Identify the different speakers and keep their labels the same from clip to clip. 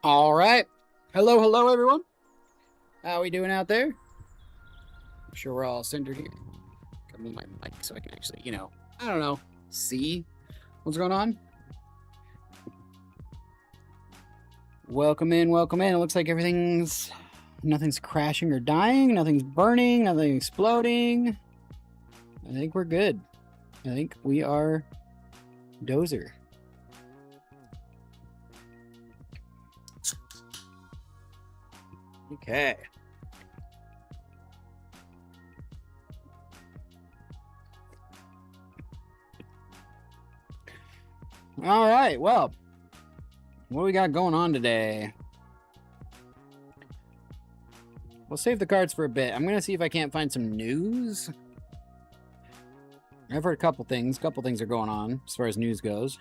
Speaker 1: All right. Hello, everyone. How we doing out there? I'm sure we're all centered here. Come move my mic so I can actually, I don't know, see what's going on. Welcome in. It looks like nothing's crashing or dying. Nothing's burning. Nothing's exploding. I think we're good. I think we are Dozer. Okay. All right, well, what do we got going on today? We'll save the cards for a bit. I'm going to see if I can't find some news. I've heard a couple things. A couple things are going on as far as news goes.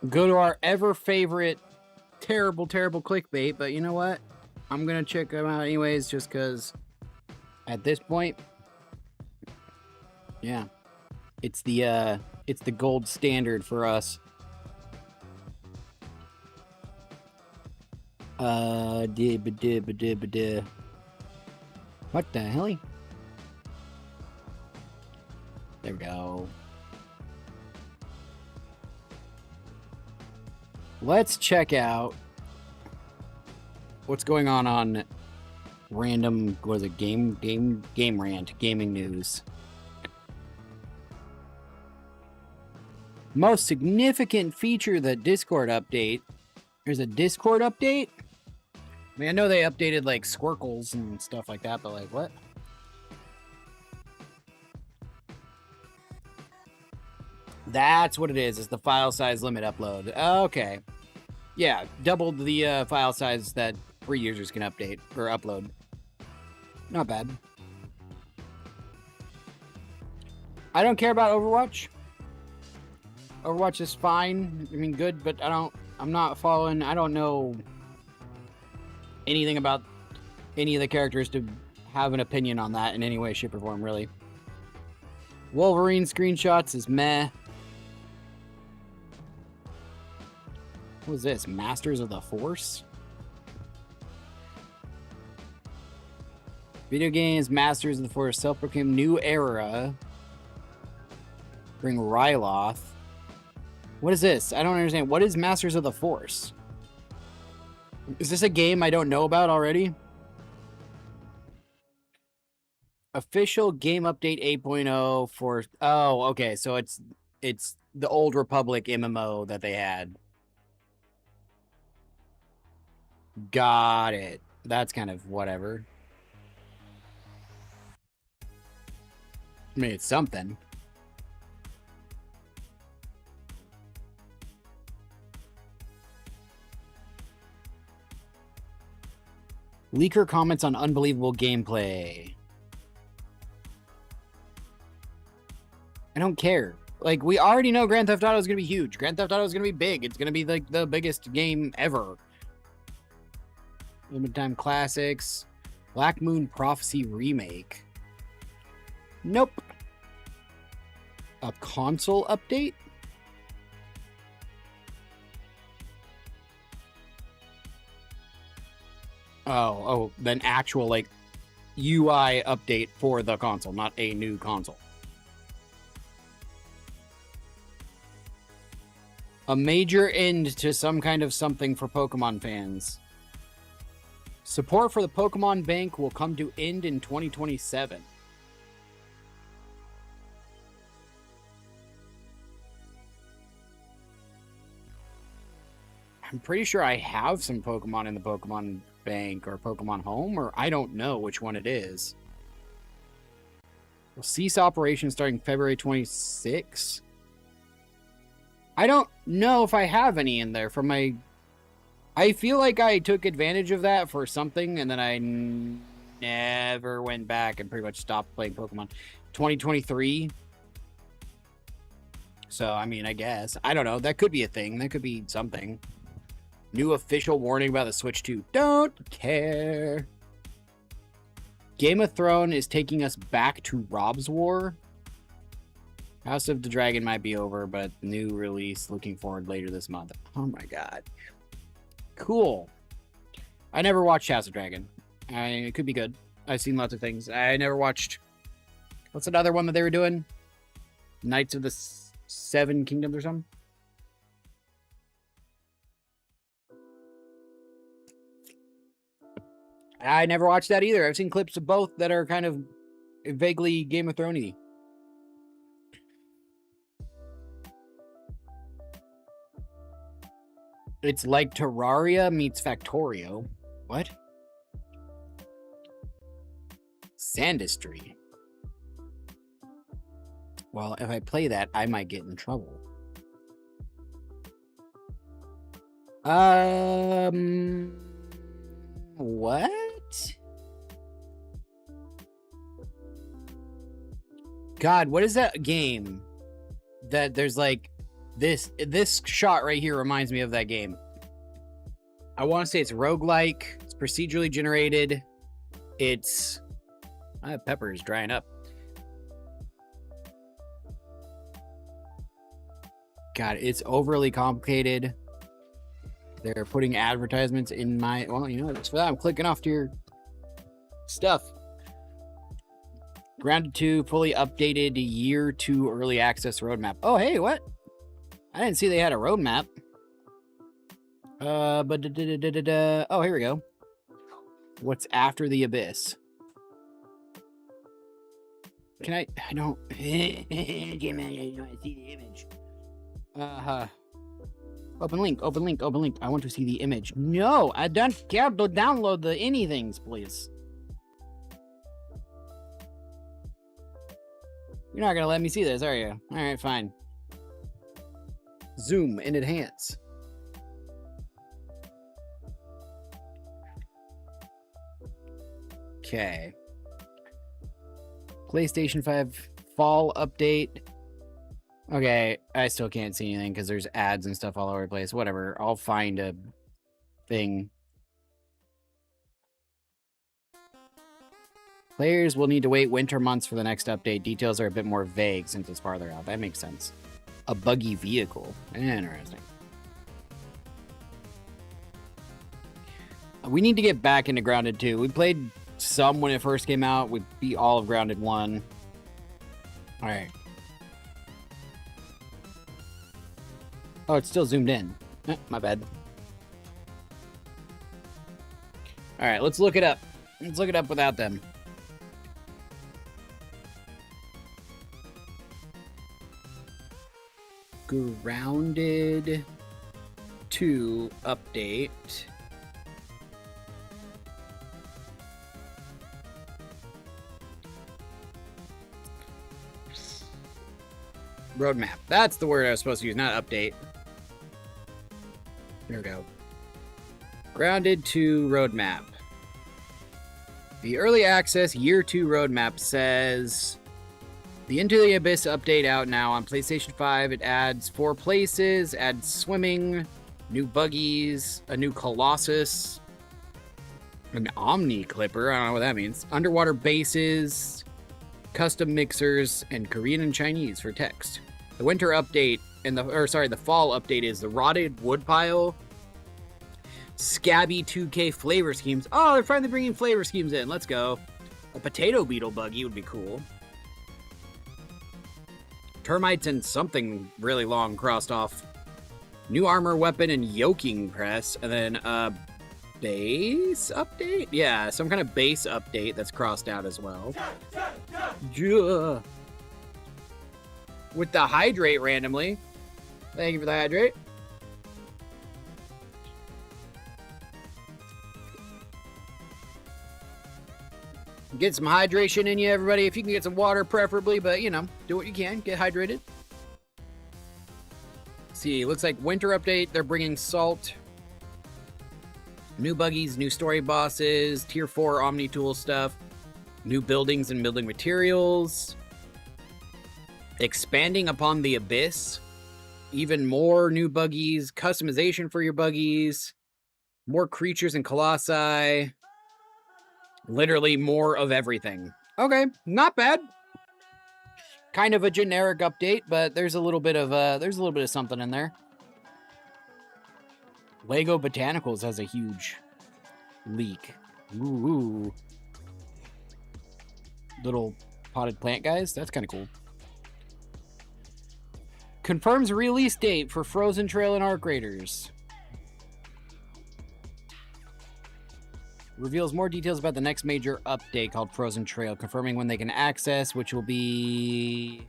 Speaker 1: Go to our ever favorite terrible clickbait, but you know what? I'm going to check them out anyways just because at this point, yeah, it's the gold standard for us. What the hell? There we go. Let's check out what's going on random, what is it, Game Rant, gaming news. Most significant feature, the Discord update. There's a Discord update? I mean, I know they updated like Squircles and stuff like that, but like, what? That's what it is. It's the file size limit upload. Okay. Yeah, doubled the file size that free users can update or upload. Not bad. I don't care about Overwatch. Overwatch is fine. I mean, good, but I'm not following. I don't know anything about any of the characters to have an opinion on that in any way, shape, or form, really. Wolverine screenshots is meh. What was this? Masters of the Force? Video games, Masters of the Force, self-proclaimed new era. Bring Ryloth. What is this? I don't understand. What is Masters of the Force? Is this a game I don't know about already? Official game update 8.0 for... Oh, okay. So it's the Old Republic MMO that they had. Got it. That's kind of whatever. I mean, it's something. Leaker comments on unbelievable gameplay. I don't care. Like, we already know Grand Theft Auto is going to be huge. Grand Theft Auto is going to be big. It's going to be like the biggest game ever. Limited time classics. Black Moon Prophecy remake. Nope. A console update? Oh, an actual, like, UI update for the console, not a new console. A major end to some kind of something for Pokemon fans. Support for the Pokemon Bank will come to end in 2027. I'm pretty sure I have some Pokemon in the Pokemon Bank or Pokemon Home, or I don't know which one it is. Will cease operations starting February 26. I don't know if I have any in there from my... I feel like I took advantage of that for something, and then I never went back and pretty much stopped playing Pokemon. 2023. So, I mean, I guess. I don't know. That could be a thing. That could be something. New official warning about the Switch 2. Don't care. Game of Thrones is taking us back to Rob's War. House of the Dragon might be over, but new release looking forward later this month. Oh my god. Cool. I never watched House of Dragon. It could be good. I've seen lots of things. I never watched... What's another one that they were doing? Knights of the Seven Kingdoms or something? I never watched that either. I've seen clips of both that are kind of vaguely Game of Thrones-y. It's like Terraria meets Factorio. What? Sandistry. Well, if I play that, I might get in trouble. What? God, what is that game that there's like this shot right here reminds me of that game. I want to say it's roguelike, it's procedurally generated. It's my pepper is drying up. God, it's overly complicated. They're putting advertisements in my... Well, you know, just for that, I'm clicking off to your stuff. Grounded 2, fully updated year 2 early access roadmap. Oh, hey, what? I didn't see they had a roadmap. Oh, here we go. What's after the abyss? Can I don't... I don't see the image. Open link. I want to see the image. No, I don't care to download the anythings, please. You're not gonna let me see this, are you? All right, fine. Zoom and enhance. Okay. PlayStation 5 fall update. Okay, I still can't see anything because there's ads and stuff all over the place. Whatever, I'll find a thing. Players will need to wait winter months for the next update. Details are a bit more vague since it's farther out. That makes sense. A buggy vehicle. Interesting. We need to get back into Grounded 2. We played some when it first came out. We beat all of Grounded 1. Alright. Oh, it's still zoomed in. My bad. Alright, let's look it up. Let's look it up without them. Grounded 2 update. Roadmap. That's the word I was supposed to use, not update. There we go. Grounded 2 roadmap. The early access year 2 roadmap says the Into the Abyss update out now on PlayStation 5. It adds 4 places, adds swimming, new buggies, a new Colossus, an Omni Clipper, I don't know what that means, underwater bases, custom mixers, and Korean and Chinese for text. The winter update and the fall update is the rotted woodpile, scabby 2K flavor schemes. Oh, they're finally bringing flavor schemes in. Let's go. A potato beetle buggy would be cool. Termites and something really long crossed off. New armor weapon and yoking press, and then base update? Yeah, some kind of base update that's crossed out as well. Yeah. With the hydrate randomly. Thank you for the hydrate. Get some hydration in you, everybody. If you can get some water, preferably, but you know, do what you can. Get hydrated. See, looks like winter update. They're bringing salt, new buggies, new story bosses, tier 4 Omni tool stuff, new buildings and building materials, expanding upon the abyss, even more new buggies, customization for your buggies, more creatures and colossi. Literally more of everything. Okay, not bad. Kind of a generic update, but there's a little bit of something in there. Lego Botanicals has a huge leak. Ooh. Little potted plant guys. That's kind of cool. Confirms release date for Frozen Trail and Arc Raiders. Reveals more details about the next major update called Frozen Trail, confirming when they can access, which will be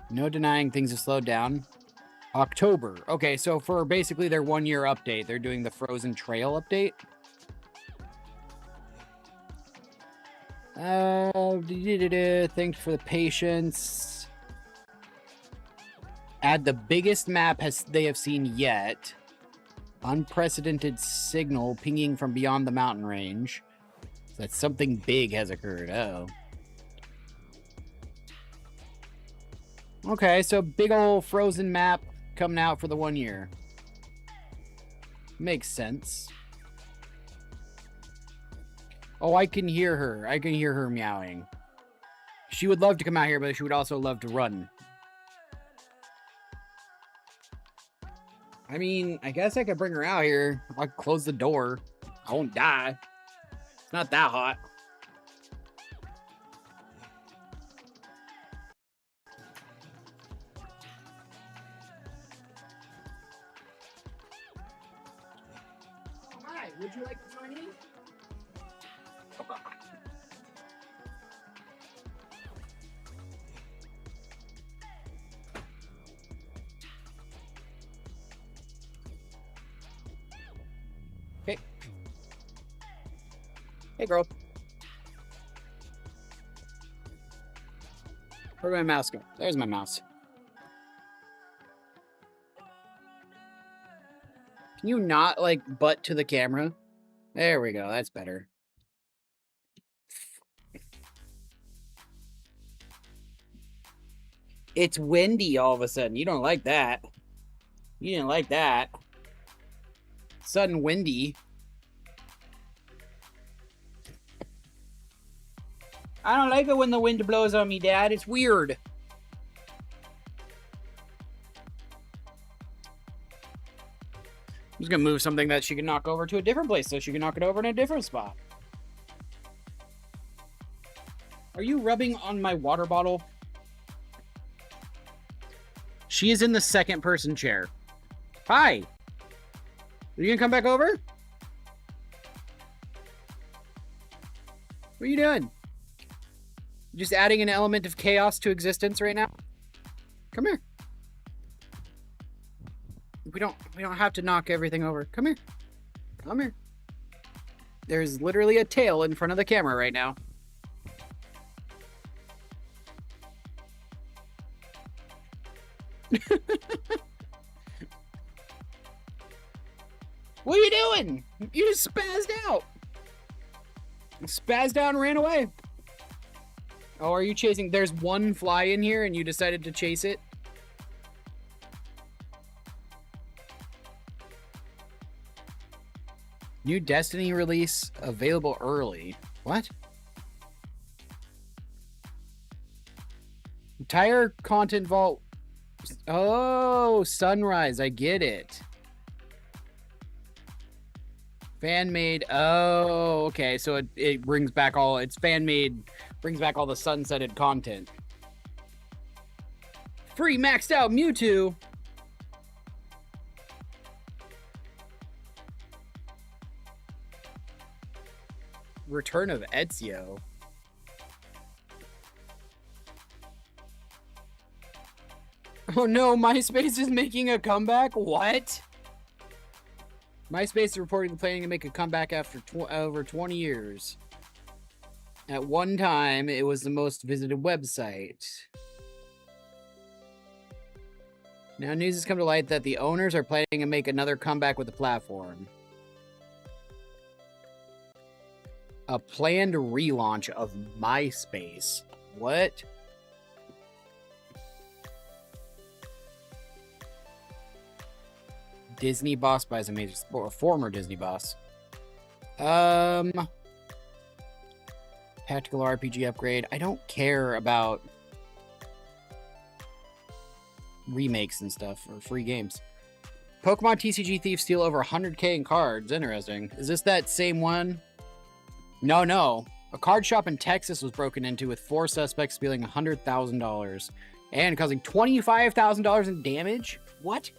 Speaker 1: No denying things have slowed down. October. Okay, so for basically their 1-year update, they're doing the Frozen Trail update. Thanks for the patience. Add the biggest map they have seen yet. Unprecedented signal pinging from beyond the mountain range. So that something big has occurred. Oh. Okay, so big old frozen map coming out for the 1 year. Makes sense. Oh, I can hear her. I can hear her meowing. She would love to come out here, but she would also love to run. I mean, I guess I could bring her out here. I'll close the door. I won't die. It's not that hot. Hi, would you like to join in? Okay. Hey, girl. Where'd my mouse go? There's my mouse. Can you not, like, butt to the camera? There we go. That's better. It's windy all of a sudden. You don't like that. You didn't like that. Sudden windy. I don't like it when the wind blows on me, Dad. It's weird. I'm just gonna move something that she can knock over to a different place so she can knock it over in a different spot. Are you rubbing on my water bottle? She is in the second person chair. Hi. Are you gonna come back over? What are you doing? Just adding an element of chaos to existence right now? Come here. We don't have to knock everything over. Come here. Come here. There's literally a tail in front of the camera right now. What are you doing? You just spazzed out. Spazzed out and ran away. Oh, are you chasing? There's one fly in here and you decided to chase it? New Destiny release available early. What? Entire content vault. Oh, Sunrise. I get it. Fan made. Oh, okay. So it brings back all. It's fan made. Brings back all the sunsetted content. Free maxed out Mewtwo. Return of Ezio. Oh no, MySpace is making a comeback? What? MySpace is reportedly planning to make a comeback after over 20 years. At one time, it was the most visited website. Now news has come to light that the owners are planning to make another comeback with the platform. A planned relaunch of MySpace. What? Disney boss buys a major or former Disney boss. Tactical RPG upgrade. I don't care about remakes and stuff or free games. Pokemon TCG thieves steal over 100k in cards. Interesting. Is this that same one? No. A card shop in Texas was broken into with 4 suspects stealing $100,000 and causing $25,000 in damage. What?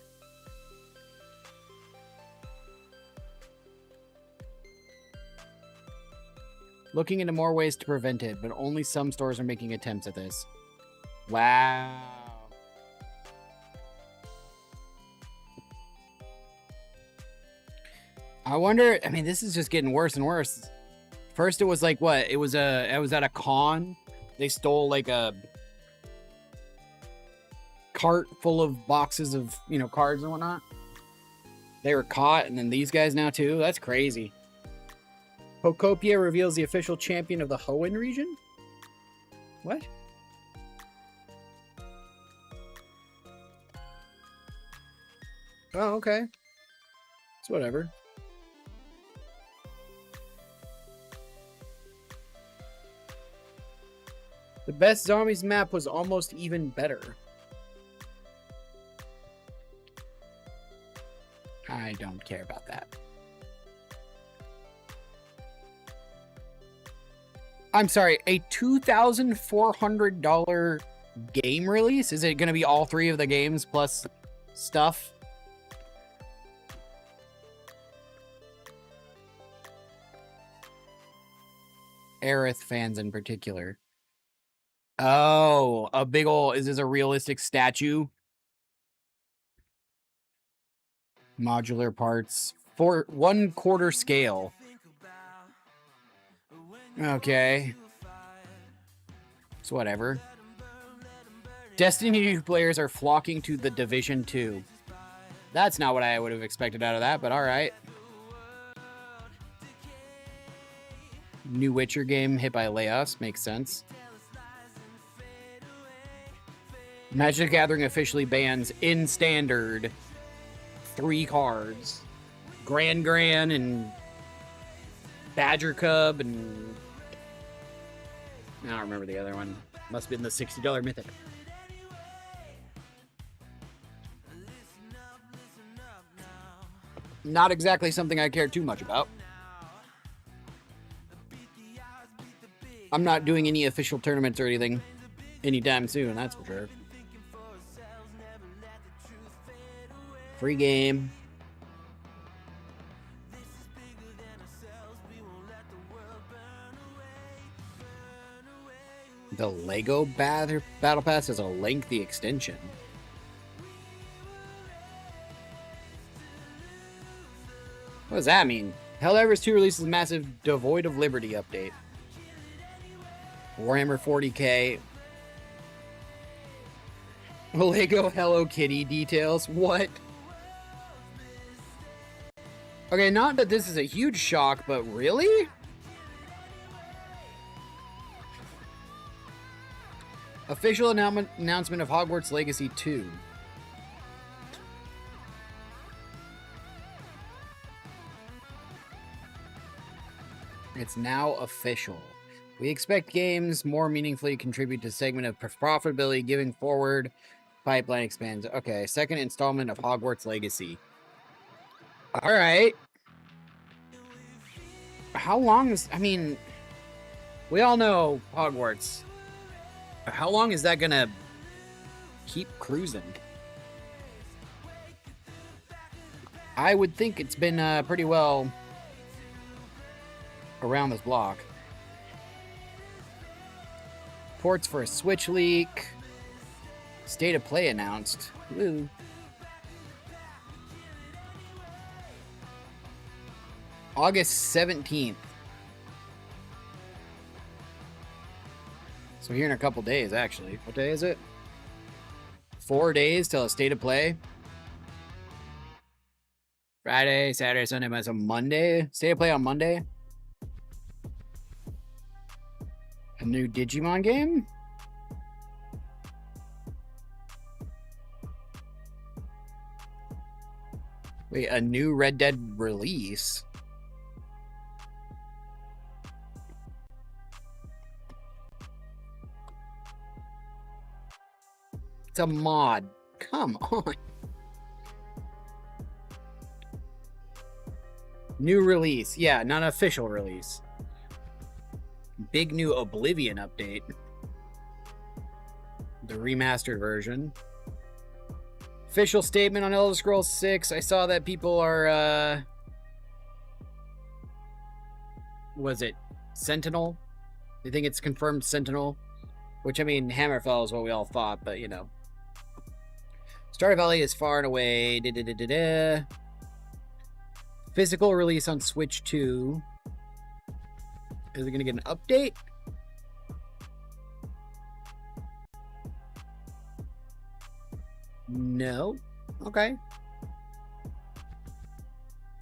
Speaker 1: Looking into more ways to prevent it, but only some stores are making attempts at this. Wow. I wonder, I mean, this is just getting worse and worse. First, it was like, what? It was at a con. They stole like a cart full of boxes of, you know, cards and whatnot. They were caught, and then these guys now too. That's crazy. Pocopia reveals the official champion of the Hoenn region? What? Oh, okay. It's whatever. The best zombies map was almost even better. I don't care about that. I'm sorry, a $2,400 game release? Is it going to be all three of the games plus stuff? Aerith fans in particular. Oh, a big ol', is this a realistic statue? Modular parts for 1/4 scale. Okay. So whatever. Destiny 2 players are flocking to The Division 2. That's not what I would have expected out of that, but alright. New Witcher game hit by layoffs. Makes sense. Magic the Gathering officially bans in standard 3 cards. Gran and Badger Cub and I don't remember the other one. Must have been the $60 Mythic. Not exactly something I care too much about. I'm not doing any official tournaments or anything anytime soon, that's for sure. Free game. The Lego Battle Pass has a lengthy extension. What does that mean? Helldivers 2 releases a massive Devoid of Liberty update. Warhammer 40k. Lego Hello Kitty details. What? Okay, not that this is a huge shock, but really? Official announcement of Hogwarts Legacy 2. It's now official. We expect games more meaningfully contribute to segment of profitability giving forward. Pipeline expands. Okay, second installment of Hogwarts Legacy. All right. How long is... I mean, we all know Hogwarts. How long is that gonna keep cruising? I would think it's been pretty well around this block. Ports for a Switch leak. State of play announced. Woo. August 17th. So here in a couple days, actually. What day is it? 4 days till a state of play. Friday, Saturday, Sunday, Monday. So Monday. State of play on Monday. A new Digimon game? Wait, a new Red Dead release? It's a mod. Come on. New release. Yeah, not an official release. Big new Oblivion update. The remastered version. Official statement on Elder Scrolls 6. I saw that people are, was it Sentinel? They think it's confirmed Sentinel. Which, I mean, Hammerfell is what we all thought, but, you know. Stardew Valley is far and away. Physical release on Switch 2. Is it going to get an update? No. Okay.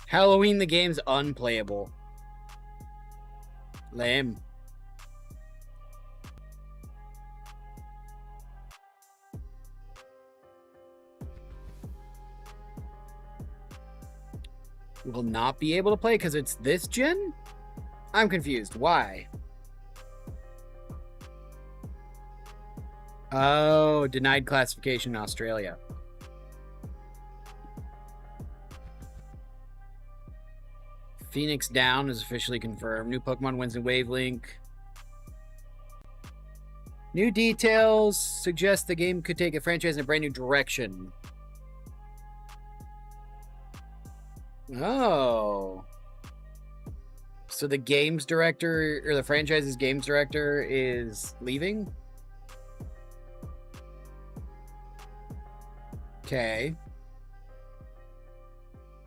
Speaker 1: Halloween the game's unplayable. Lame. Will not be able to play because it's this gen? I'm confused. Why? Oh, denied classification in Australia. Phoenix Down is officially confirmed. New Pokemon wins in Wavelink. New details suggest the game could take a franchise in a brand new direction. Oh. So the games director, or the franchise's games director, is leaving? Okay.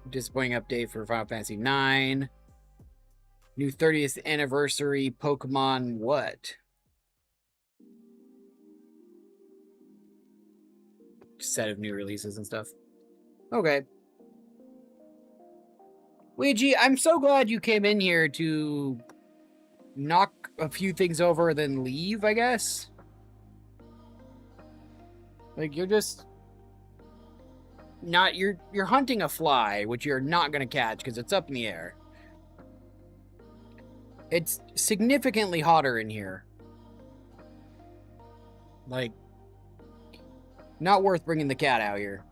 Speaker 1: Disappointing update for Final Fantasy IX. New 30th anniversary Pokemon what? Set of new releases and stuff. Okay. Luigi, I'm so glad you came in here to knock a few things over, then leave, I guess. Like, you're just not, you're hunting a fly, which you're not going to catch because it's up in the air. It's significantly hotter in here. Like, not worth bringing the cat out here.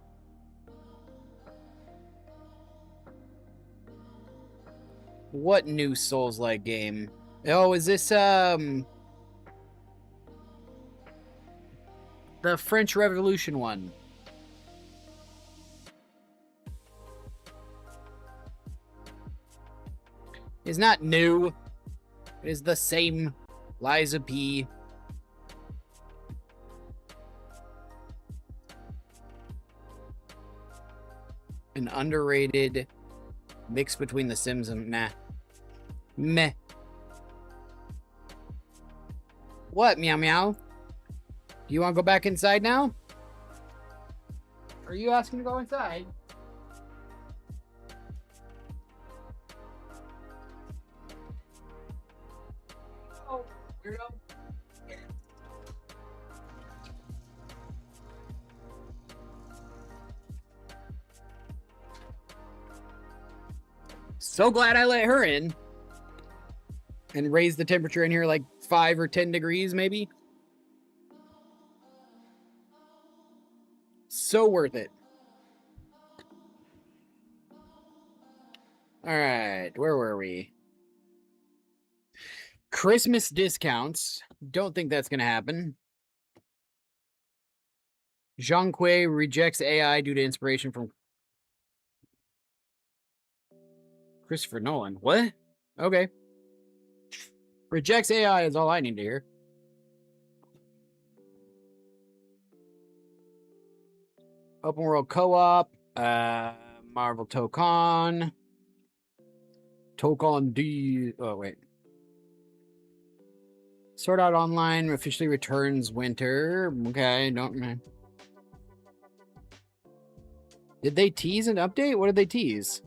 Speaker 1: What new Souls-like game? Oh, is this, the French Revolution one? It's not new. It is the same. Liza P. An underrated mix between The Sims and nah. Meh. What, meow meow? Do you want to go back inside now? Are you asking to go inside? Oh, weirdo. So glad I let her in. And raise the temperature in here like 5 or 10 degrees, maybe. So worth it. All right, where were we? Christmas discounts. Don't think that's going to happen. Zhang Kui rejects AI due to inspiration from Christopher Nolan. What? Okay. Rejects AI is all I need to hear. Open World Co-op. Marvel Tokon. Tokon D. Oh, wait. Sword Art Online officially returns winter. Okay, don't. Did they tease an update? What did they tease?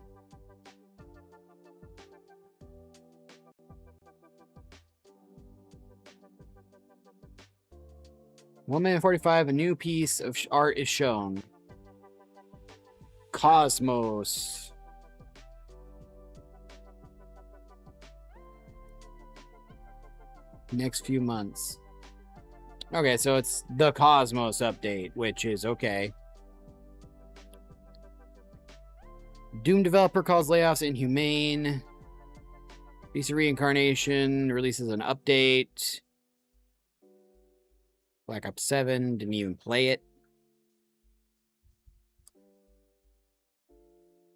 Speaker 1: $1:45, a new piece of art is shown. Cosmos. Next few months. Okay, so it's the Cosmos update, which is okay. Doom developer calls layoffs inhumane. Beast of Reincarnation releases an update. Black Ops 7, didn't even play it.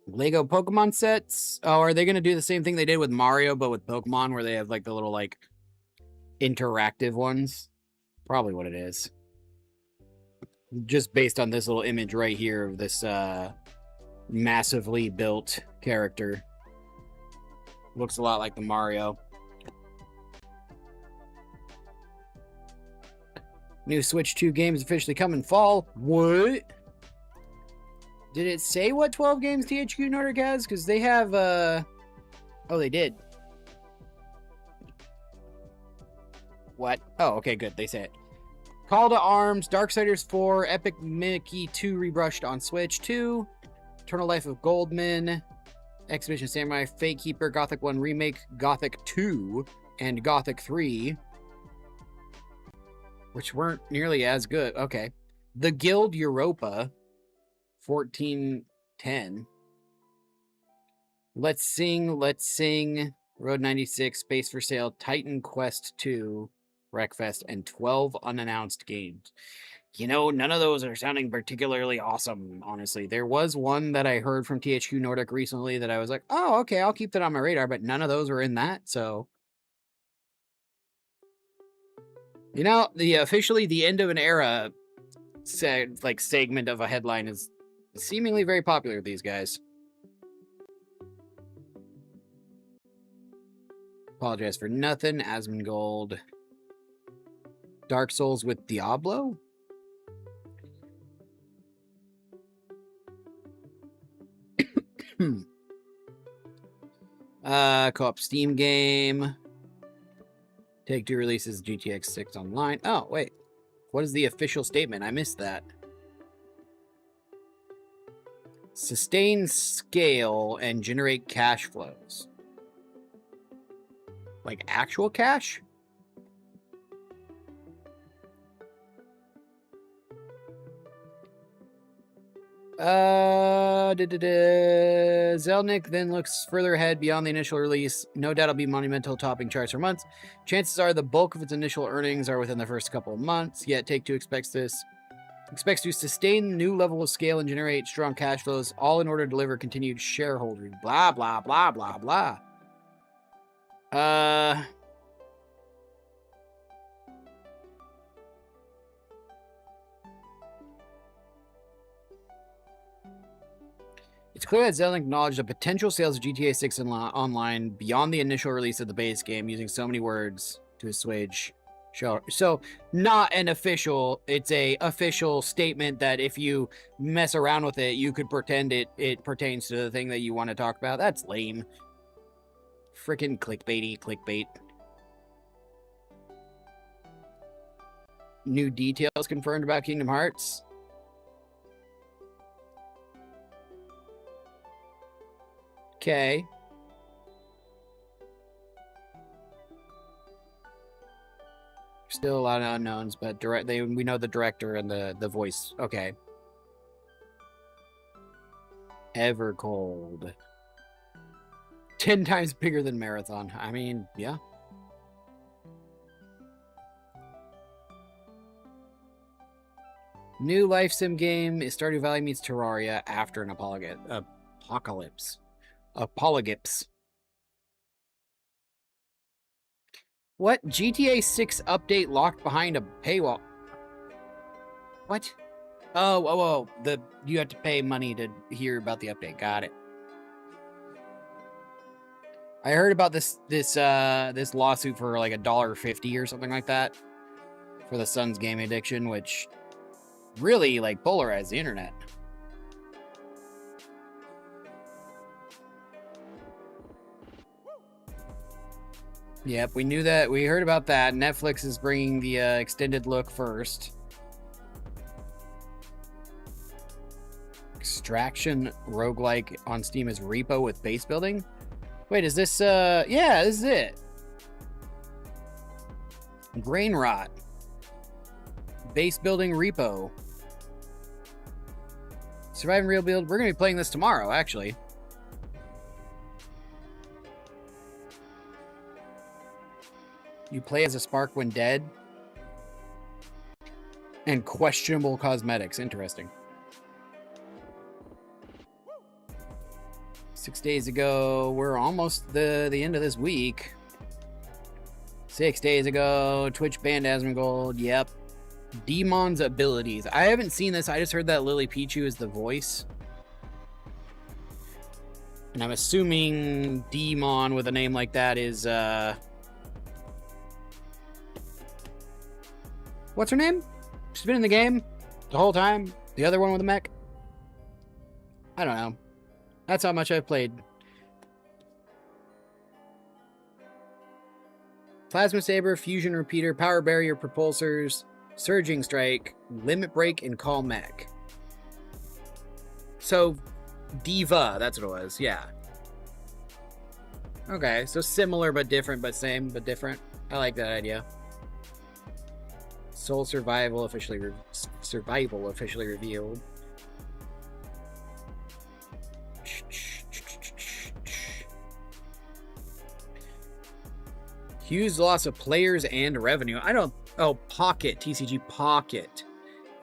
Speaker 1: Lego Pokemon sets. Oh, are they going to do the same thing they did with Mario, but with Pokemon, where they have like the little like interactive ones? Probably what it is. Just based on this little image right here of this massively built character. Looks a lot like the Mario. New Switch 2 games officially come in fall. What? Did it say what 12 games THQ Nordic has? Because they have, oh, they did. What? Oh, okay, good. They say it. Call to Arms, Darksiders 4, Epic Mickey 2 rebrushed on Switch 2, Eternal Life of Goldman, Exhibition Samurai, Fate Keeper, Gothic 1 Remake, Gothic 2, and Gothic 3, which weren't nearly as good. Okay. The Guild Europa, 1410. Let's Sing, Road 96, Space for Sale, Titan Quest 2, Wreckfest, and 12 unannounced games. You know, none of those are sounding particularly awesome, honestly. There was one that I heard from THQ Nordic recently that I was like, oh, okay, I'll keep that on my radar, but none of those were in that, so... You know, officially the end of an era segment of a headline is seemingly very popular with these guys. Apologize for nothing. Asmongold. Dark Souls with Diablo? Co-op Steam game. Take-Two releases GTX 6 online. Oh, wait. What is the official statement? I missed that. Sustain scale and generate cash flows. Like actual cash? Zelnick then looks further ahead beyond the initial release. No doubt it'll be monumental, topping charts for months. Chances are the bulk of its initial earnings are within the first couple of months, yet Take-Two expects to sustain a new level of scale and generate strong cash flows, all in order to deliver continued shareholders. Blah, blah, blah, blah, blah. It's clear that Zelnick acknowledged the potential sales of GTA 6 online beyond the initial release of the base game, using so many words to assuage. So, not an official, it's a official statement that if you mess around with it, you could pretend it pertains to the thing that you want to talk about. That's lame. Frickin' clickbait. New details confirmed about Kingdom Hearts. Okay. Still a lot of unknowns, but we know the director and the voice. Okay. Evercold. 10 times bigger than Marathon. I mean, yeah. New life sim game is Stardew Valley meets Terraria after an apocalypse. What? GTA 6 update locked behind a paywall. What? Oh, you have to pay money to hear about the update. Got it. I heard about this lawsuit for like $1.50 or something like that for the son's gaming addiction, which really like polarized the internet. Yep, we knew that. We heard about that. Netflix is bringing the extended look first. Extraction roguelike on Steam is Repo with base building. Wait, is this yeah, this is it. Brain Rot. Base building Repo. Surviving Real Build. We're going to be playing this tomorrow, actually. You play as a spark when dead. And questionable cosmetics. Interesting. 6 days ago. We're almost the end of this week. 6 days ago. Twitch banned Asmongold. Yep. Demon's abilities. I haven't seen this. I just heard that Lily Pichu is the voice. And I'm assuming Demon with a name like that is, what's her name? She's been in the game the whole time. The other one with the mech. I don't know. That's how much I've played. Plasma Saber, Fusion Repeater, Power Barrier Propulsors, Surging Strike, Limit Break, and Call Mech. So, Diva, that's what it was, yeah. Okay, so similar but different, but same but different. I like that idea. Soul Survival officially revealed. Huge loss of players and revenue. I don't... Oh, Pocket. TCG Pocket.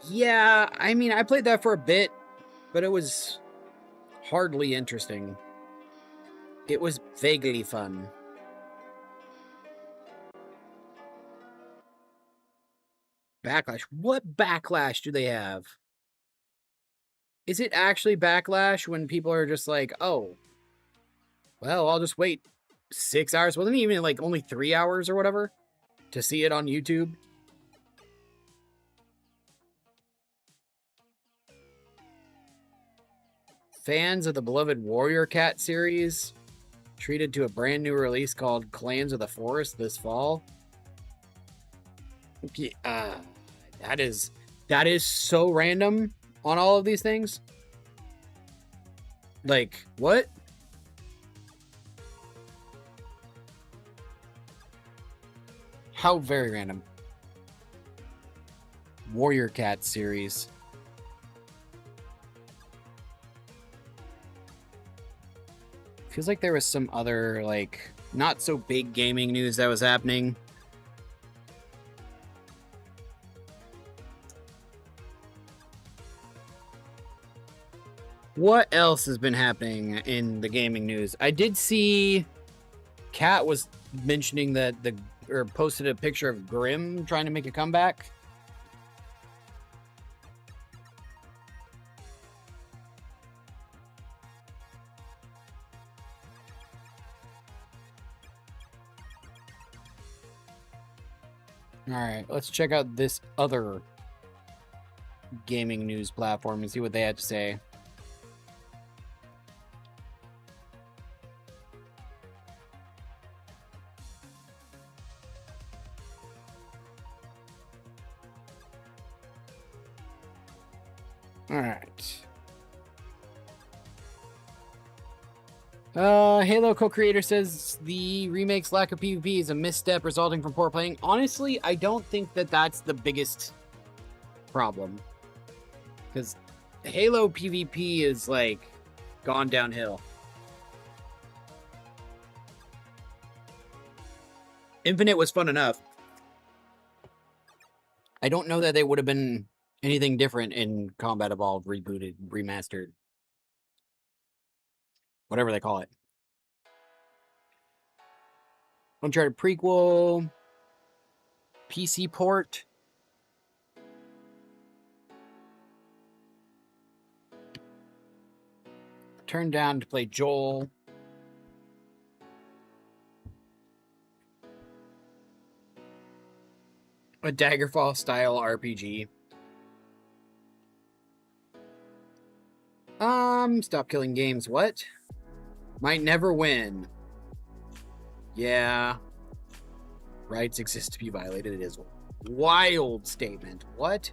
Speaker 1: Yeah, I mean, I played that for a bit, but it was hardly interesting. It was vaguely fun. Backlash. What backlash do they have? Is it actually backlash when people are just like, oh, well, I'll just wait 6 hours? Wasn't it even like only 3 hours or whatever to see it on YouTube? Fans of the beloved Warrior Cat series treated to a brand new release called Clans of the Forest this fall. That is so random on all of these things. Like, what? How very random. Warrior Cat series. Feels like there was some other, like, not so big gaming news that was happening. What else has been happening in the gaming news? I did see Kat was mentioning that or posted a picture of Grimm trying to make a comeback. All right, let's check out this other gaming news platform and see what they had to say. All right. Halo co-creator says the remake's lack of PvP is a misstep resulting from poor playing. Honestly, I don't think that that's the biggest problem. Because Halo PvP is, like, gone downhill. Infinite was fun enough. I don't know that they would have been anything different in Combat Evolved, rebooted, remastered. Whatever they call it. Uncharted prequel. PC port. Turned down to play Joel. A Daggerfall style RPG. Stop killing games. What? Might never win. Yeah. Rights exist to be violated. It is a wild statement. What?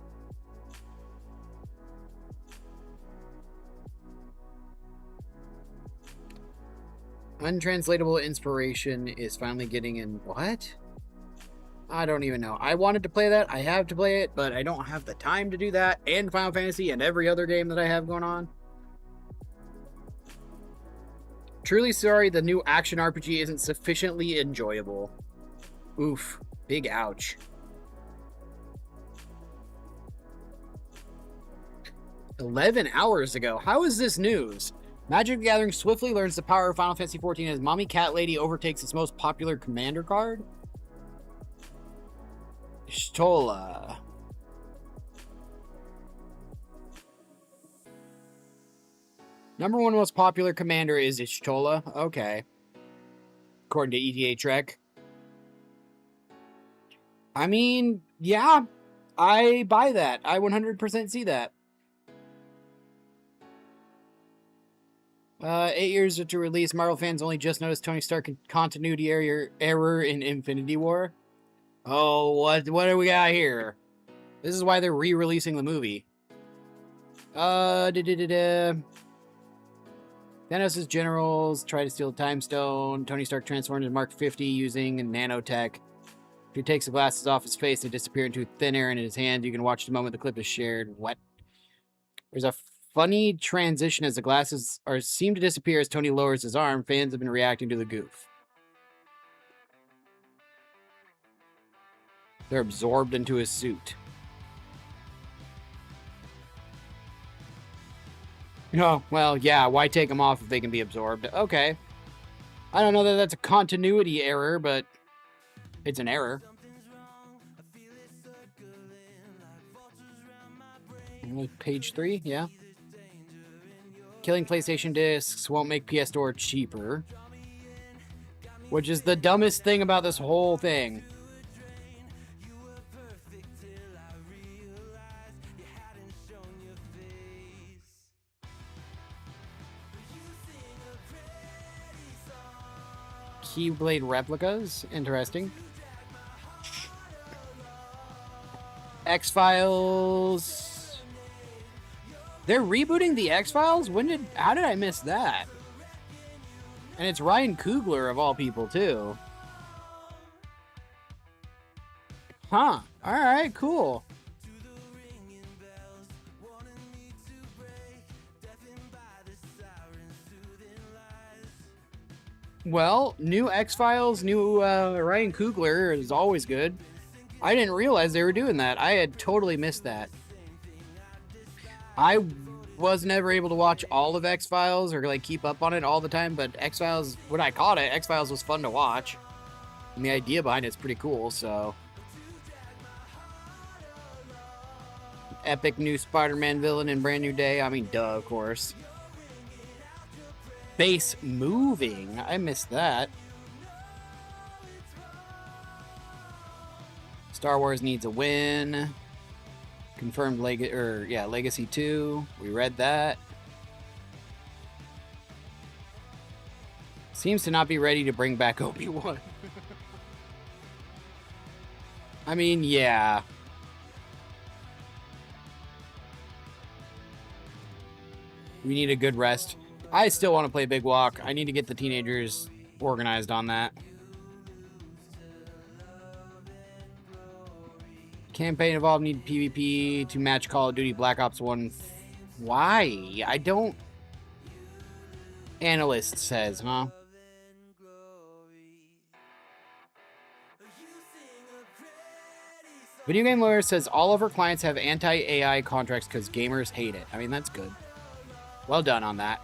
Speaker 1: Untranslatable inspiration is finally getting in. What? I don't even know. I wanted to play that. I have to play it, but I don't have the time to do that. And Final Fantasy and every other game that I have going on. Truly sorry, the new action RPG isn't sufficiently enjoyable. Oof. Big ouch. "11 hours ago. How is this news? Magic the Gathering swiftly learns the power of Final Fantasy XIV as Mommy Cat Lady overtakes its most popular commander card. Stola. Number one most popular commander is Y'shtola. Okay. According to ETA Trek. I mean, yeah. I buy that. I 100% see that. 8 years to release, Marvel fans only just noticed Tony Stark continuity error in Infinity War. Oh, what do we got here? This is why they're re-releasing the movie. Thanos' generals try to steal the Time Stone. Tony Stark transformed into Mark 50 using nanotech. If he takes the glasses off his face, they disappear into thin air in his hand. You can watch the moment the clip is shared. What? There's a funny transition as the glasses seem to disappear as Tony lowers his arm. Fans have been reacting to the goof. They're absorbed into his suit. Oh, well, yeah, why take them off if they can be absorbed? Okay. I don't know that that's a continuity error, but it's an error. Page 3, yeah. Killing PlayStation discs won't make PS Store cheaper. Which is the dumbest thing about this whole thing. Keyblade replicas? Interesting. X-Files. They're rebooting the X-Files? How did I miss that? And it's Ryan Coogler of all people, too. Huh. Alright, cool. Well, new X-Files, new Ryan Coogler is always good. I didn't realize they were doing that. I had totally missed that. I was never able to watch all of X-Files or like keep up on it all the time, but X-Files, when I caught it, X-Files was fun to watch. And the idea behind it's pretty cool, so. Epic new Spider-Man villain in Brand New Day. I mean, duh, of course. Base moving. I missed that. Star Wars needs a win. Confirmed Legacy 2. We read that. Seems to not be ready to bring back Obi-Wan. I mean, yeah. We need a good rest. I still want to play Big Walk. I need to get the teenagers organized on that. Campaign Evolved need PvP to match Call of Duty Black Ops 1. Why? I don't... Analyst says, huh? Video Game Lawyer says all of our clients have anti-AI contracts because gamers hate it. I mean, that's good. Well done on that.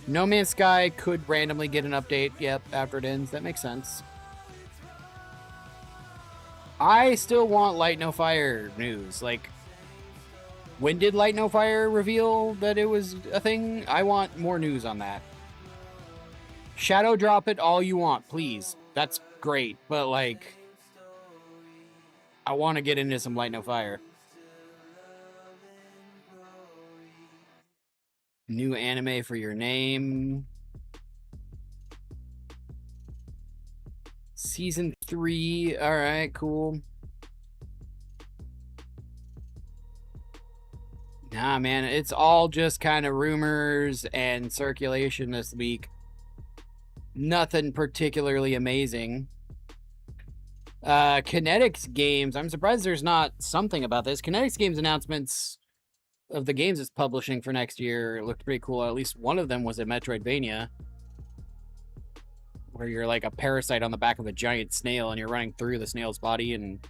Speaker 1: No Man's Sky could randomly get an update, yep, after it ends. That makes sense. I still want Light No Fire news. Like, when did Light No Fire reveal that it was a thing? I want more news on that. Shadow drop it all you want, please. That's great, but like, I want to get into some Light No Fire. New anime for your name. Season 3. Alright, cool. Nah, man, it's all just kind of rumors and circulation this week. Nothing particularly amazing. Kinetics Games. I'm surprised there's not something about this. Kinetics Games announcements of the games it's publishing for next year looked pretty cool. At least one of them was a Metroidvania, where you're like a parasite on the back of a giant snail and you're running through the snail's body, and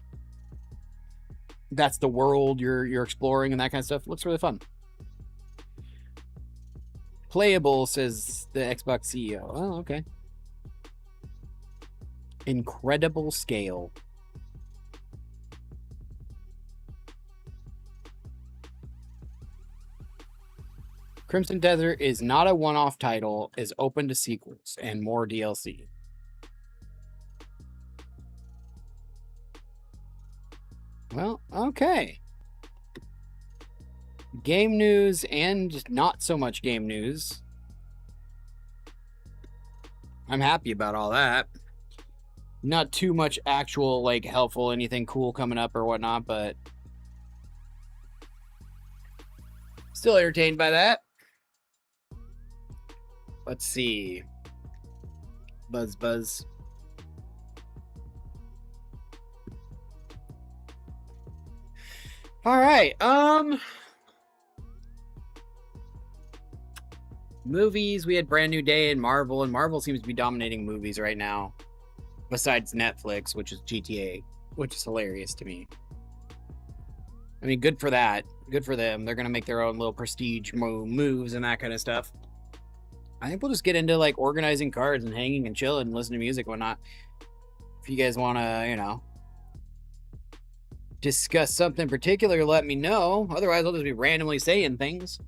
Speaker 1: that's the world you're exploring and that kind of stuff. Looks really fun. Playable, says the Xbox CEO. Oh, okay. Incredible Scale. Crimson Desert is not a one-off title, is open to sequels and more DLC. Well, okay. Game news and not so much game news. I'm happy about all that. Not too much actual, like, helpful, anything cool coming up or whatnot, but still entertained by that. Let's see. Buzz. All right. Movies. We had Brand New Day in Marvel, and Marvel seems to be dominating movies right now. Besides Netflix, which is GTA, which is hilarious to me. I mean, good for that. Good for them. They're going to make their own little prestige moves and that kind of stuff. I think we'll just get into, like, organizing cards and hanging and chilling and listening to music and whatnot. If you guys want to, you know, discuss something particular, let me know. Otherwise, I'll just be randomly saying things.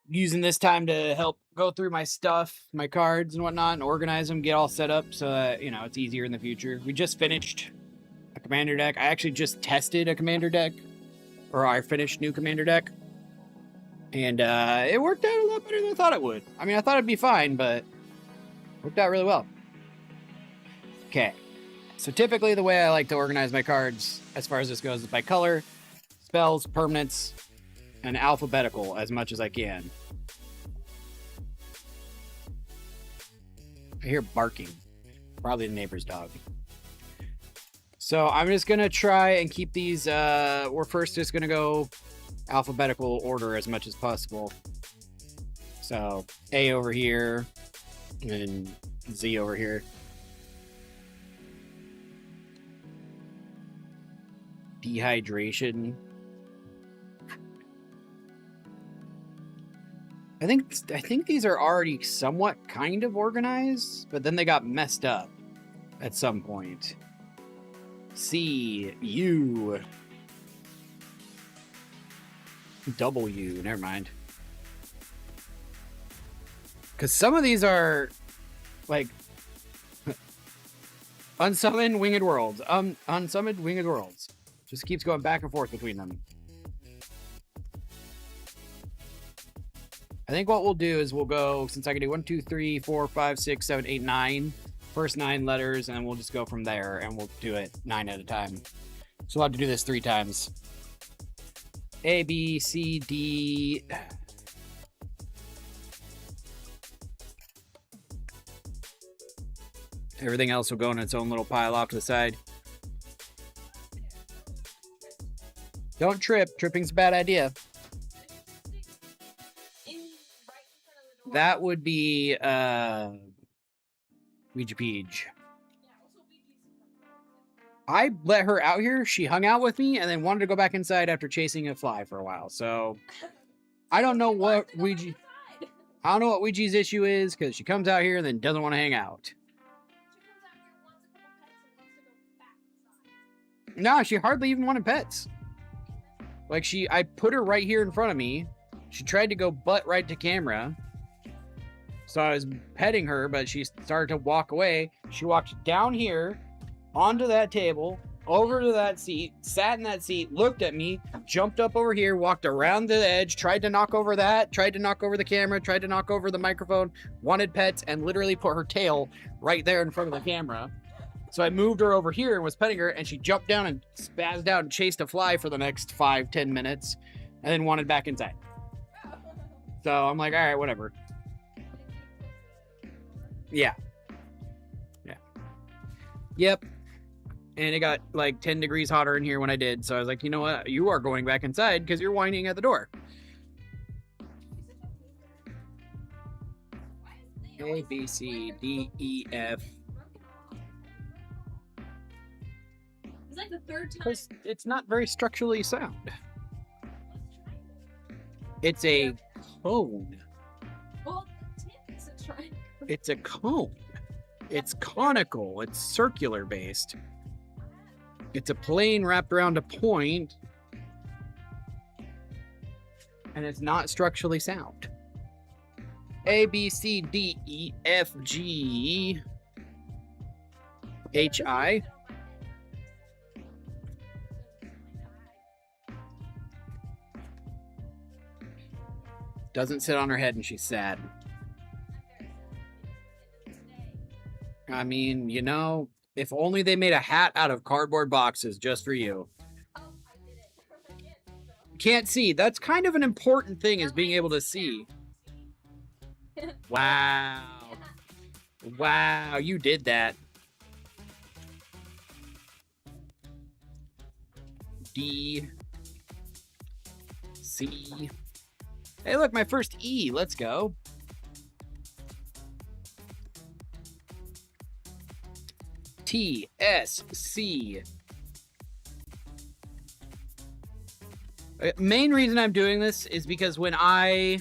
Speaker 1: Using this time to help go through my stuff, my cards and whatnot, and organize them, get all set up so that, you know, it's easier in the future. We just finished a commander deck. I actually just tested a commander deck, or I finished new commander deck, and it worked out a lot better than I thought it would. I mean, I thought it'd be fine, but it worked out really well. Okay, so typically the way I like to organize my cards, as far as this goes, is by color, spells, permanents, and alphabetical as much as I can. I hear barking. Probably the neighbor's dog. So I'm just going to try and keep these... we're first just going to go alphabetical order as much as possible. So A over here, and Z over here. Dehydration. I think these are already somewhat kind of organized, but then they got messed up at some point. C, U, W, never mind. Because some of these are, like, unsummoned winged worlds. Unsummoned winged worlds. Just keeps going back and forth between them. I think what we'll do is we'll go, since I can do 1, 2, 3, 4, 5, 6, 7, 8, 9. First 9 letters, and we'll just go from there, and we'll do it 9 at a time. So we'll have to do this 3 times. A, B, C, D. Everything else will go in its own little pile off to the side. Don't trip. Tripping's a bad idea. That would be Ouija Peach. I let her out here. She hung out with me and then wanted to go back inside after chasing a fly for a while. So I don't know what Ouija. I don't know what Ouija's issue is, because she comes out here and then doesn't want to hang out. No, she hardly even wanted pets. Like, I put her right here in front of me. She tried to go butt right to camera. So I was petting her, but she started to walk away. She walked down here, onto that table, over to that seat, sat in that seat, looked at me, jumped up over here, walked around the edge, tried to knock over that, tried to knock over the camera, tried to knock over the microphone, wanted pets, and literally put her tail right there in front of the camera. So I moved her over here and was petting her, and she jumped down and spazzed out and chased a fly for the next 5-10 minutes, and then wanted back inside. So I'm like, all right, whatever. Yeah. Yep. And it got like 10 degrees hotter in here when I did. So I was like, you know what? You are going back inside because you're whining at the door. A, B, C, D, E, F.
Speaker 2: It's like the third time.
Speaker 1: Because it's not very structurally sound. It's a cone.
Speaker 2: Well, the tip is a triangle.
Speaker 1: It's a cone. It's conical. It's circular based. It's a plane wrapped around a point. And it's not structurally sound. A, B, C, D, E, F, G, H, I. Doesn't sit on her head and she's sad. I mean, you know, if only they made a hat out of cardboard boxes just for you. Can't see. That's kind of an important thing, is being able to see. Wow. Wow, you did that. D. C. Hey, look, my first E. Let's go. T, S, C. Main reason I'm doing this is because when I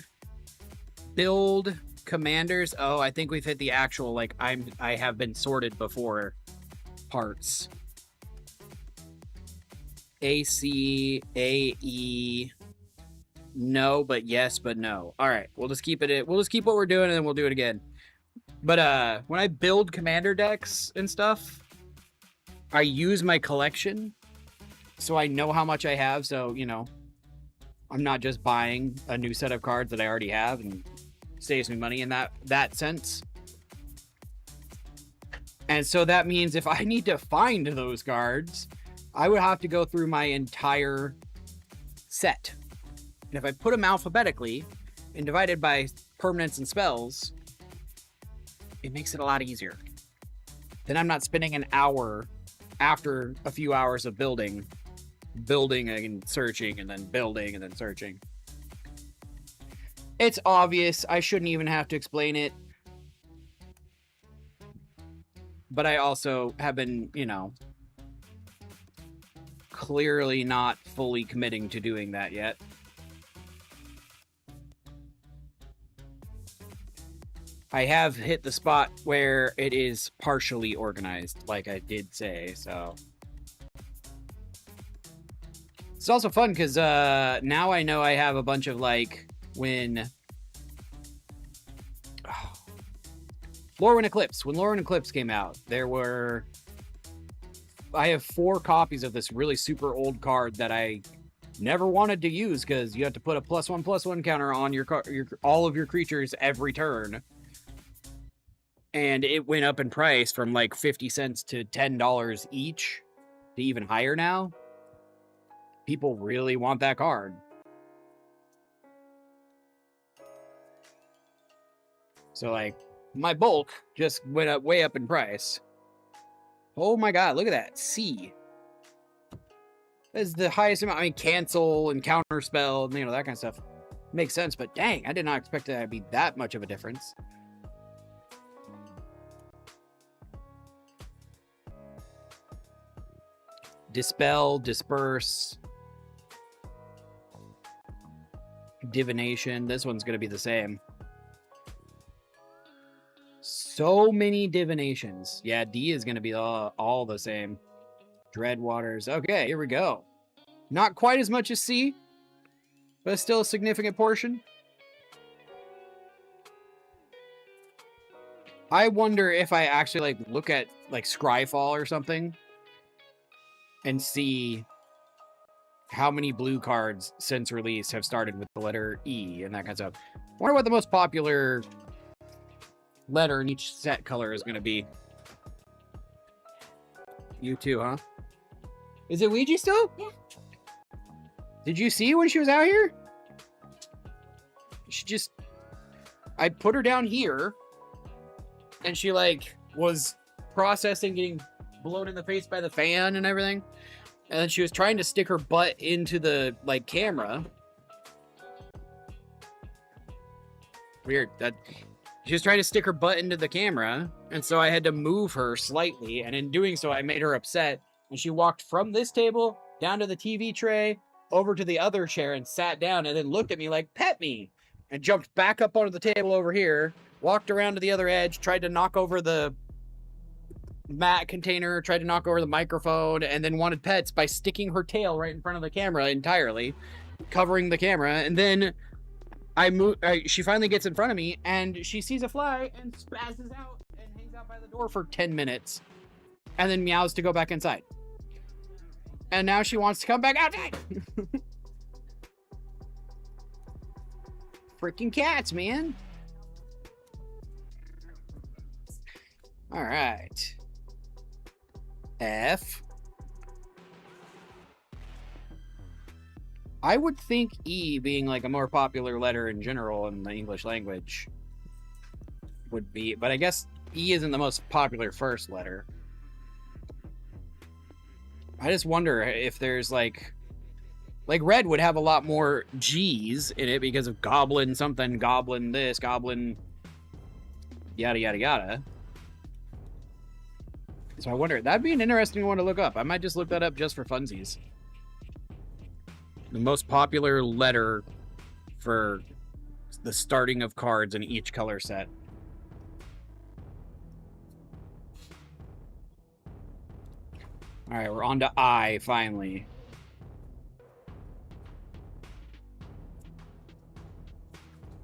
Speaker 1: build commanders, oh, I think we've hit the actual, like, I have been sorted before parts. A, C, A, E. No, but yes, but no. All right, we'll just keep it. We'll just keep what we're doing, and then we'll do it again. But when I build commander decks and stuff, I use my collection, so I know how much I have. So, you know, I'm not just buying a new set of cards that I already have, and saves me money in that sense. And so that means if I need to find those cards, I would have to go through my entire set. And if I put them alphabetically and divided by permanents and spells, it makes it a lot easier. Then I'm not spending an hour after a few hours of building and searching, and then building and then searching. It's obvious. I shouldn't even have to explain it. But I also have been, you know, clearly not fully committing to doing that yet. I have hit the spot where it is partially organized, like I did say, so. It's also fun because now I know I have a bunch of, like, when Lorwyn Eclipse. When Lorwyn Eclipse came out, I have 4 copies of this really super old card that I never wanted to use because you have to put a +1/+1 counter on all of your creatures every turn. And it went up in price from like 50 cents to $10 each to even higher now. People really want that card. So, like, my bulk just went up way up in price. Oh my god, look at that. C. That's the highest amount. I mean, cancel and counter spell, you know, that kind of stuff. Makes sense, but dang, I did not expect it to be that much of a difference. Dispel, disperse, divination. This one's going to be the same. So many divinations. Yeah, D is going to be all the same. Dreadwaters. Okay, here we go. Not quite as much as C, but still a significant portion. I wonder if I actually, like, look at, like, Scryfall or something and see how many blue cards since release have started with the letter E and that kind of stuff. I wonder what the most popular letter in each set color is going to be. You too, huh? Is it Ouija still?
Speaker 2: Yeah.
Speaker 1: Did you see when she was out here? I put her down here and she, like, was processing getting blown in the face by the fan and everything. And then she was trying to stick her butt into the, like, camera. Weird. She was trying to stick her butt into the camera, and so I had to move her slightly, and in doing so, I made her upset, and she walked from this table down to the TV tray, over to the other chair, and sat down, and then looked at me like, "Pet me," and jumped back up onto the table over here, walked around to the other edge, tried to knock over the mat container, tried to knock over the microphone, and then wanted pets by sticking her tail right in front of the camera entirely. covering the camera, and then she finally gets in front of me, and she sees a fly and spazzes out and hangs out by the door for 10 minutes, and then meows to go back inside. And now she wants to come back outside. Freaking cats, man. All right. F. I would think E, being like a more popular letter in general in the English language, would be, but I guess E isn't the most popular first letter. I just wonder if there's like red would have a lot more G's in it because of goblin something, goblin this, goblin yada yada yada. So I wonder, that'd be an interesting one to look up. I might just look that up just for funsies. The most popular letter for the starting of cards in each color set. All right, we're on to I, finally.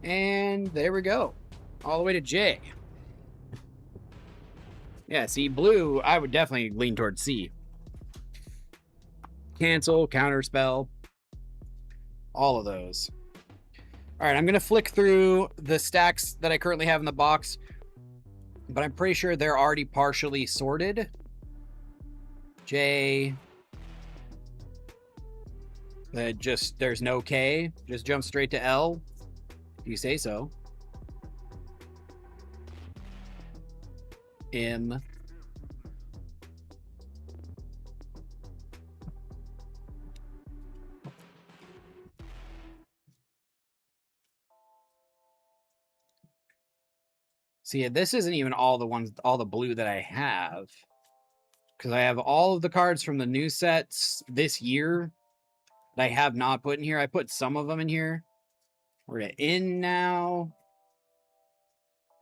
Speaker 1: And there we go. All the way to J. Yeah, see, blue, I would definitely lean towards C. Cancel, counterspell. All of those. All right, I'm going to flick through the stacks that I currently have in the box, but I'm pretty sure they're already partially sorted. J. There's no K. Just jump straight to L. If you say so. M. See, this isn't even all the blue that I have. Because I have all of the cards from the new sets this year that I have not put in here. I put some of them in here. We're to N now.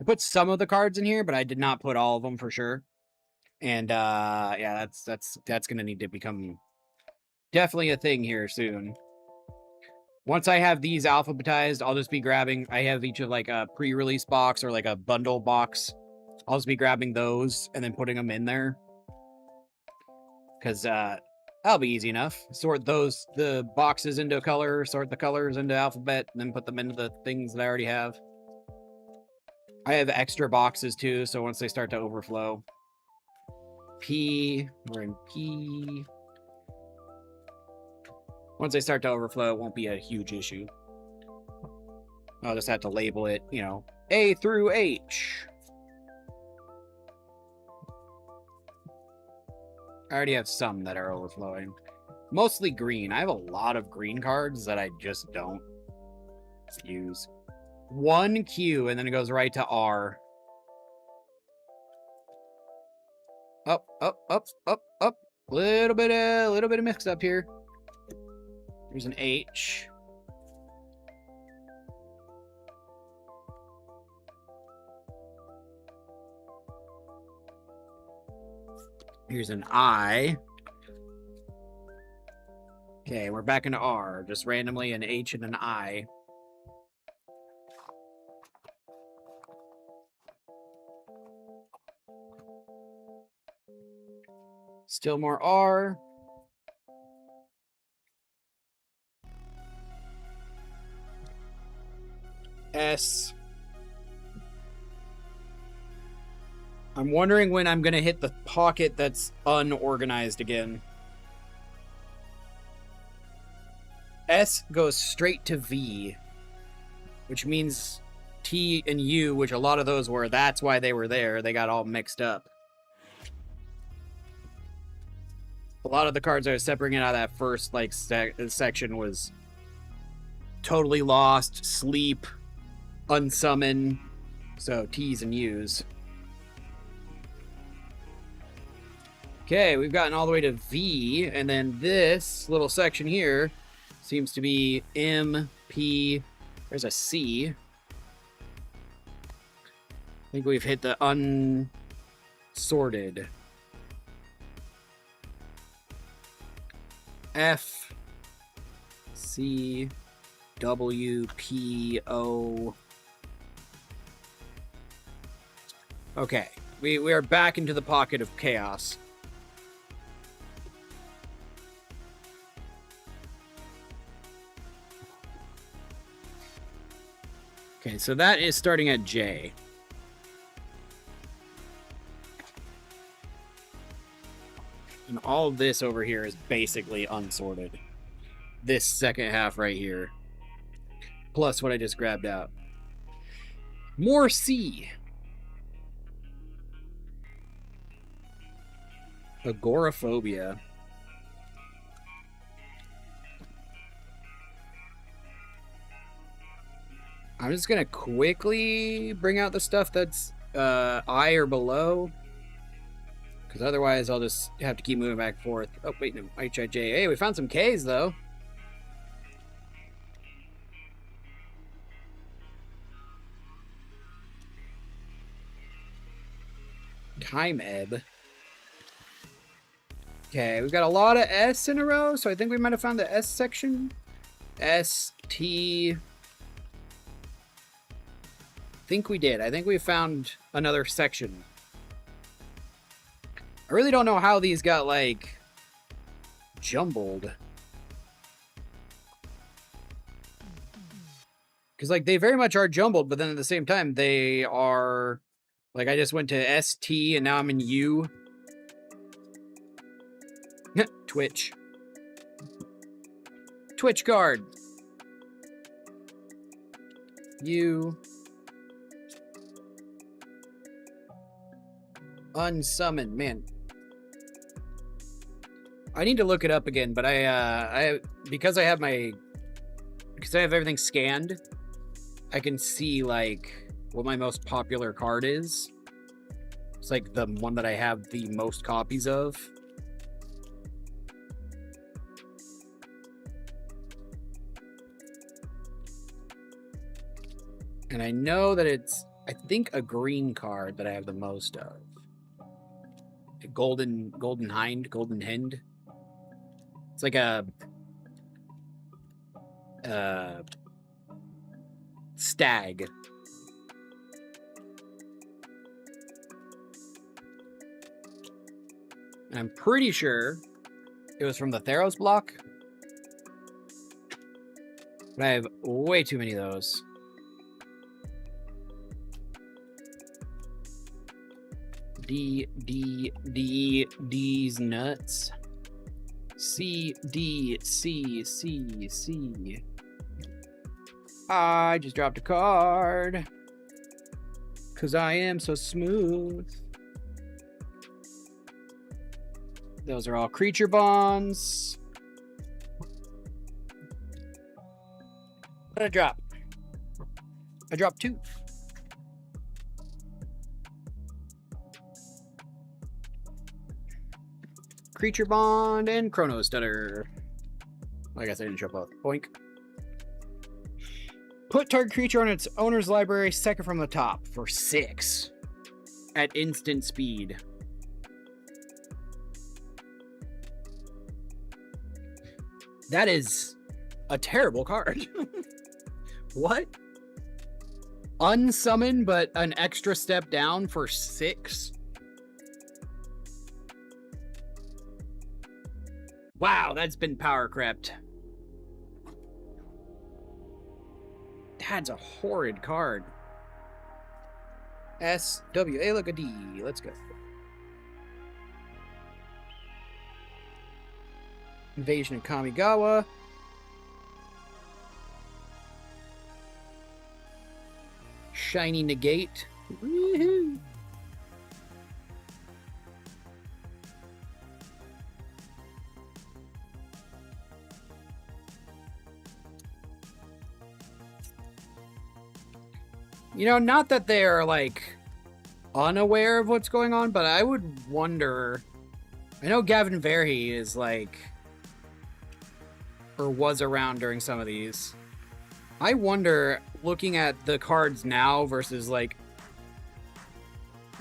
Speaker 1: I put some of the cards in here, but I did not put all of them for sure. And yeah, that's gonna need to become definitely a thing here soon. Once I have these alphabetized, I'll just be grabbing. I have each of like a pre-release box or like a bundle box. I'll just be grabbing those and then putting them in there. Because that'll be easy enough. Sort the boxes into a color, sort the colors into alphabet, and then put them into the things that I already have. I have extra boxes too, so once they start to overflow. P, we're in P. Once they start to overflow, it won't be a huge issue. I'll just have to label it, you know, A through H. I already have some that are overflowing. Mostly green. I have a lot of green cards that I just don't use. One Q, and then it goes right to R. Up, up, up, up, up. Little bit of mix up here. There's an H. Here's an I. Okay, we're back into R. Just randomly an H and an I. Still more R. S. I'm wondering when I'm going to hit the pocket that's unorganized again. S goes straight to V, which means T and U, which a lot of those were, that's why they were there. They got all mixed up. A lot of the cards I was separating out of that first like section was totally lost, sleep, unsummon, so T's and U's. Okay, we've gotten all the way to V, and then this little section here seems to be M, P, there's a C. I think we've hit the unsorted. F, C W P O. Okay, we are back into the pocket of chaos. Okay, so that is starting at J. And all of this over here is basically unsorted. This second half right here. Plus what I just grabbed out. More C. Agoraphobia. I'm just gonna quickly bring out the stuff that's I or below. Because otherwise I'll just have to keep moving back and forth. Oh, wait, no, HIJ. Hey, we found some Ks, though. Time ebb. Okay, we've got a lot of S in a row, so I think we might have found the S section. S, T. I think we did. I think we found another section. I really don't know how these got, like, jumbled. Because, like, they very much are jumbled, but then at the same time, they are... Like, I just went to ST, and now I'm in U. Twitch. Twitch card. U. Unsummoned. Man. I need to look it up again, but because I have everything scanned, I can see like what my most popular card is. It's like the one that I have the most copies of. And I know that it's, I think, a green card that I have the most of. A golden hind. It's like a stag. And I'm pretty sure it was from the Theros block. But I have way too many of those. D's nuts. C. I just dropped a card. 'Cause I am so smooth. Those are all creature bonds. What did I drop? I dropped 2. Creature Bond and Chrono Stutter. I guess I didn't show both. Boink. Put target creature on its owner's library second from the top for 6 at instant speed. That is a terrible card. What? Unsummon, but an extra step down for 6? Wow, that's been power crept. That's a horrid card. SWA, look a D. Let's go. Invasion of Kamigawa. Shiny Negate. Woohoo! You know, not that they're, like, unaware of what's going on, but I would wonder... I know Gavin Verhey is, like... or was around during some of these. I wonder, looking at the cards now versus, like,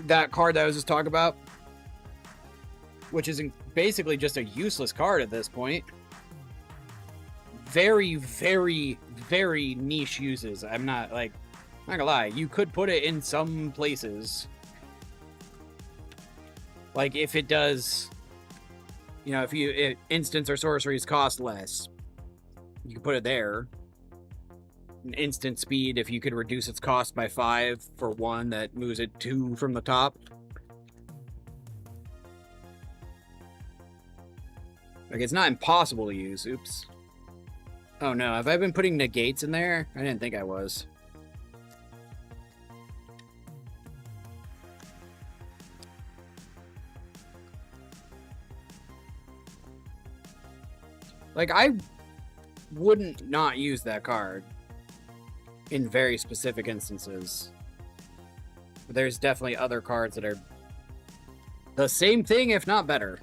Speaker 1: that card that I was just talking about, which is basically just a useless card at this point. very, very, very niche uses. I'm not gonna lie. You could put it in some places. Like if it does, you know, if instants or sorceries cost less, you can put it there. An instant speed, if you could reduce its cost by 5 for one, that moves it 2 from the top. Like, it's not impossible to use. Oops. Oh no, have I been putting negates in there? I didn't think I was. Like, I wouldn't not use that card in very specific instances. But there's definitely other cards that are the same thing, if not better.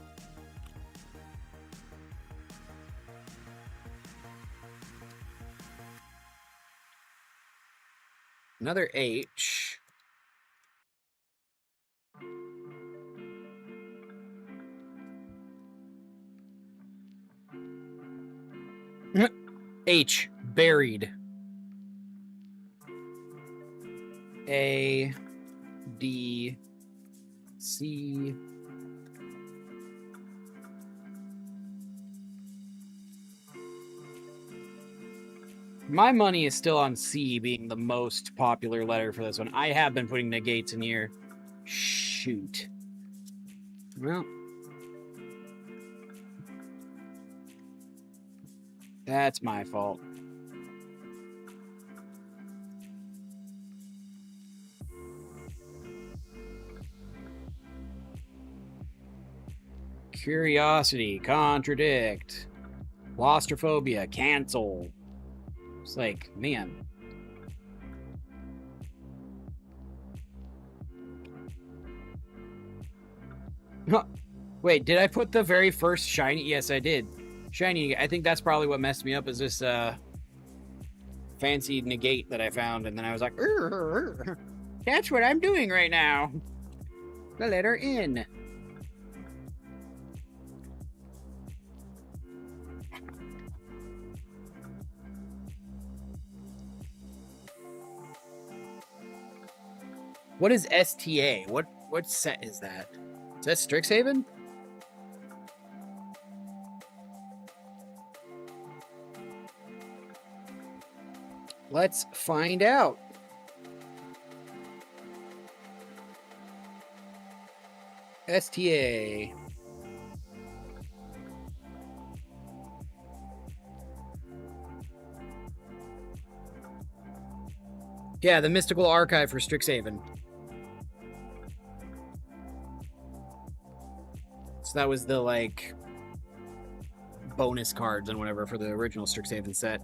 Speaker 1: Another H. H. Buried. A. D. C. My money is still on C being the most popular letter for this one. I have been putting negates in here. Shoot. Well. That's my fault. Curiosity, contradict. Claustrophobia, cancel. It's like, man. Huh. Wait, did I put the very first shiny? Yes, I did. Shiny, I think that's probably what messed me up, is this fancy negate that I found, and then I was like, that's what I'm doing right now. The letter N. What is STA? What set is that? Is that Strixhaven? Let's find out. STA. Yeah, the Mystical Archive for Strixhaven. So that was the, like, bonus cards and whatever for the original Strixhaven set.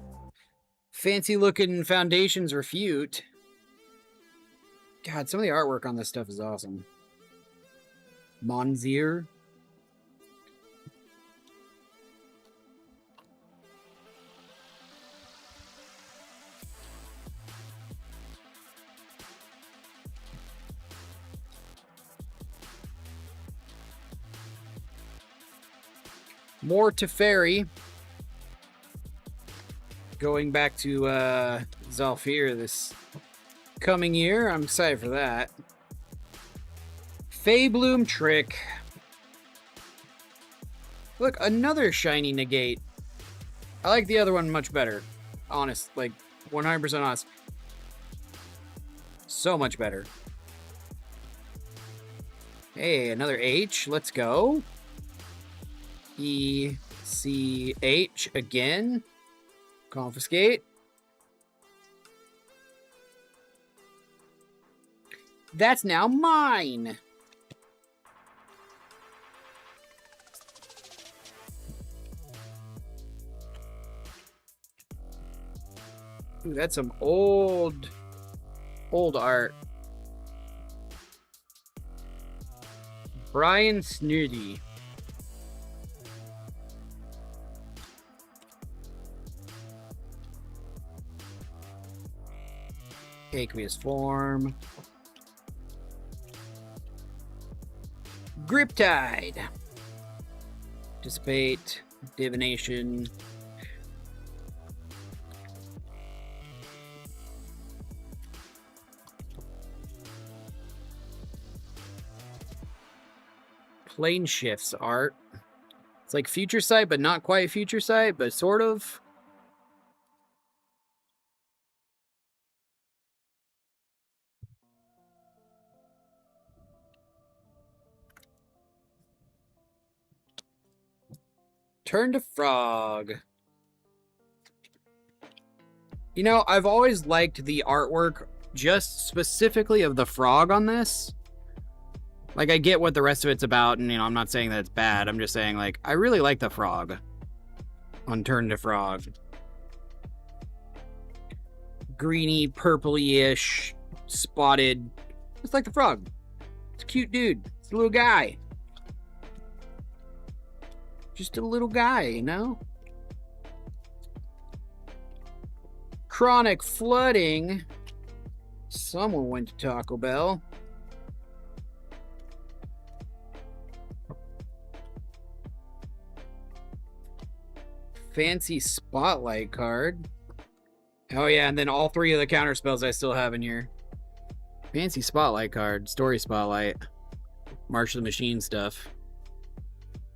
Speaker 1: Fancy looking Foundations Refute. God, some of the artwork on this stuff is awesome. Monzier. More Teferi. Going back to Zhalfir this coming year. I'm excited for that. Feybloom Trick. Look, another shiny negate. I like the other one much better. Honest, like 100% honest. So much better. Hey, another H. Let's go. E, C, H again. Confiscate. That's now mine. Ooh, that's some old art. Brian Snooty. Aqueous form. Griptide. Dissipate. Divination. Plane shifts art. It's like Future Sight, but not quite Future Sight, but sort of. Turn to Frog. You know, I've always liked the artwork just specifically of the frog on this. Like, I get what the rest of it's about, and, you know, I'm not saying that it's bad. I'm just saying, like, I really like the frog on Turn to Frog. Greeny, purpley-ish, spotted. Just like the frog. It's a cute dude. It's a little guy. Just a little guy, you know? Chronic flooding. Someone went to Taco Bell. Fancy Spotlight card. Oh yeah, and then all three of the counter spells I still have in here. Fancy Spotlight card. Story Spotlight. March of the Machine stuff.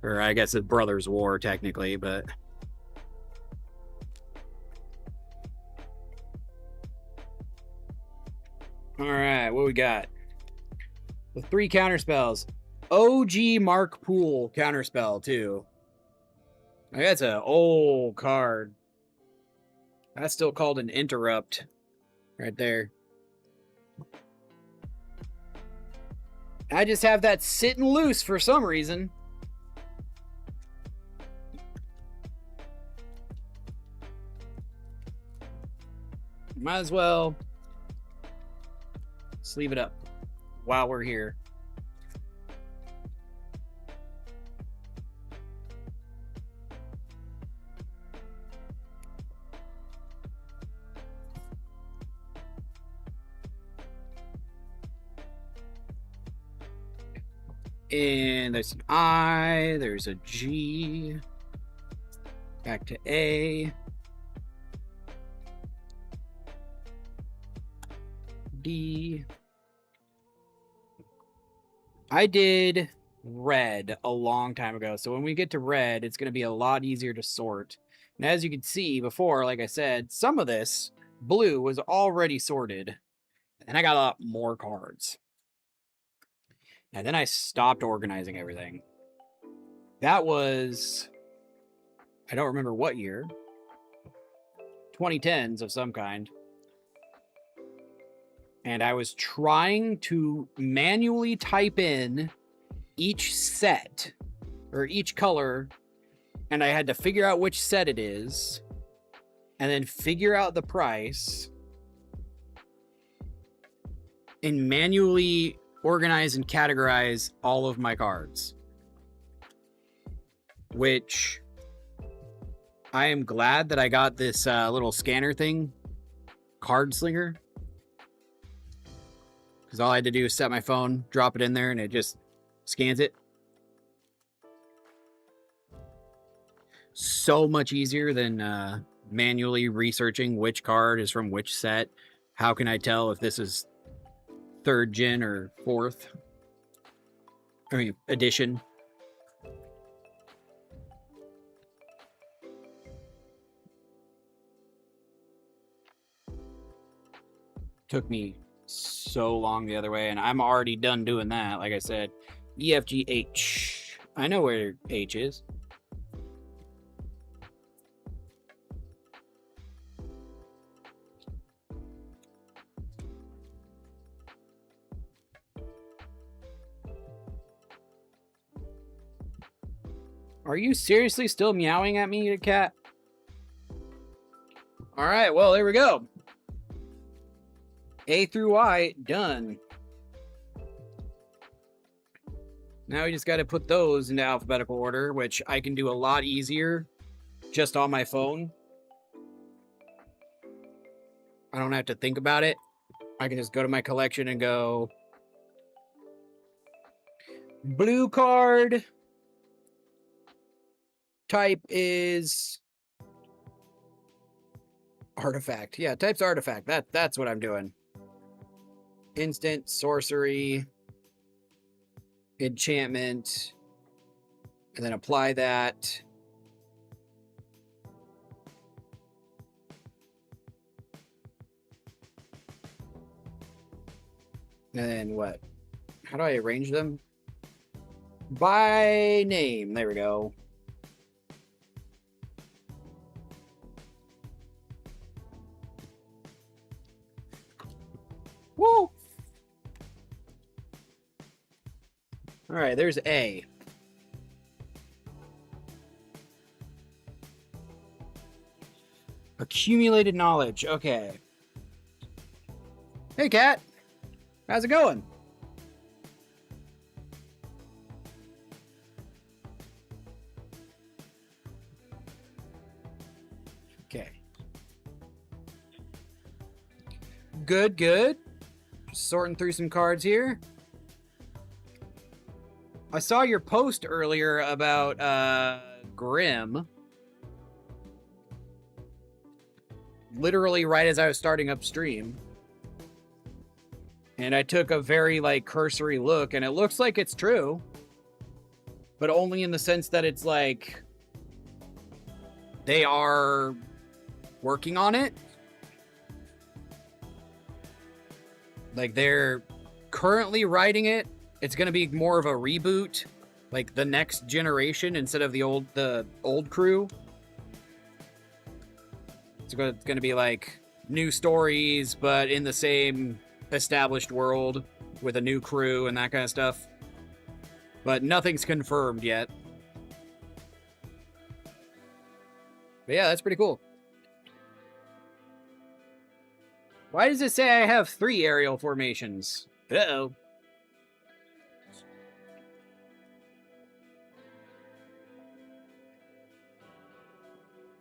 Speaker 1: Or I guess it's Brothers War, technically, but... Alright, what we got? The 3 counter spells. OG Mark Poole counter spell, too. That's an old card. That's still called an interrupt. Right there. I just have that sitting loose for some reason. Might as well sleeve it up while we're here. And there's an I, there's a G, back to A, D. I did red a long time ago, so when we get to red, it's going to be a lot easier to sort. And as you can see before, like I said, some of this blue was already sorted, and I got a lot more cards. And then I stopped organizing everything. That was, I don't remember what year. 2010s of some kind. And I was trying to manually type in each set or each color, and I had to figure out which set it is and then figure out the price and manually organize and categorize all of my cards, which I am glad that I got this little scanner thing, Card Slinger, because all I had to do is set my phone, drop it in there, and it just scans it. So much easier than manually researching which card is from which set. How can I tell if this is 3rd gen or 4th? I mean, edition. Took me so long the other way, and I'm already done doing that. Like I said, E, F, G, H. I know where H is. Are you seriously still meowing at me, cat? All right, well, there we go. A through I, done. Now we just got to put those into alphabetical order, which I can do a lot easier just on my phone. I don't have to think about it. I can just go to my collection and go blue card. Type is artifact. Yeah, type's artifact. That's what I'm doing. Instant, sorcery, enchantment, And then apply that. And then what? How do I arrange them? By name. There we go. Woo! All right, there's A. Accumulated knowledge. Okay. Hey, Cat. How's it going? Okay. Good, good. Just sorting through some cards here. I saw your post earlier about Grim. Literally right as I was starting up stream. And I took a very, like, cursory look, and it looks like it's true. But only in the sense that it's like they are working on it. Like, they're currently writing it. It's going to be more of a reboot, like the next generation instead of the old crew. It's going to be like new stories, but in the same established world with a new crew and that kind of stuff. But nothing's confirmed yet. But yeah, that's pretty cool. Why does it say I have 3 aerial formations? Uh-oh.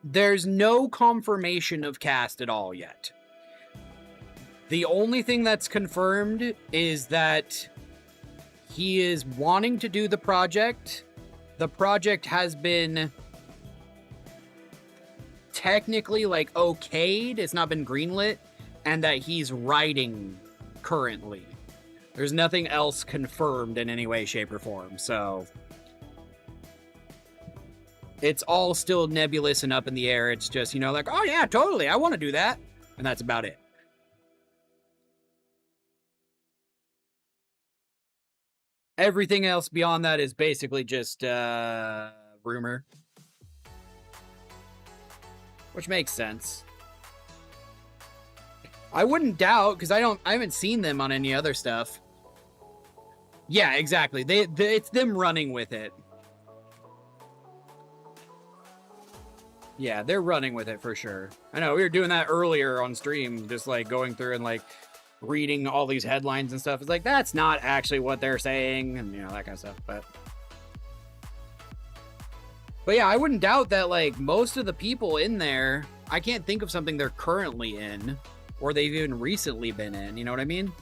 Speaker 1: There's no confirmation of cast at all yet. The only thing that's confirmed is that he is wanting to do the project. The project has been technically, like, okayed. It's not been greenlit. And that he's writing currently. There's nothing else confirmed in any way, shape, or form. So it's all still nebulous and up in the air. It's just, you know, like, oh yeah, totally, I want to do that. And that's about it. Everything else beyond that is basically just rumor. Which makes sense. I wouldn't doubt, because I haven't seen them on any other stuff. Yeah, exactly. It's them running with it. Yeah, they're running with it for sure. I know, we were doing that earlier on stream, just like going through and like reading all these headlines and stuff. It's like, that's not actually what they're saying, and you know, that kind of stuff. But yeah, I wouldn't doubt that like most of the people in there, I can't think of something they're currently in, or they've even recently been in, you know what I mean?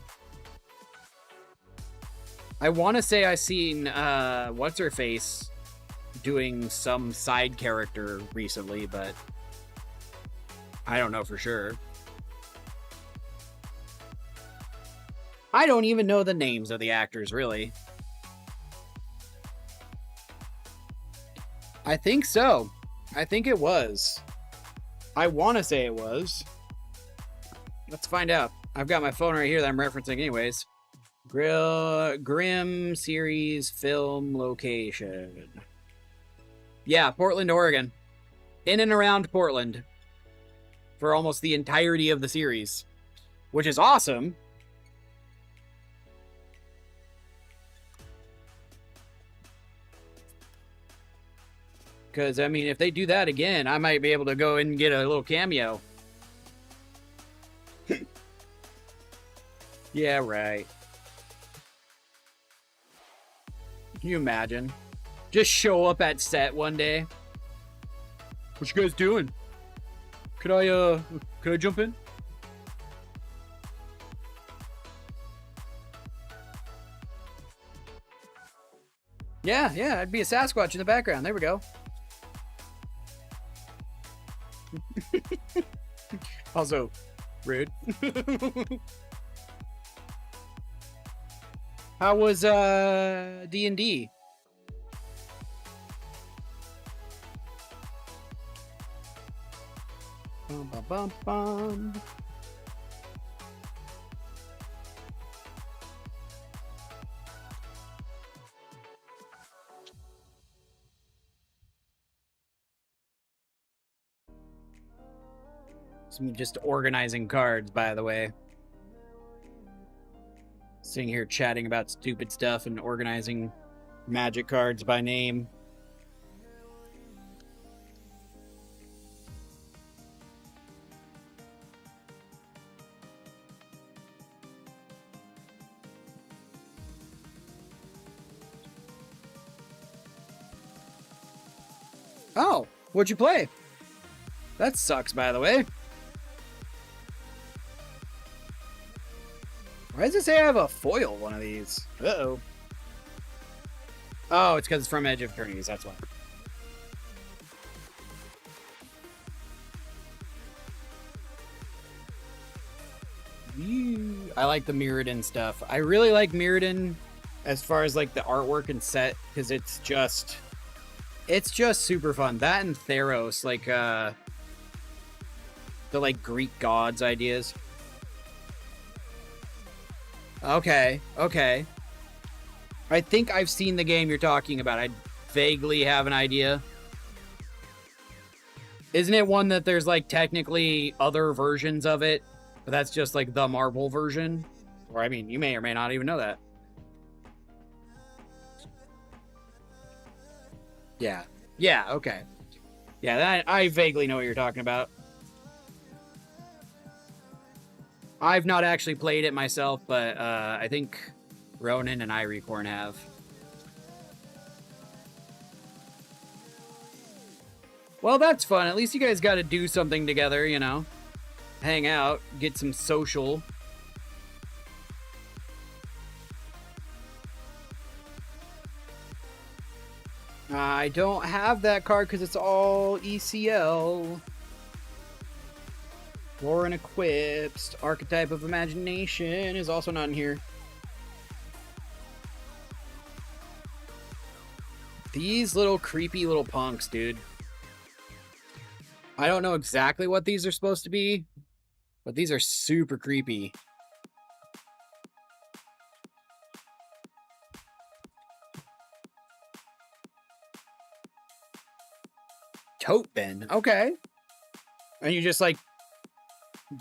Speaker 1: I want to say I seen, what's-her-face doing some side character recently, but I don't know for sure. I don't even know the names of the actors, really. I think so. I think it was. I want to say it was. Let's find out. I've got my phone right here that I'm referencing anyways. Grim series film location. Yeah, Portland, Oregon. In and around Portland. For almost the entirety of the series. Which is awesome. Because, I mean, if they do that again, I might be able to go in and get a little cameo. Yeah, right. Can you imagine? Just show up at set one day. What you guys doing? Could I jump in? Yeah, I'd be a Sasquatch in the background. There we go. Also, rude. How was D&D? Bum, bum, bum, bum. So I'm just organizing cards, by the way. Sitting here chatting about stupid stuff and organizing Magic cards by name. Oh, what'd you play? That sucks, by the way. Why does it say I have a foil one of these? Uh-oh. Oh, it's because it's from Edge of Eternities, that's why. I like the Mirrodin stuff. I really like Mirrodin as far as like the artwork and set, because it's just super fun. That and Theros, like the like Greek gods ideas. Okay. I think I've seen the game you're talking about. I vaguely have an idea. Isn't it one that there's like technically other versions of it, but that's just like the Marvel version? Or I mean, you may or may not even know that. Yeah, okay. Yeah, I vaguely know what you're talking about. I've not actually played it myself, but I think Ronan and Irecorn have. Well, that's fun. At least you guys got to do something together, you know? Hang out, get some social. I don't have that card because it's all ECL. Lauren Equipped. Archetype of Imagination is also not in here. These little creepy little punks, dude. I don't know exactly what these are supposed to be, but these are super creepy. Tote bin. Okay. And you just like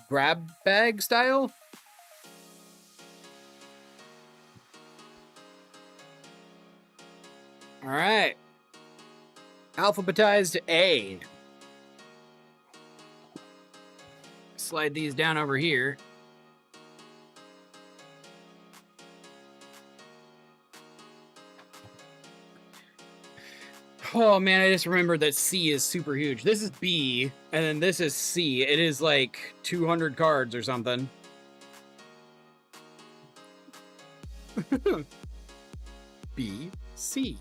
Speaker 1: grab bag style? All right. Alphabetized A. Slide these down over here. Oh man, I just remembered that C is super huge. This is B, and then this is C. It is like 200 cards or something. B, C.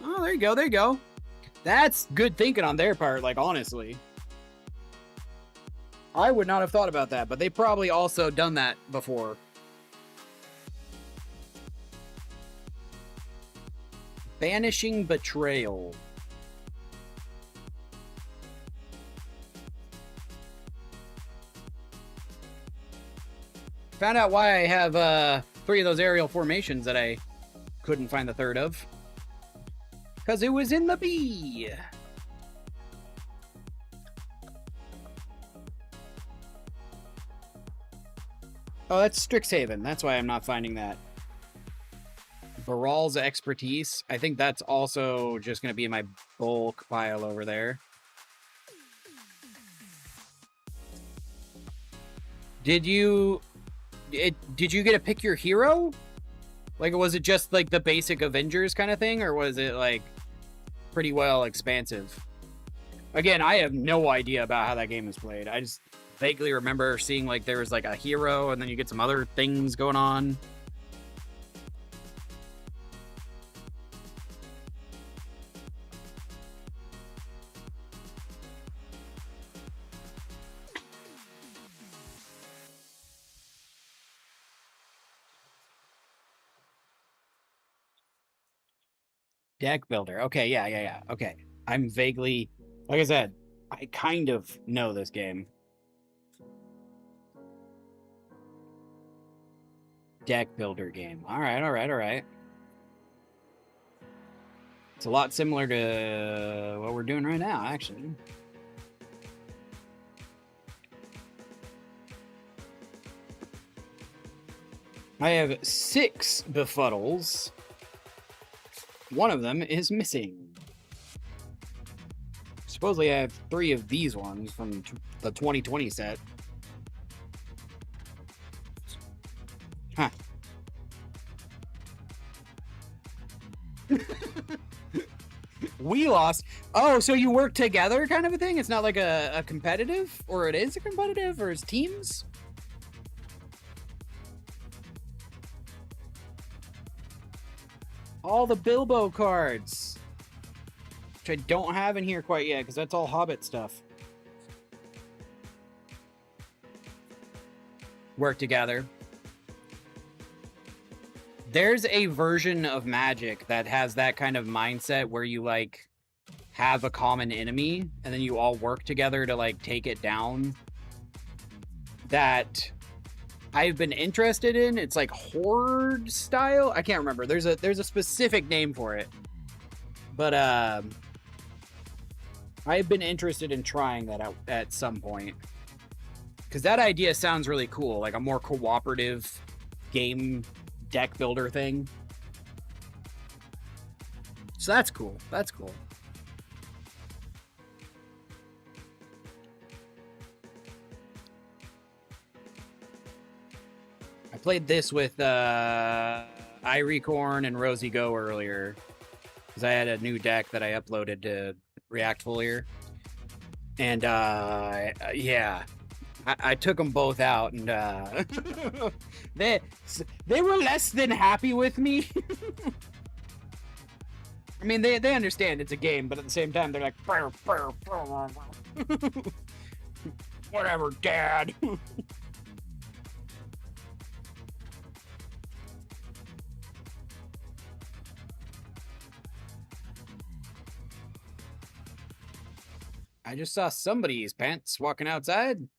Speaker 1: Oh, there you go, there you go. That's good thinking on their part, like, honestly. I would not have thought about that, but they probably also done that before. Banishing Betrayal. Found out why I have 3 of those aerial formations that I couldn't find the 3rd of. Because it was in the B. Oh, that's Strixhaven. That's why I'm not finding that. Baral's Expertise. I think that's also just going to be in my bulk pile over there. Did you get to pick your hero? Like, was it just like the basic Avengers kind of thing, or was it like pretty well expansive? Again, I have no idea about how that game is played. I just vaguely remember seeing like there was like a hero and then you get some other things going on. Deck builder. Okay, yeah. Okay. I'm vaguely, like I said, I kind of know this game. Deck builder game. All right, all right, all right. It's a lot similar to what we're doing right now, actually. I have 6 befuddles. One of them is missing. Supposedly I have 3 of these ones from the 2020 set. Huh. We lost. Oh, so you work together kind of a thing? It's not like a competitive? Or it is a competitive? Or it's teams? All the Bilbo cards. Which I don't have in here quite yet, because that's all Hobbit stuff. Work together. There's a version of Magic that has that kind of mindset where you, like, have a common enemy, and then you all work together to, like, take it down. That I've been interested in. It's like Horde style. I can't remember. There's a specific name for it. But I've been interested in trying that out at some point. Because that idea sounds really cool. Like a more cooperative game deck builder thing. So that's cool. That's cool. I played this with Irecorn and Rosie Go earlier. Because I had a new deck that I uploaded to React Foliar. And yeah. I took them both out, and they were less than happy with me. I mean, they understand it's a game, but at the same time, they're like, whatever, Dad. I just saw somebody's pants walking outside.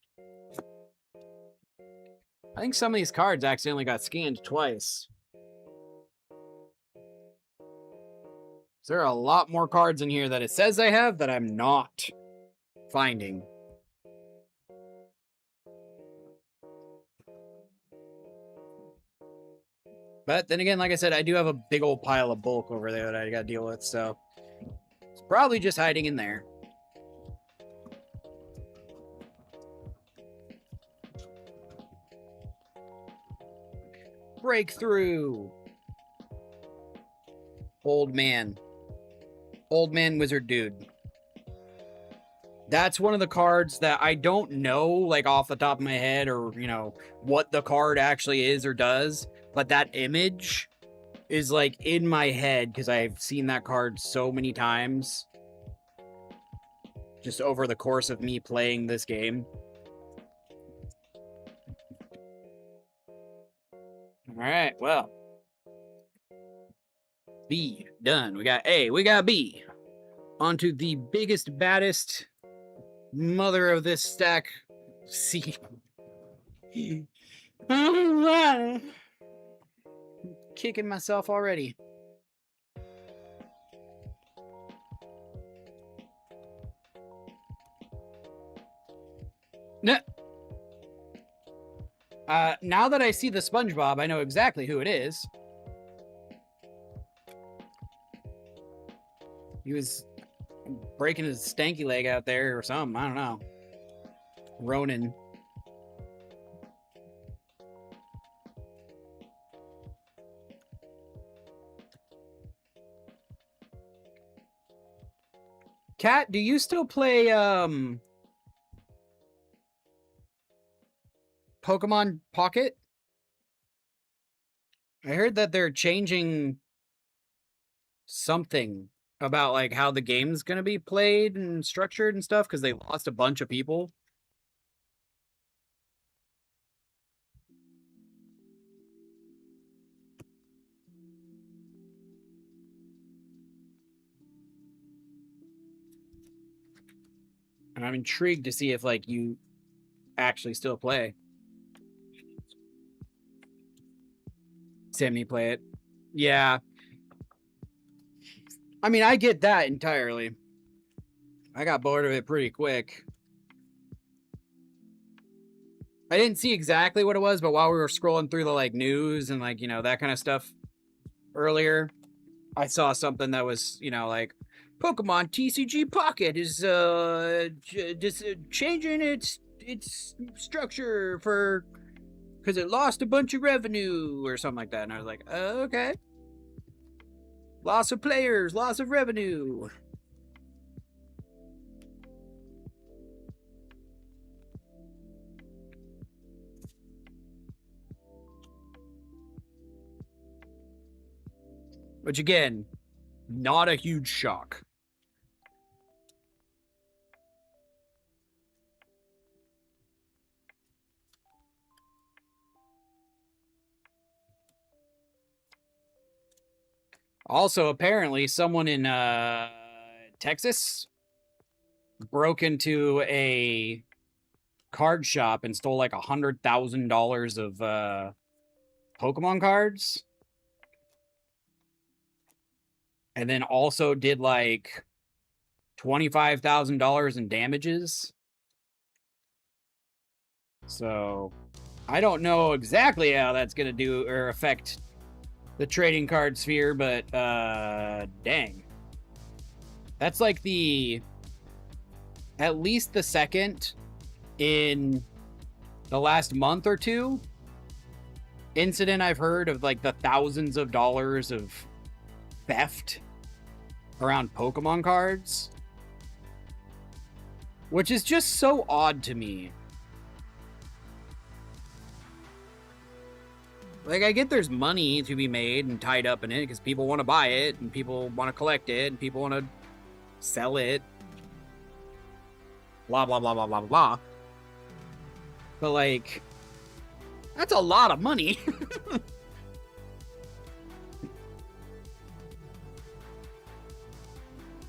Speaker 1: I think some of these cards accidentally got scanned twice. There are a lot more cards in here that it says I have that I'm not finding. But then again, like I said, I do have a big old pile of bulk over there that I gotta deal with, so it's probably just hiding in there. Breakthrough. Old man. Old man wizard dude. That's one of the cards that I don't know, like, off the top of my head, or, you know, what the card actually is or does, but that image is, like, in my head, because I've seen that card so many times, just over the course of me playing this game. Alright, well. B, done. We got A, we got B. On to the biggest, baddest mother of this stack, C. Kicking myself already. Nah. Now that I see the SpongeBob, I know exactly who it is. He was breaking his stanky leg out there or something. I don't know. Ronan. Kat, do you still play Pokemon Pocket? I heard that they're changing something about, like, how the game's gonna be played and structured and stuff, because they lost a bunch of people. And I'm intrigued to see if like you actually still play. Semi play it. Yeah. I mean, I get that entirely. I got bored of it pretty quick. I didn't see exactly what it was, but while we were scrolling through the like news and like, you know, that kind of stuff earlier, I saw something that was, you know, like Pokemon TCG Pocket is just changing its structure for because it lost a bunch of revenue or something like that. And I was like, okay. Loss of players, loss of revenue. Which again, not a huge shock. Also, apparently, someone in Texas broke into a card shop and stole like $100,000 of Pokemon cards. And then also did like $25,000 in damages. So I don't know exactly how that's going to do or affect the trading card sphere, but dang. That's like at least the second in the last month or two incident I've heard of like the thousands of dollars of theft around Pokemon cards, which is just so odd to me. Like, I get there's money to be made and tied up in it because people want to buy it and people want to collect it and people want to sell it. Blah, blah, blah, blah, blah, blah. But, like, that's a lot of money.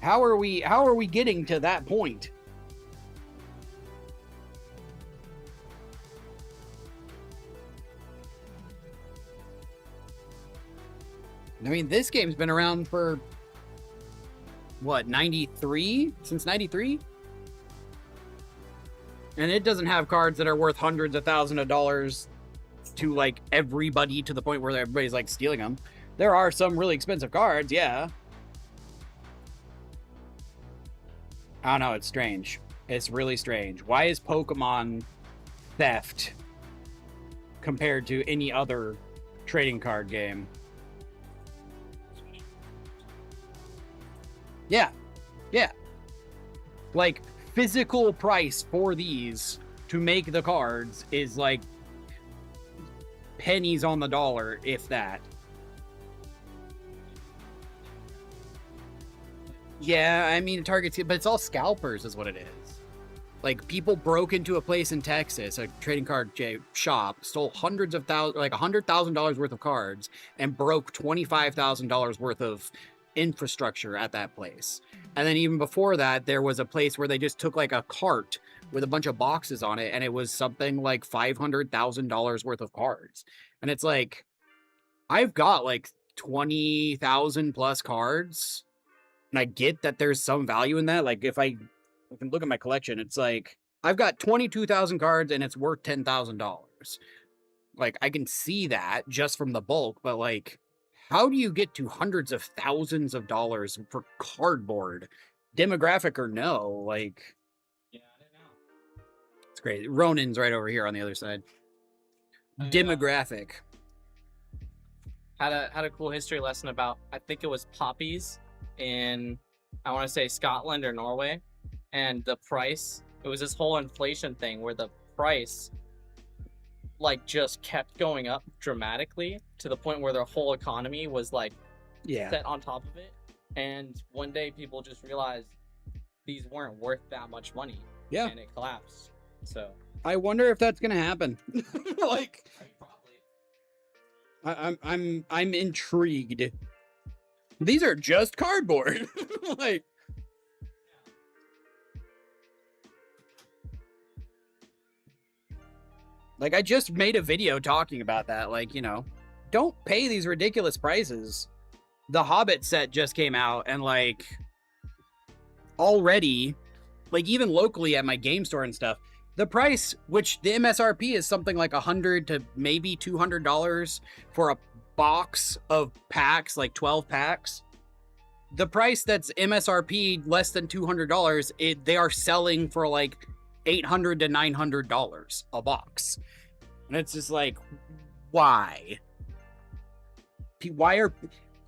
Speaker 1: How are we getting to that point? I mean, this game's been around for what, 93? Since 93? And it doesn't have cards that are worth hundreds of thousands of dollars to like everybody to the point where everybody's like stealing them. There are some really expensive cards, yeah. I don't know, it's strange. It's really strange. Why is Pokemon theft compared to any other trading card game? Yeah. Yeah. Like, physical price for these to make the cards is like pennies on the dollar, if that. Yeah, I mean, Target's, but it's all scalpers is what it is. Like, people broke into a place in Texas, a trading card shop, stole hundreds of thousands, like $100,000 worth of cards, and broke $25,000 worth of infrastructure at that place. And then even before that, there was a place where they just took like a cart with a bunch of boxes on it, and it was something like $500,000 worth of cards. And it's like, I've got like 20,000 plus cards, and I get that there's some value in that. Like, if I can look at my collection, it's like I've got 22,000 cards and it's worth $10,000. Like, I can see that just from the bulk, but like, how do you get to hundreds of thousands of dollars for cardboard? Demographic or no? Like,
Speaker 3: Yeah, I don't know.
Speaker 1: it's great. Ronin's right over here on the other side. Demographic.
Speaker 3: Had a cool history lesson about, I think it was poppies in, I want to say Scotland or Norway, and the price, it was this whole inflation thing where the price like just kept going up dramatically to the point where their whole economy was like set on top of it. And one day people just realized these weren't worth that much money.
Speaker 1: Yeah.
Speaker 3: And it collapsed. So
Speaker 1: I wonder if that's gonna happen. Like,
Speaker 3: probably.
Speaker 1: I'm intrigued. These are just cardboard. Like, Like, I just made a video talking about that. Like, you know, don't pay these ridiculous prices. The Hobbit set just came out, and like, already, like, even locally at my game store and stuff, the price, which the MSRP is something like $100 to maybe $200 for a box of packs, like 12 packs. The price that's MSRP less than $200, they are selling for like $800 to $900 a box. And it's just like, why?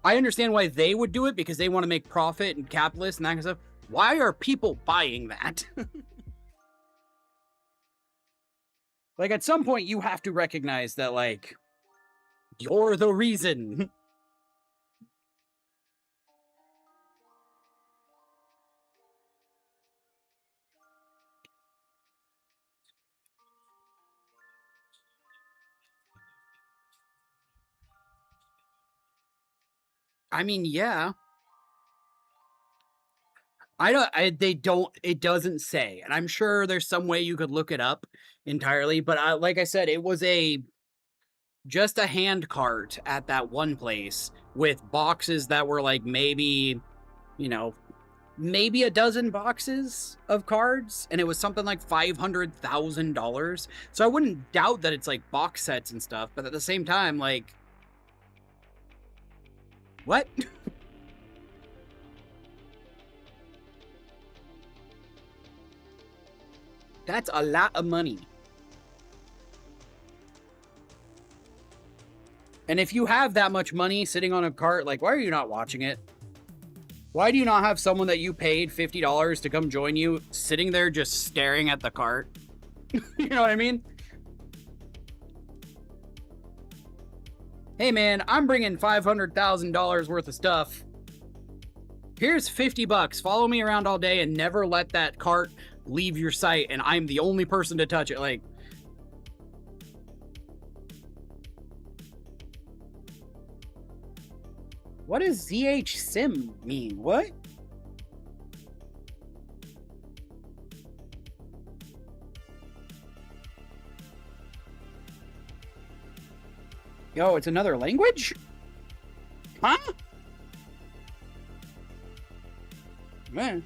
Speaker 1: I understand why they would do it, because they want to make profit and capitalist and that kind of stuff. Why are people buying that? Like, at some point, you have to recognize that, like, you're the reason. I mean, yeah. It doesn't say, and I'm sure there's some way you could look it up entirely, but like I said, it was just a hand cart at that one place with boxes that were like maybe, you know, maybe a dozen boxes of cards, and it was something like $500,000. So I wouldn't doubt that it's like box sets and stuff, but at the same time, like, what? That's a lot of money. And if you have that much money sitting on a cart, like, why are you not watching it? Why do you not have someone that you paid $50 to come join you sitting there just staring at the cart? You know what I mean? Hey man, I'm bringing $500,000 worth of stuff. Here's $50. Follow me around all day and never let that cart leave your sight, and I'm the only person to touch it. Like, what does ZH Sim mean? What? Yo, it's another language? Huh? Man.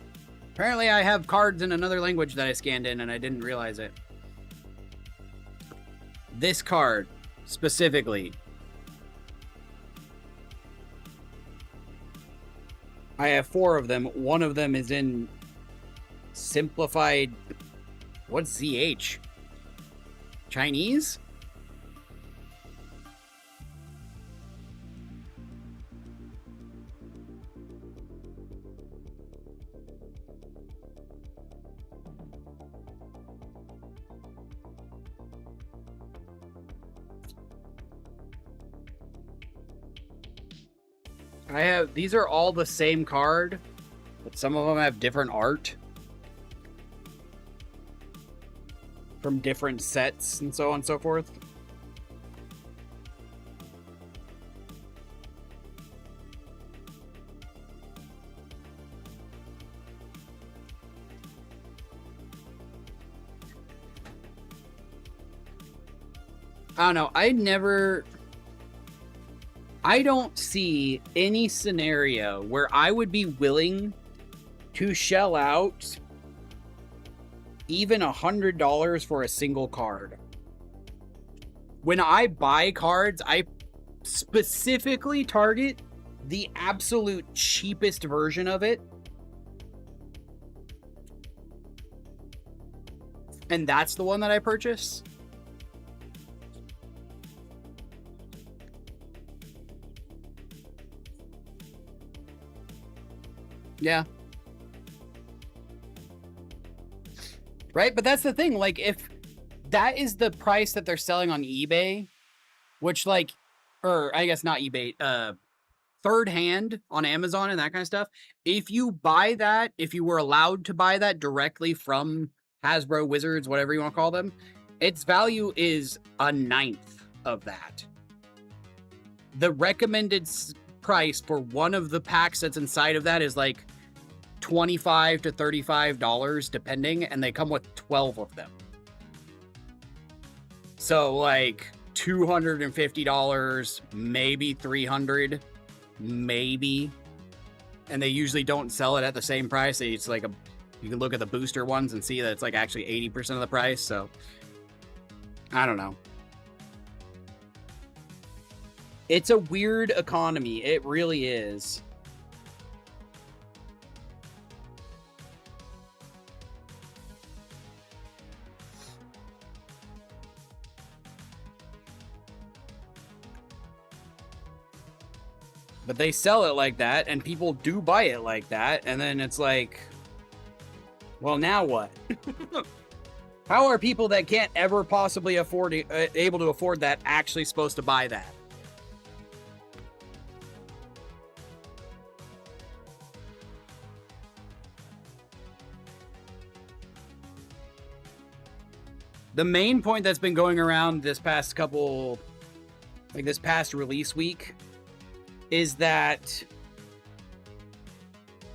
Speaker 1: Apparently I have cards in another language that I scanned in and I didn't realize it. This card, specifically. I have 4 of them. One of them is in simplified... What's ZH? Chinese? These are all the same card, but some of them have different art from different sets and so on and so forth. I don't know. I don't see any scenario where I would be willing to shell out even $100 for a single card. When I buy cards, I specifically target the absolute cheapest version of it. And that's the one that I purchase. Yeah. Right? But that's the thing. Like, if that is the price that they're selling on eBay, which, like, or I guess not eBay, third hand on Amazon and that kind of stuff, if you buy that, if you were allowed to buy that directly from Hasbro, Wizards, whatever you want to call them, its value is a 1/9 of that. The recommended price for one of the packs that's inside of that is like $25 to $35 depending, and they come with 12 of them. So like $250, maybe $300, maybe. And they usually don't sell it at the same price. It's like you can look at the booster ones and see that it's like actually 80% of the price. So I don't know. It's a weird economy. It really is. But they sell it like that, and people do buy it like that, and then it's like, well, now what? How are people that can't ever possibly able to afford that actually supposed to buy that? The main point that's been going around this past release week is that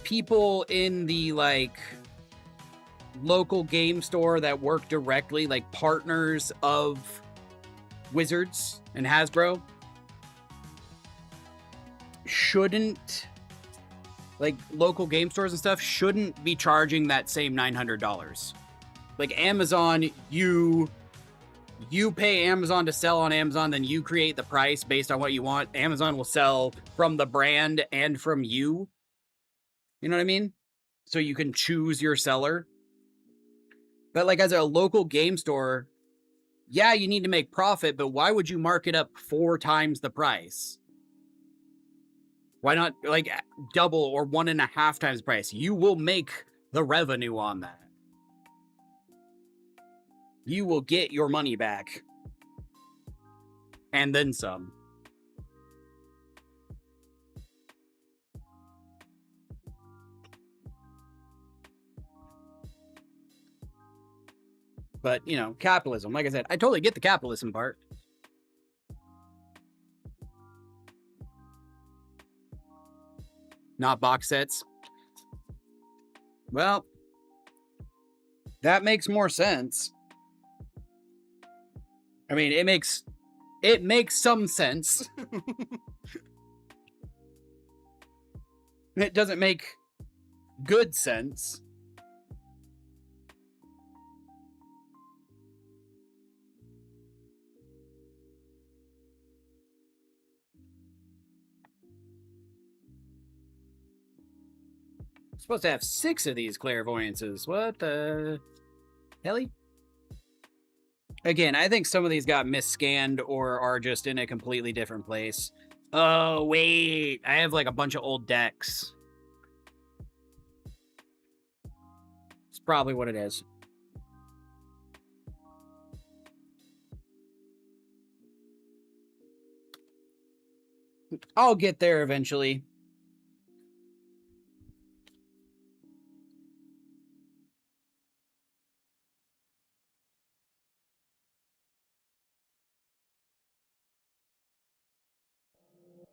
Speaker 1: people in the like local game store that work directly, like partners of Wizards and Hasbro, shouldn't, like local game stores and stuff shouldn't be charging that same $900. Like Amazon, you pay Amazon to sell on Amazon, then you create the price based on what you want. Amazon will sell from the brand and from you. You know what I mean? So you can choose your seller. But like as a local game store, yeah, you need to make profit, but why would you mark it up 4 times the price? Why not like double or 1.5 times the price? You will make the revenue on that. You will get your money back. And then some. But, you know, capitalism. Like I said, I totally get the capitalism part. Not box sets. Well, that makes more sense. I mean, it makes some sense. It doesn't make good sense. I'm supposed to have 6 of these clairvoyances. What the helly? Again, I think some of these got misscanned or are just in a completely different place. Oh, wait. I have like a bunch of old decks. It's probably what it is. I'll get there eventually.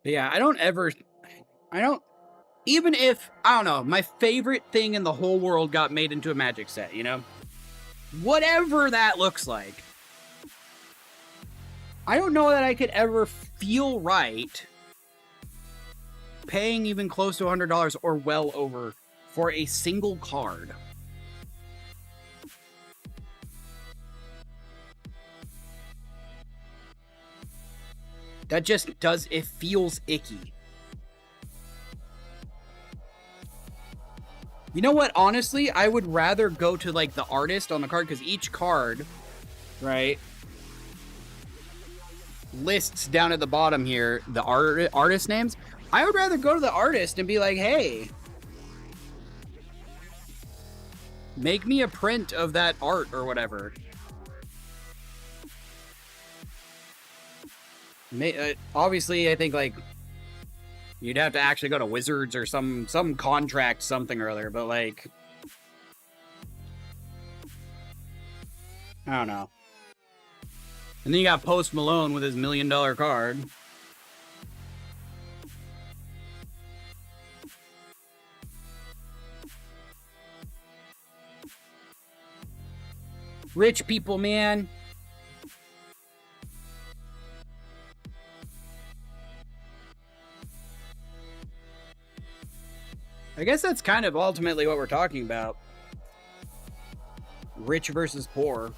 Speaker 1: Yeah, even if, I don't know, my favorite thing in the whole world got made into a Magic set, you know? Whatever that looks like. I don't know that I could ever feel right paying even close to $100 or well over for a single card. That just does, it feels icky. You know what? Honestly, I would rather go to like the artist on the card, because each card, right, lists down at the bottom here the artist names. I would rather go to the artist and be like, hey, make me a print of that art or whatever. Obviously, I think like you'd have to actually go to Wizards or some contract, something or other, but like, I don't know. And then you got Post Malone with his $1 million card. Rich people, man. guess that's kind of ultimately what we're talking about. Rich versus poor.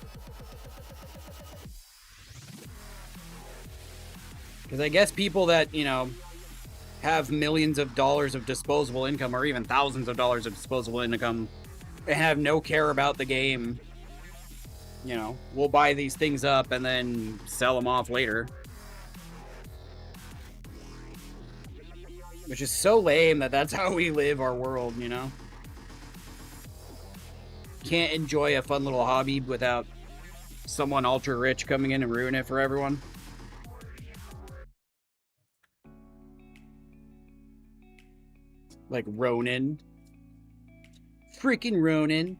Speaker 1: Because I guess people that, you know, have millions of dollars of disposable income or even thousands of dollars of disposable income and have no care about the game, you know, will buy these things up and then sell them off later. Which is so lame that that's how we live our world, you know? Can't enjoy a fun little hobby without someone ultra rich coming in and ruin it for everyone. Like Ronin. Freaking Ronin.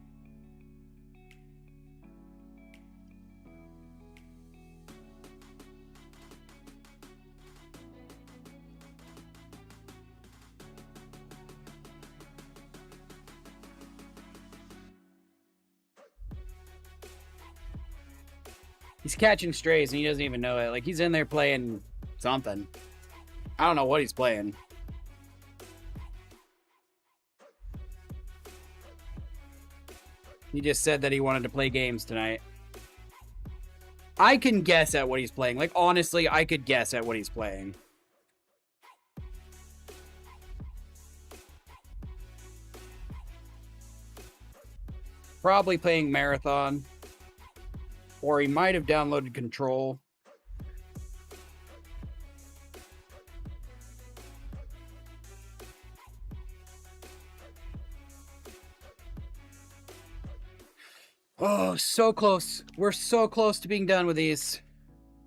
Speaker 1: He's catching strays and he doesn't even know it. Like, he's in there playing something. I don't know what he's playing. He just said that he wanted to play games tonight. I can guess at what he's playing. Like, honestly, I could guess at what he's playing. Probably playing Marathon. Or he might have downloaded Control. Oh, so close. We're so close to being done with these.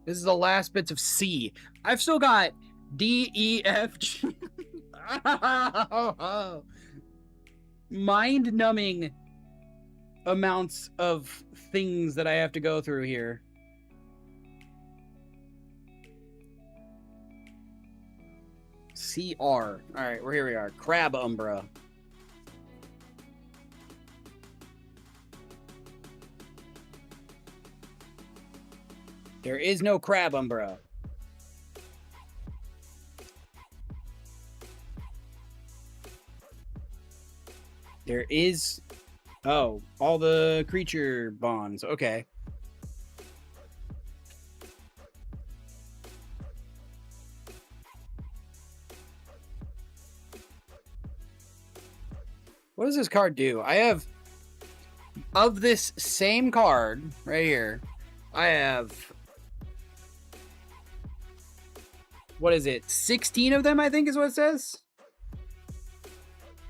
Speaker 1: This is the last bits of C. I've still got D, E, F, G. Mind-numbing amounts of things that I have to go through here. CR. All right, well, here we are. Crab Umbra. There is no Crab Umbra. There is... Oh, all the creature bonds. Okay. What does this card do? I have... Of this same card right here, I have... What is it? 16 of them, I think is what it says.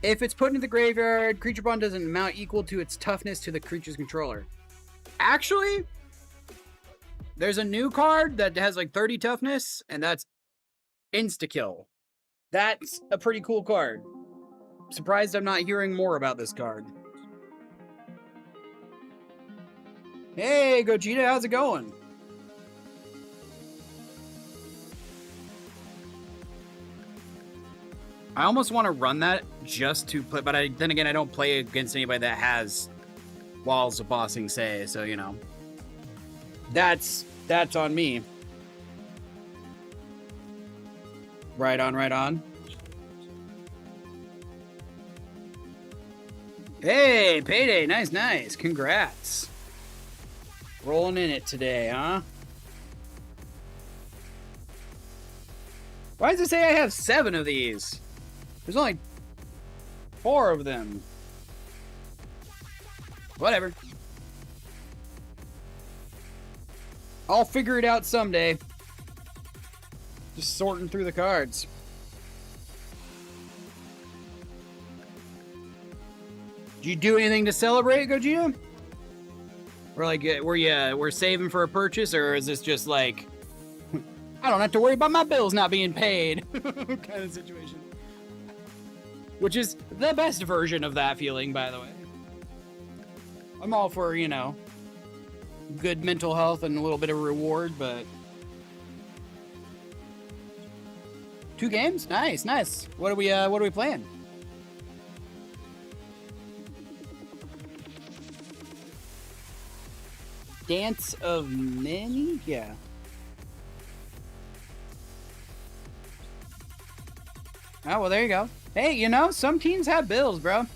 Speaker 1: If it's put into the graveyard, creature bond does an amount equal to its toughness to the creature's controller. Actually, there's a new card that has like 30 toughness, and that's Insta-Kill. That's a pretty cool card. Surprised I'm not hearing more about this card. Hey, Gogeta, how's it going? I almost want to run that just to play, but then again, I don't play against anybody that has Walls of Ba Sing Se, so, you know. That's on me. Right on, right on. Hey, Payday, nice, nice. Congrats. Rolling in it today, huh? Why does it say I have 7 of these? There's only 4 of them. Whatever. I'll figure it out someday. Just sorting through the cards. Did you do anything to celebrate, Gogeta? We're like, we're saving for a purchase, or is this just like, I don't have to worry about my bills not being paid kind of situation? Which is the best version of that feeling, by the way. I'm all for, you know, good mental health and a little bit of reward, but 2 games? Nice, nice. What are we playing? Dance of Many? Yeah. Oh, well, there you go. Hey, you know, some teams have bills, bro.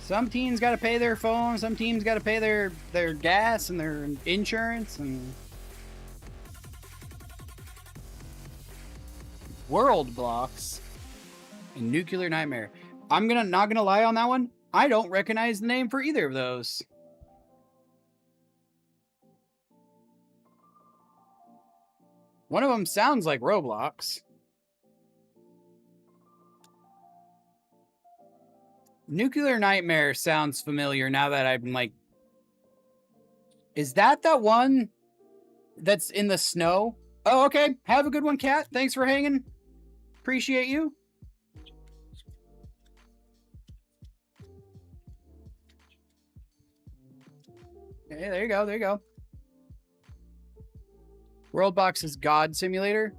Speaker 1: Some teams got to pay their phone. Some teams got to pay their gas and their insurance and World Blocks and Nuclear Nightmare. I'm not gonna lie on that one. I don't recognize the name for either of those. One of them sounds like Roblox. Nuclear Nightmare sounds familiar now that I'm like... Is that one that's in the snow? Oh, okay. Have a good one, Cat. Thanks for hanging. Appreciate you. Hey, there you go. There you go. Worldbox is God Simulator.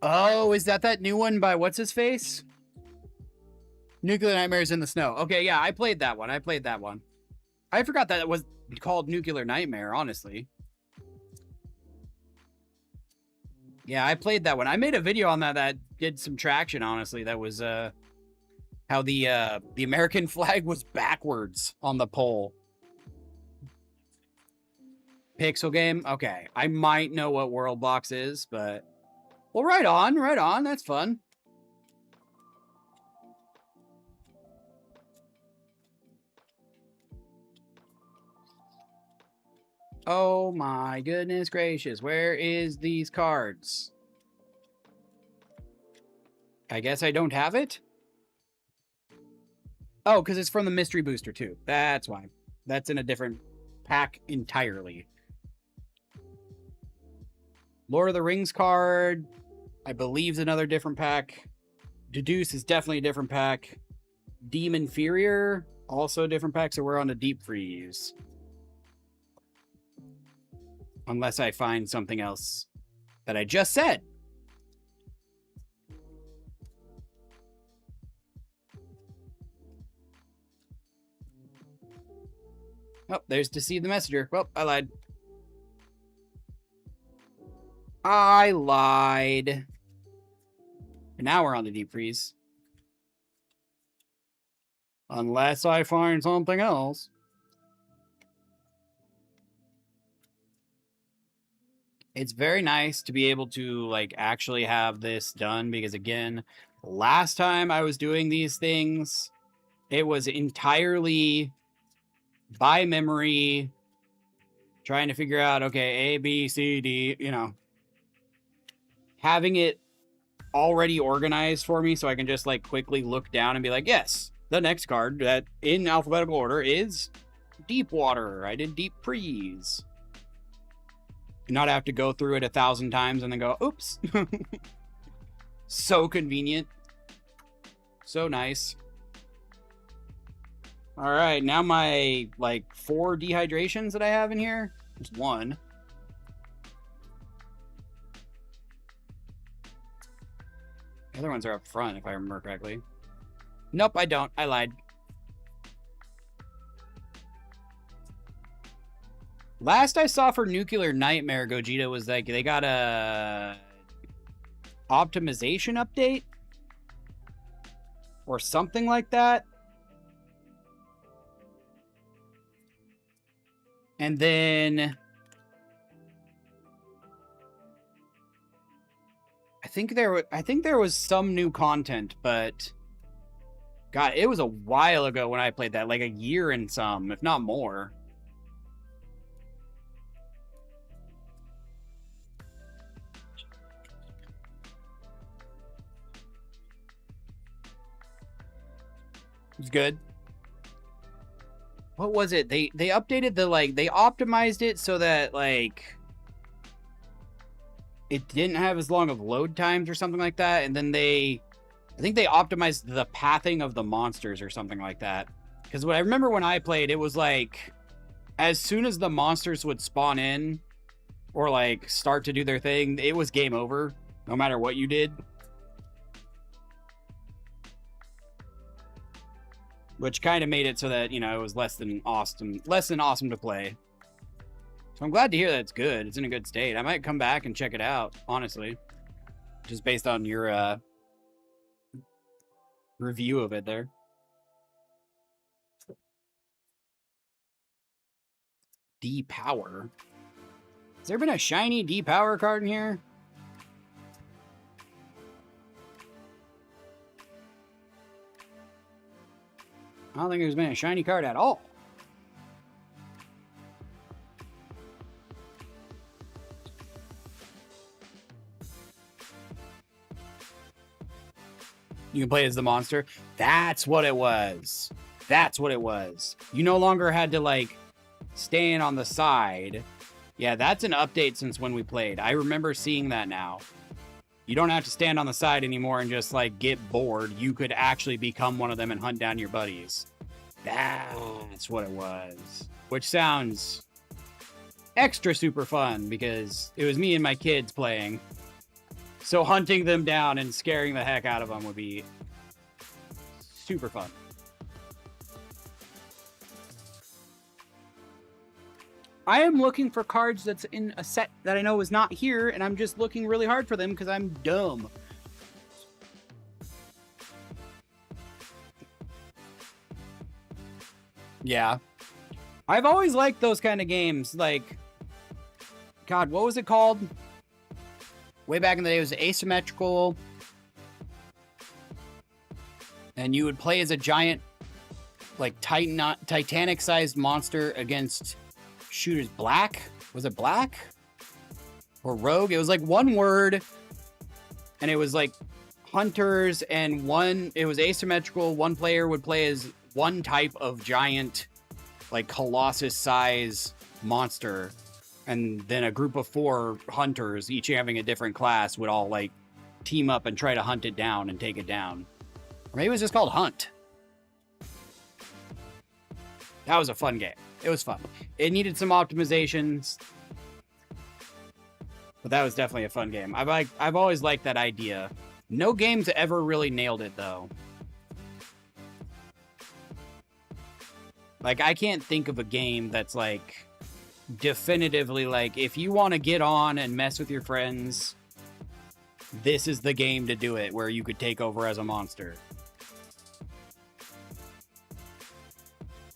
Speaker 1: Oh, is that new one by what's his face? Nuclear Nightmares in the Snow. Okay, yeah, I played that one. I forgot that it was called Nuclear Nightmare, honestly. Yeah, I played that one. I made a video on that did some traction, honestly. That was how the American flag was backwards on the pole. Pixel game? Okay. I might know what Worldbox is, but... Well, right on. That's fun. Oh my goodness gracious. Where is these cards? I guess I don't have it? Oh, because it's from the Mystery Booster too. That's why. That's in a different pack entirely. Lord of the Rings card, I believe, is another different pack. Deduce is definitely a different pack. Demon Inferior, also a different pack, so we're on a Deep Freeze. Unless I find something else that I just said. Oh, there's Deceive the Messenger. Well, I lied. And now we're on the Deep Freeze. Unless I find something else. It's very nice to be able to, like, actually have this done because, again, last time I was doing these things, it was entirely by memory, trying to figure out, okay, A, B, C, D, you know. Having it already organized for me so I can just, like, quickly look down and be like, yes, the next card that in alphabetical order is Deep Water. I did Deep Freeze. Not have to go through it 1,000 times and then go, oops. So convenient. So nice. All right, now my, like, 4 dehydrations that I have in here. There's 1. The other ones are up front, if I remember correctly. Nope, I don't. I lied. Last I saw for Nuclear Nightmare, Gogeta, was like they got a optimization update or something like that. And then I think there was some new content, but God, it was a while ago when I played that, like a year and some, if not more. It's good. What was it? They updated the, like, they optimized it so that, like, it didn't have as long of load times or something like that. And then I think they optimized the pathing of the monsters or something like that. Because what I remember when I played, it was like, as soon as the monsters would spawn in or, like, start to do their thing, it was game over, no matter what you did. Which kind of made it so that, you know, it was less than awesome to play. So I'm glad to hear that it's good. It's in a good state. I might come back and check it out, honestly. just based on your review of it there. D-Power. Has there been a shiny D-Power card in here? I don't think there's been a shiny card at all. You can play as the monster. That's what it was. That's what it was. You no longer had to, like, stand on the side. Yeah, that's an update since when we played. I remember seeing that now. You don't have to stand on the side anymore and just, like, get bored. You could actually become one of them and hunt down your buddies. That's what it was. Which sounds extra super fun because it was me and my kids playing. So hunting them down and scaring the heck out of them would be super fun. I am looking for cards that's in a set that I know is not here, and I'm just looking really hard for them because I'm dumb. Yeah. I've always liked those kind of games. Like, God, what was it called? Way back in the day, it was asymmetrical. And you would play as a giant, like, Titanic-sized monster against shooters. Black? Was it Black? Or Rogue? It was like one word. And it was like hunters and it was asymmetrical. One player would play as one type of giant, like, Colossus-size monster. And then a group of 4 hunters, each having a different class, would all, like, team up and try to hunt it down and take it down. Or maybe it was just called Hunt. That was a fun game. It was fun. It needed some optimizations. But that was definitely a fun game. I've always liked that idea. No games ever really nailed it, though. Like, I can't think of a game that's, like, definitively, like, if you want to get on and mess with your friends, this is the game to do it, where you could take over as a monster.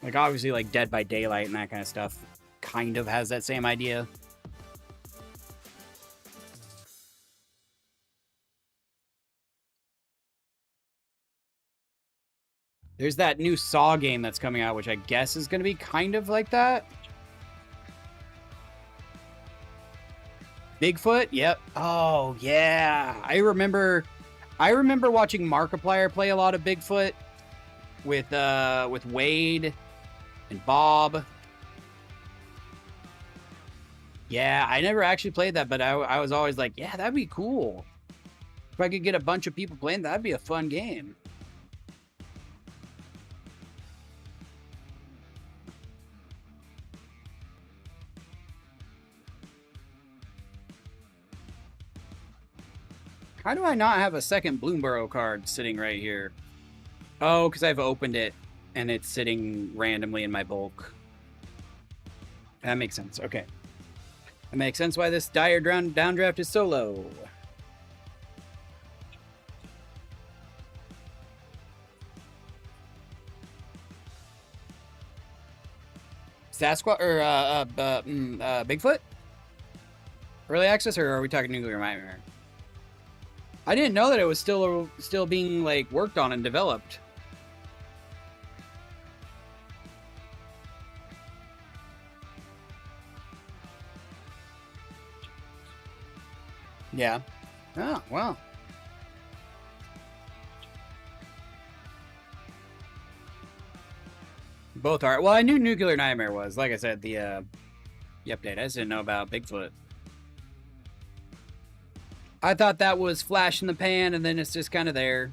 Speaker 1: Like, obviously, like, Dead by Daylight and that kind of stuff kind of has that same idea. There's that new Saw game that's coming out, which I guess is going to be kind of like that. Bigfoot? Yep. Oh, yeah. I remember watching Markiplier play a lot of Bigfoot with Wade and Bob. Yeah, I never actually played that, but I was always like, yeah, that'd be cool. If I could get a bunch of people playing, that'd be a fun game. How do I not have a second Bloomburrow card sitting right here? Oh, because I've opened it and it's sitting randomly in my bulk. That makes sense. Okay. That makes sense why this dire downdraft is so low. Sasquatch or Bigfoot? Early access, or are we talking Nuclear Nightmare? I didn't know that it was still being, like, worked on and developed. Yeah. Oh, wow. Both are. Well, I knew Nuclear Nightmare was. Like I said, the update. I just didn't know about Bigfoot. I thought that was flash in the pan, and then it's just kind of there.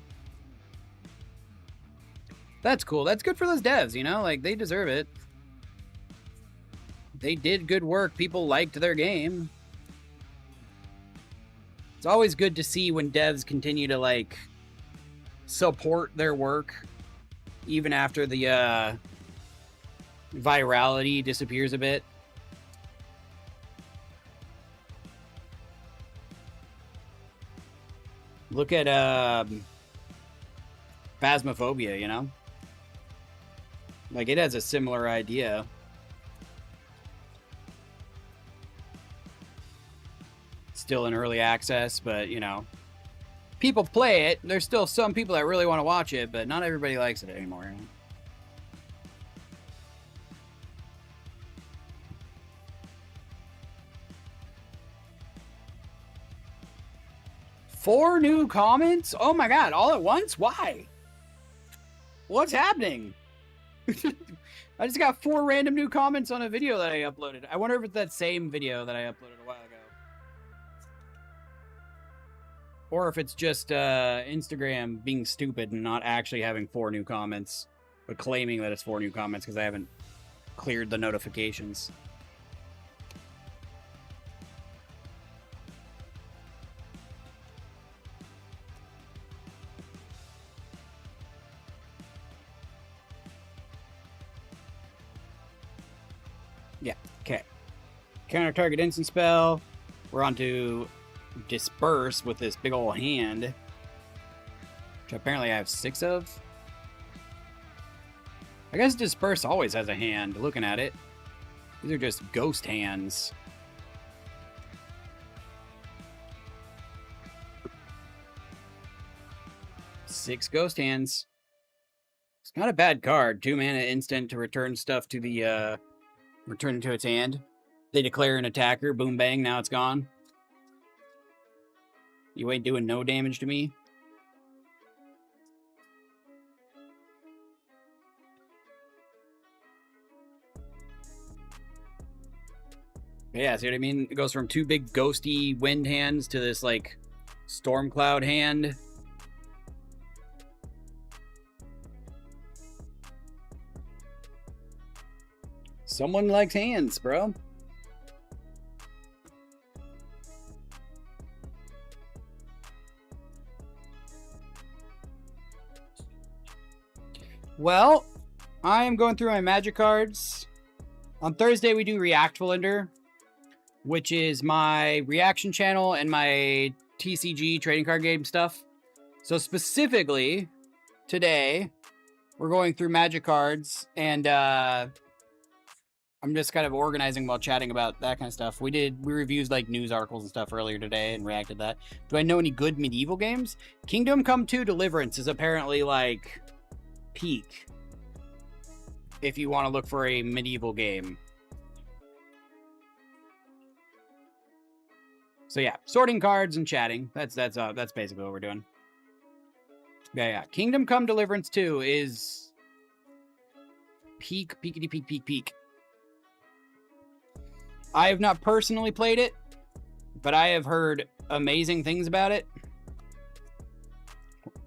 Speaker 1: That's cool. That's good for those devs, you know? Like, they deserve it. They did good work. People liked their game. It's always good to see when devs continue to, like, support their work, even after the virality disappears a bit. Look at Phasmophobia, you know? Like, it has a similar idea. Still in early access, but, you know, people play it. There's still some people that really want to watch it, but not everybody likes it anymore. You know? 4 new comments? Oh my god, all at once? Why? What's happening? I just got 4 random new comments on a video that I uploaded. I wonder if it's that same video that I uploaded a while ago. Or if it's just Instagram being stupid and not actually having 4 new comments, but claiming that it's 4 new comments because I haven't cleared the notifications. Yeah, okay. Counter target instant spell. We're on to disperse with this big old hand, which apparently I have 6 of. I guess disperse always has a hand, looking at it. These are just ghost hands. Six ghost hands. It's not a bad card. 2 mana instant to return stuff to the return it to its hand. They declare an attacker, boom bang, now it's gone. You ain't doing no damage to me. Yeah, see what I mean? It goes from 2 big ghosty wind hands to this, like, storm cloud hand. Someone likes hands, bro. Well, I am going through my magic cards. On Thursday, we do Reactful Ender, which is my reaction channel and my TCG trading card game stuff. So specifically, today, we're going through magic cards, and I'm just kind of organizing while chatting about that kind of stuff. We reviewed like news articles and stuff earlier today and reacted to that. Do I know any good medieval games? Kingdom Come 2 Deliverance is apparently like peak if you want to look for a medieval game. So yeah, sorting cards and chatting. That's basically what we're doing. Yeah. Kingdom Come Deliverance 2 is peak. I have not personally played it, but I have heard amazing things about it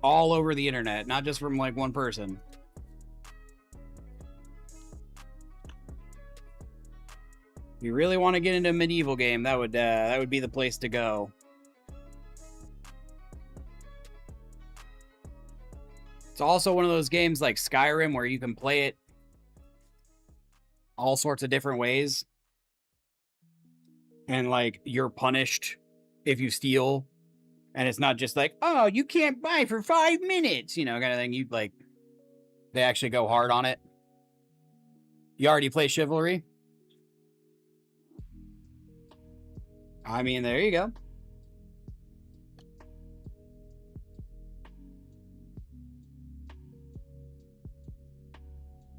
Speaker 1: all over the internet, not just from like one person. If you really want to get into a medieval game, that would be the place to go. It's also one of those games like Skyrim where you can play it all sorts of different ways. And like you're punished if you steal. And it's not just like, oh, you can't buy for 5 minutes, you know, kind of thing. You like, they actually go hard on it. You already play Chivalry? I mean, there you go.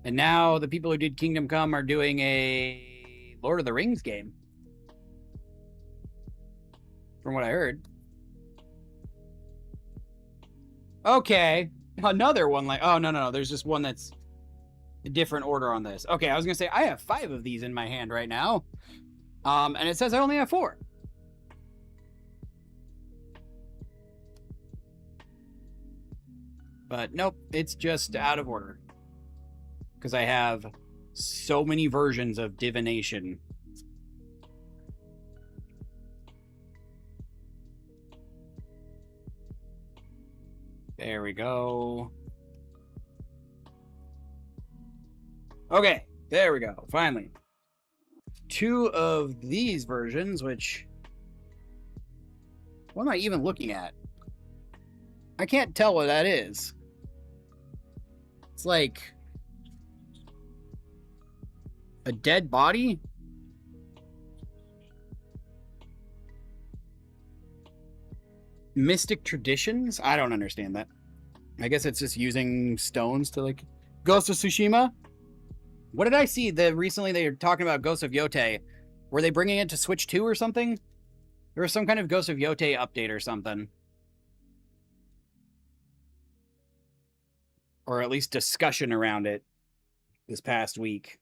Speaker 1: And now the people who did Kingdom Come are doing a Lord of the Rings game. From what I heard. Okay. Another one like... Oh, no. There's just one that's a different order on this. Okay, I was going to say, I have 5 of these in my hand right now. And it says I only have 4. But nope, it's just out of order. Because I have so many versions of divination. There we go. Okay, there we go. Finally. 2 of these versions, which... What am I even looking at? I can't tell what that is. It's like a dead body? Mystic traditions? I don't understand that. I guess it's just using stones to like Ghost of Tsushima. What did I see? Recently they were talking about Ghost of Yotei. Were they bringing it to Switch 2 or something? There was some kind of Ghost of Yotei update or something. Or at least discussion around it this past week.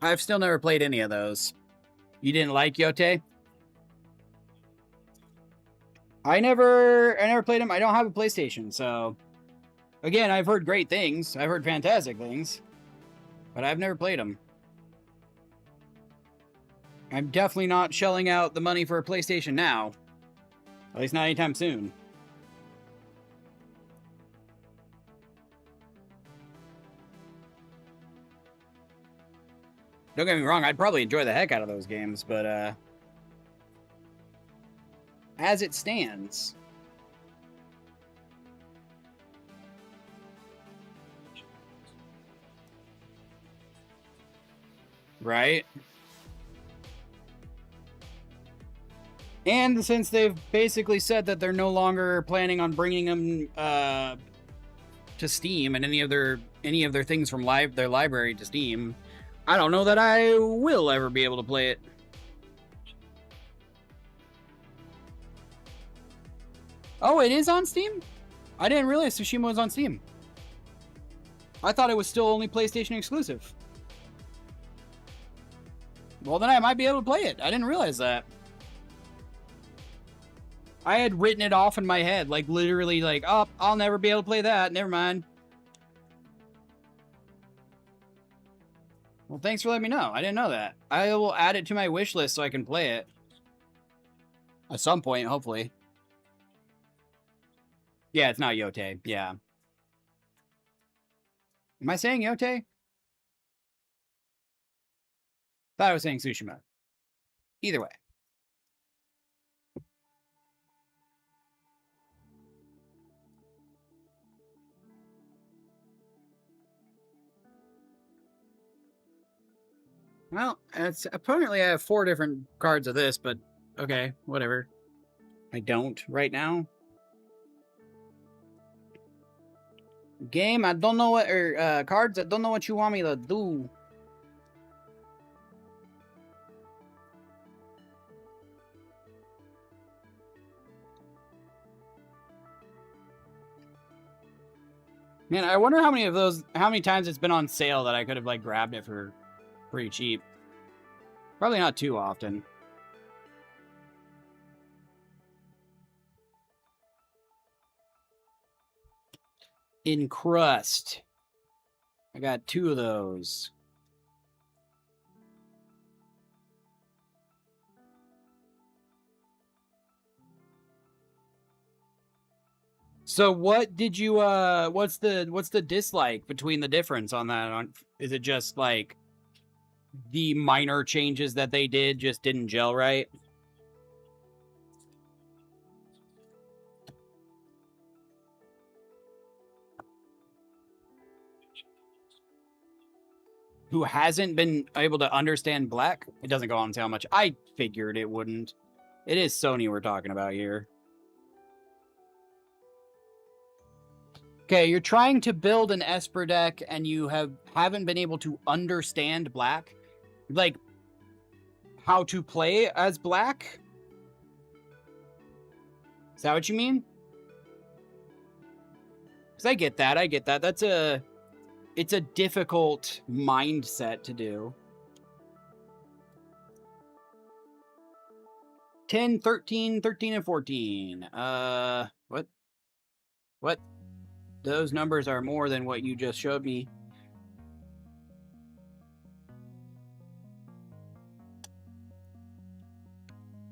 Speaker 1: I've still never played any of those. You didn't like Yotei? I never played them. I don't have a PlayStation, so again, I've heard great things. I've heard fantastic things, but I've never played them. I'm definitely not shelling out the money for a PlayStation now. At least not anytime soon. Don't get me wrong, I'd probably enjoy the heck out of those games, but as it stands, right? And since they've basically said that they're no longer planning on bringing them to Steam and any of their things from their library to Steam, I don't know that I will ever be able to play it. Oh, it is on Steam? I didn't realize Tsushima was on Steam. I thought it was still only PlayStation exclusive. Well, then I might be able to play it. I didn't realize that. I had written it off in my head, like literally like, oh, I'll never be able to play that. Never mind. Well, thanks for letting me know. I didn't know that. I will add it to my wish list so I can play it. At some point, hopefully. Yeah, it's not Yotei. Yeah. Am I saying Yotei? Thought I was saying Tsushima. Either way. Well, it's apparently I have 4 different cards of this, but okay, whatever. I don't right now. Game, I don't know what, or cards, I don't know what you want me to do. Man, I wonder how many times it's been on sale that I could have like grabbed it for pretty cheap. Probably not too often. Encrust. I got 2 of those. So what did you what's the dislike between the difference on that? Is it just like the minor changes that they did just didn't gel right? Who hasn't been able to understand black? It doesn't go on sale much. I figured it wouldn't. It is Sony we're talking about here. Okay, you're trying to build an Esper deck and you haven't been able to understand black? Like, how to play as black? Is that what you mean? Because I get that. It's a difficult mindset to do. 10, 13, 13, and 14. What? Those numbers are more than what you just showed me.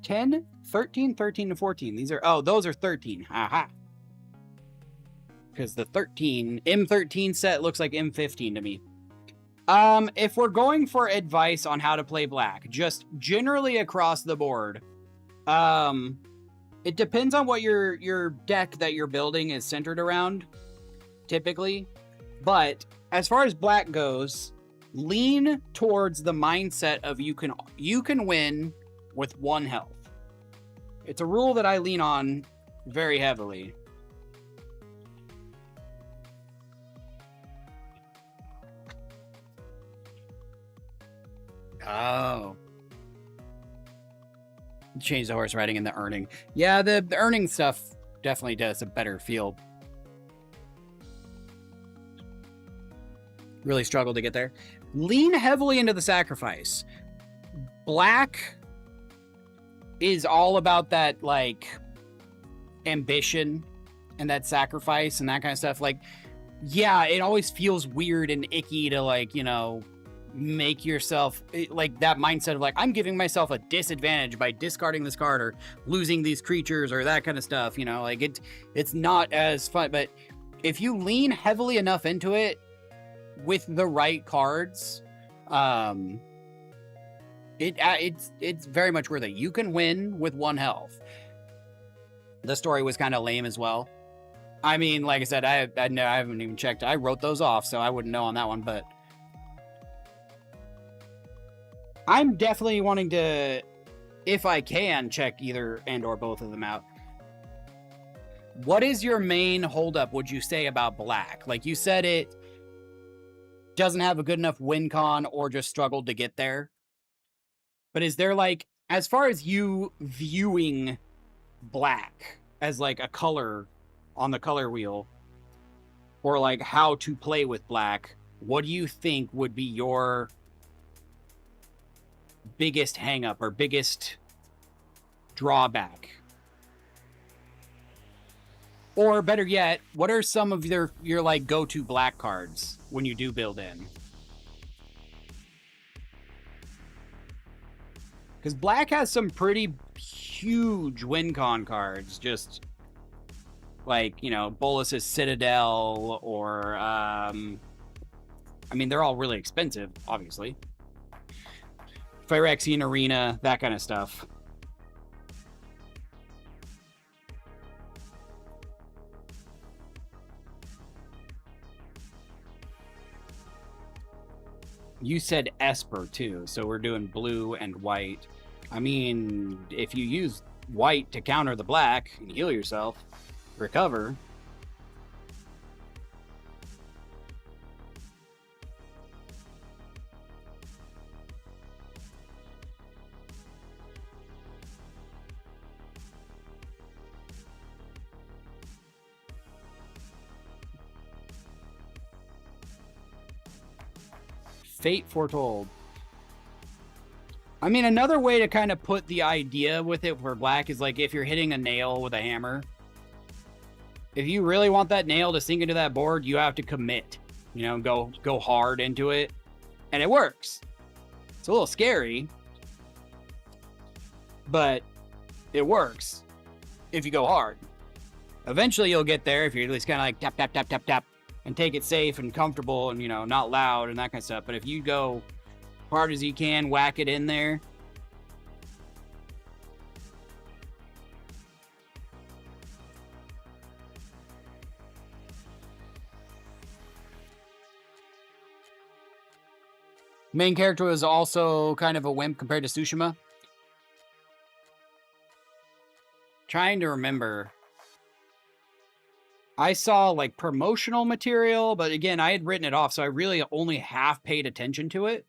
Speaker 1: $10, 13, 13, and 14. These are, oh, those are 13. Aha. Because the 13, M13 set looks like M15 to me. If we're going for advice on how to play black, just generally across the board, it depends on what your deck that you're building is centered around, typically. But as far as black goes, lean towards the mindset of you can win with 1 health. It's a rule that I lean on very heavily. Oh. Change the horse riding and the earning. Yeah, the earning stuff definitely does a better feel. Really struggled to get there. Lean heavily into the sacrifice. Black is all about that, like, ambition and that sacrifice and that kind of stuff. Like, yeah, it always feels weird and icky to, like, you know, make yourself like that mindset of like, I'm giving myself a disadvantage by discarding this card or losing these creatures or that kind of stuff, you know, like it's not as fun. But if you lean heavily enough into it with the right cards, it's very much worth it. You can win with 1 health. The story was kind of lame as well. I mean, like I said, I haven't even checked. I wrote those off, so I wouldn't know on that one, but I'm definitely wanting to, if I can, check either and or both of them out. What is your main holdup, would you say, about black? Like you said, it doesn't have a good enough win con or just struggled to get there. But is there, like, as far as you viewing black as like a color on the color wheel, or like how to play with black, what do you think would be your biggest hang up or biggest drawback? Or better yet, what are some of your like go-to black cards when you do build in? Because black has some pretty huge win con cards, just like, you know, Bolas's Citadel, or I mean, they're all really expensive, obviously. Phyrexian Arena, that kind of stuff. You said Esper too, so we're doing blue and white. I mean, if you use white to counter the black and heal yourself, recover. Fate Foretold. I mean, another way to kind of put the idea with it for black is like if you're hitting a nail with a hammer. If you really want that nail to sink into that board, you have to commit. You know, go hard into it. And it works. It's a little scary, but it works if you go hard. Eventually you'll get there if you're at least kind of like tap, tap, tap, tap, tap, and take it safe and comfortable and, you know, not loud and that kind of stuff. But if you go hard as you can, whack it in there. Main character was also kind of a wimp compared to Tsushima. Trying to remember. I saw like promotional material, but again, I had written it off, so I really only half paid attention to it.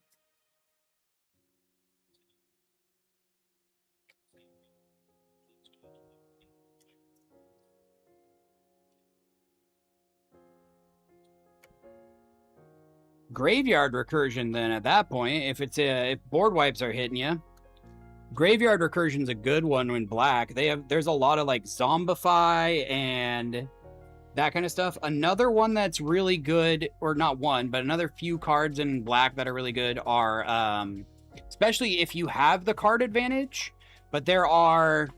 Speaker 1: Graveyard Recursion, then at that point, if board wipes are hitting you, Graveyard Recursion's a good one when black. There's a lot of like Zombify and that kind of stuff. Another one that's really good, or not one, but another few cards in black that are really good are, especially if you have the card advantage, but there are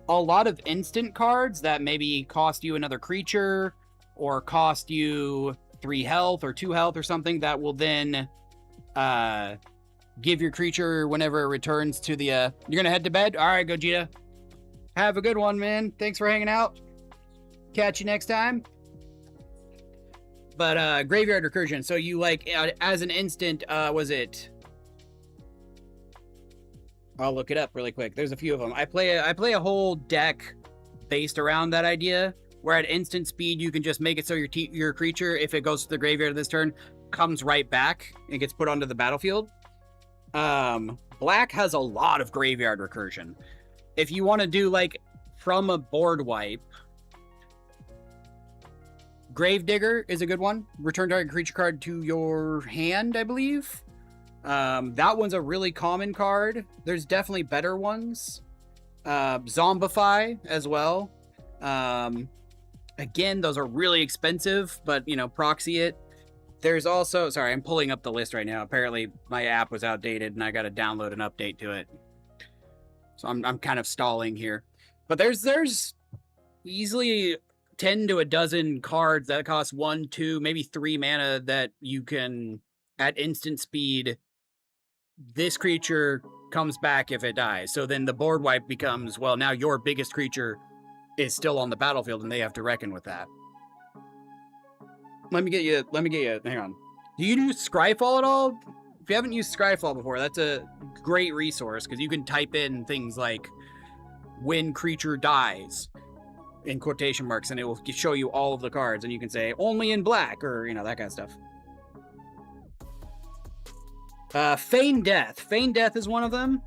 Speaker 1: a lot of instant cards that maybe cost you another creature or cost you 3 health or 2 health or something that will then give your creature whenever it returns to the you're gonna head to bed. All right, Gogeta, have a good one, man. Thanks for hanging out. Catch you next time. But Graveyard Recursion, so you like as an instant, was it, I'll look it up really quick. There's a few of them. I play a whole deck based around that idea, where at instant speed you can just make it so your creature, if it goes to the graveyard this turn, comes right back and gets put onto the battlefield. Black has a lot of Graveyard Recursion. If you want to do like from a board wipe, Gravedigger is a good one. Return target creature card to your hand, I believe. That one's a really common card. There's definitely better ones. Zombify as well. Again, those are really expensive, but you know, proxy it. There's also, sorry, I'm pulling up the list right now. Apparently my app was outdated and I got to download an update to it. So I'm kind of stalling here. But there's easily 10 to a dozen cards that cost 1, 2, maybe 3 mana that you can, at instant speed, this creature comes back if it dies. So then the board wipe becomes, well, now your biggest creature is still on the battlefield and they have to reckon with that. Let me get you, hang on. Do you use Scryfall at all? If you haven't used Scryfall before, that's a great resource because you can type in things like when creature dies in quotation marks and it will show you all of the cards and you can say only in black or, you know, that kind of stuff. Feign Death. Feign Death is one of them.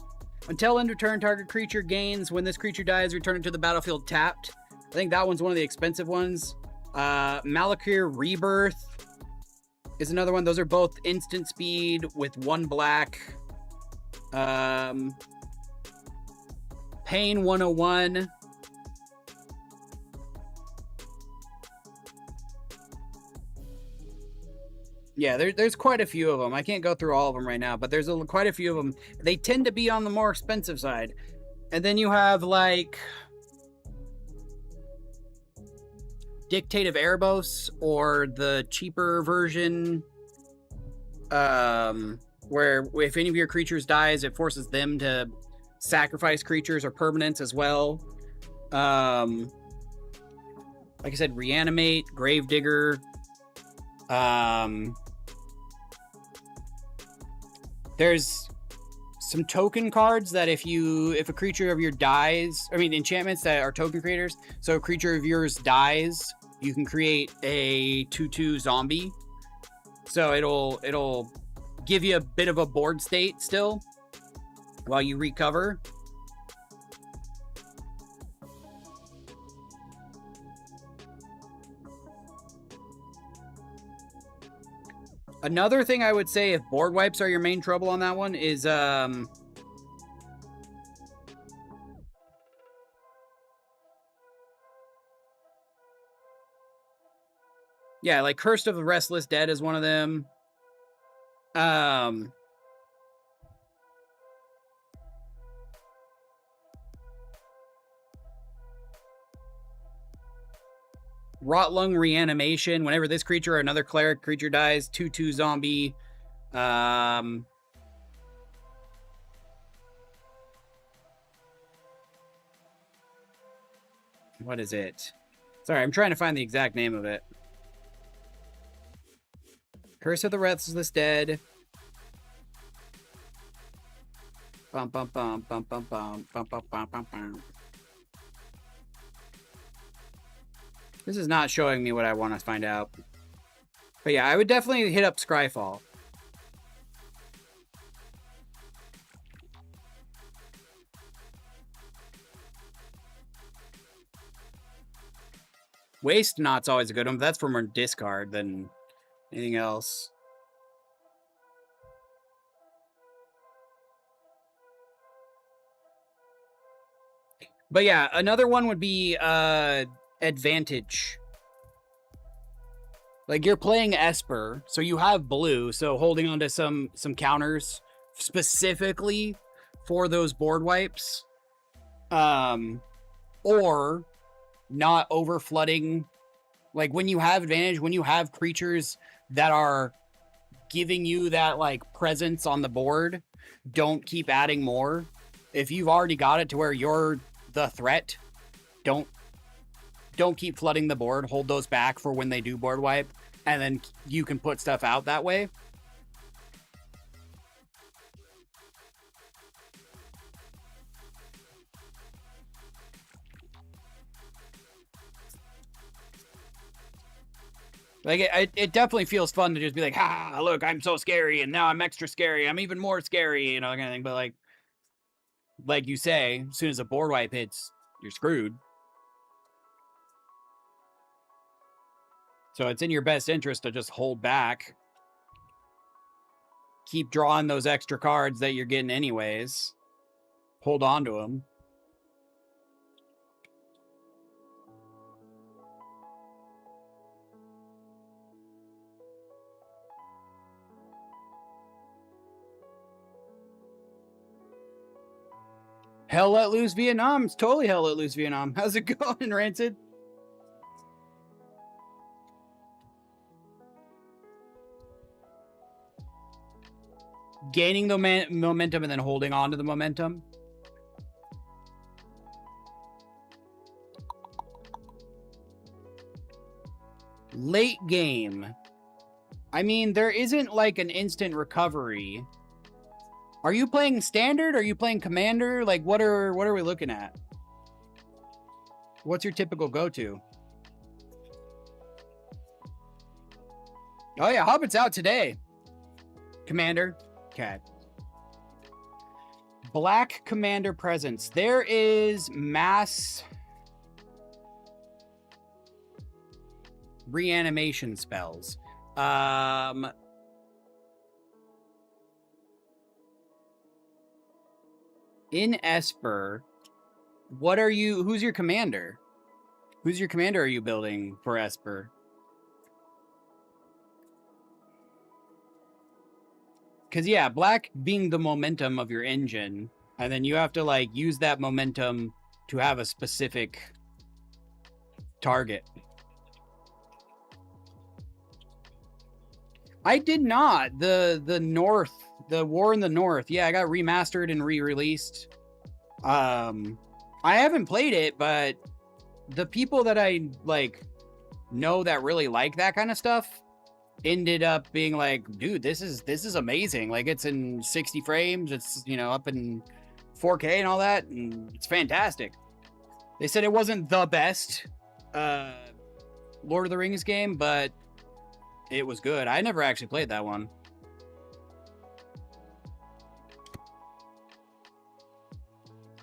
Speaker 1: Until end of turn, target creature gains. When this creature dies, return it to the battlefield tapped. I think that one's one of the expensive ones. Malakir Rebirth is another one. Those are both instant speed with 1 black. Pain 101. Yeah, there's quite a few of them. I can't go through all of them right now, but there's quite a few of them. They tend to be on the more expensive side. And then you have, like, Dictate of Erebos, or the cheaper version, where if any of your creatures dies, it forces them to sacrifice creatures or permanents as well. Like I said, Reanimate, Gravedigger. There's some token cards that if a creature of yours dies, enchantments that are token creators. So a creature of yours dies, you can create a 2/2 zombie. So it'll give you a bit of a board state still while you recover. Another thing I would say, if board wipes are your main trouble on that one, is yeah, like Curse of the Restless Dead is one of them. Rotlung Reanimation. Whenever this creature or another cleric creature dies, 2/2 zombie. What is it? Sorry, I'm trying to find the exact name of it. Curse of the Restless Dead. Bum bum bum bum bum bum bum bum bum bum bum. This is not showing me what I want to find out. But yeah, I would definitely hit up Scryfall. Waste Knot's always a good one, but that's for more discard than anything else. But yeah, another one would be Advantage. Like, you're playing Esper, so you have blue, so holding on to some counters specifically for those board wipes, or not over flooding Like when you have advantage, when you have creatures that are giving you that like presence on the board, don't keep adding more. If you've already got it to where you're the threat, don't keep flooding the board. Hold those back for when they do board wipe, and then you can put stuff out that way. Like, it definitely feels fun to just be like, ha, look, I'm so scary, and now I'm extra scary. I'm even more scary, you know, kind of thing. But, like you say, as soon as a board wipe hits, you're screwed. So it's in your best interest to just hold back. Keep drawing those extra cards that you're getting anyways. Hold on to them. Hell Let Loose Vietnam. It's totally Hell Let Loose Vietnam. How's it going, Rancid? Gaining the momentum and then holding on to the momentum. Late game. I mean, there isn't like an instant recovery. Are you playing standard? Are you playing commander? Like, what are we looking at? What's your typical go-to? Oh yeah, Hobbit's out today. Commander. Okay. Black commander presence. There is mass reanimation spells. In Esper, who's your commander? Who's your commander are you building for Esper? Because, yeah, black being the momentum of your engine, and then you have to, like, use that momentum to have a specific target. I did not. The North, the War in the North, yeah, I got remastered and re-released. I haven't played it, but the people that I, like, know that really like that kind of stuff ended up being like, dude, this is amazing. Like, it's in 60 frames, it's, you know, up in 4K and all that, and it's fantastic. They said it wasn't the best Lord of the Rings game, but it was good. I never actually played that one.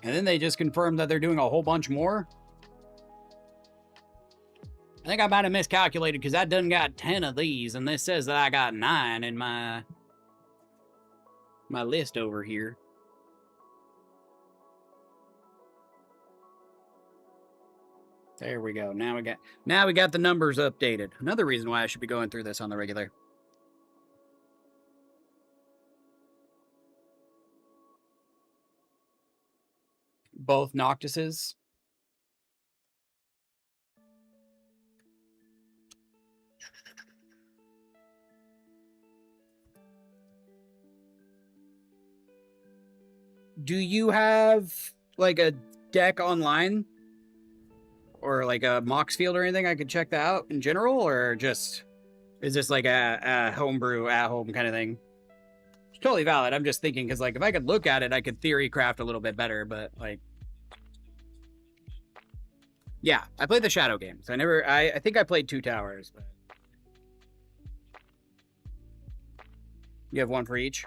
Speaker 1: And then they just confirmed that they're doing a whole bunch more. I think I might have miscalculated because I done got 10 of these, and this says that I got 9 in my list over here. There we go. Now we got the numbers updated. Another reason why I should be going through this on the regular. Both Noctises. Do you have like a deck online or like a Mox Field or anything I could check that out in general, or just is this like a homebrew at home kind of thing? It's totally valid. I'm just thinking because like if I could look at it, I could theory craft a little bit better. But like, yeah, I played the Shadow games. I think I played 2 towers, but you have one for each.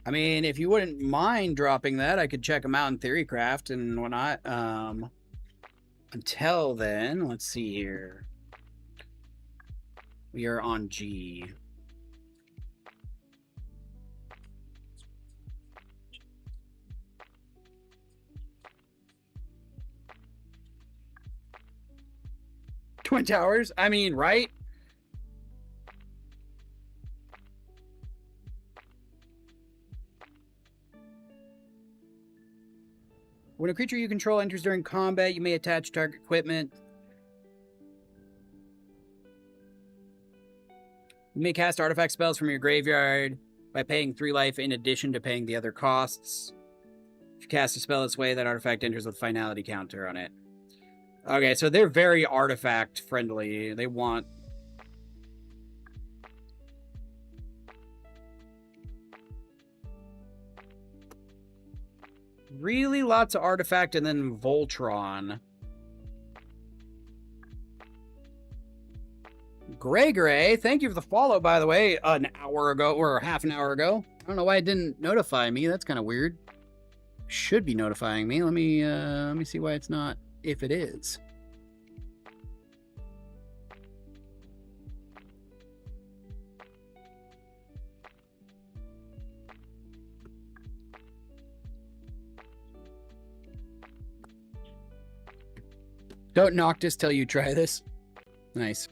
Speaker 1: I mean, if you wouldn't mind dropping that, I could check them out in Theorycraft and whatnot. Until then, let's see here. We are on G. Twin Towers? I mean, right? When a creature you control enters during combat, you may attach target equipment. You may cast artifact spells from your graveyard by paying 3 life in addition to paying the other costs. If you cast a spell this way, that artifact enters with finality counter on it. Okay, so they're very artifact friendly. They want... really lots of artifact and then Voltron. Gray, thank you for the follow, by the way, an hour ago, or half an hour ago. I don't know why it didn't notify me. That's kind of weird. Should be notifying me. Let me see why it's not, if it is. Don't Noctis tell you try this. Nice.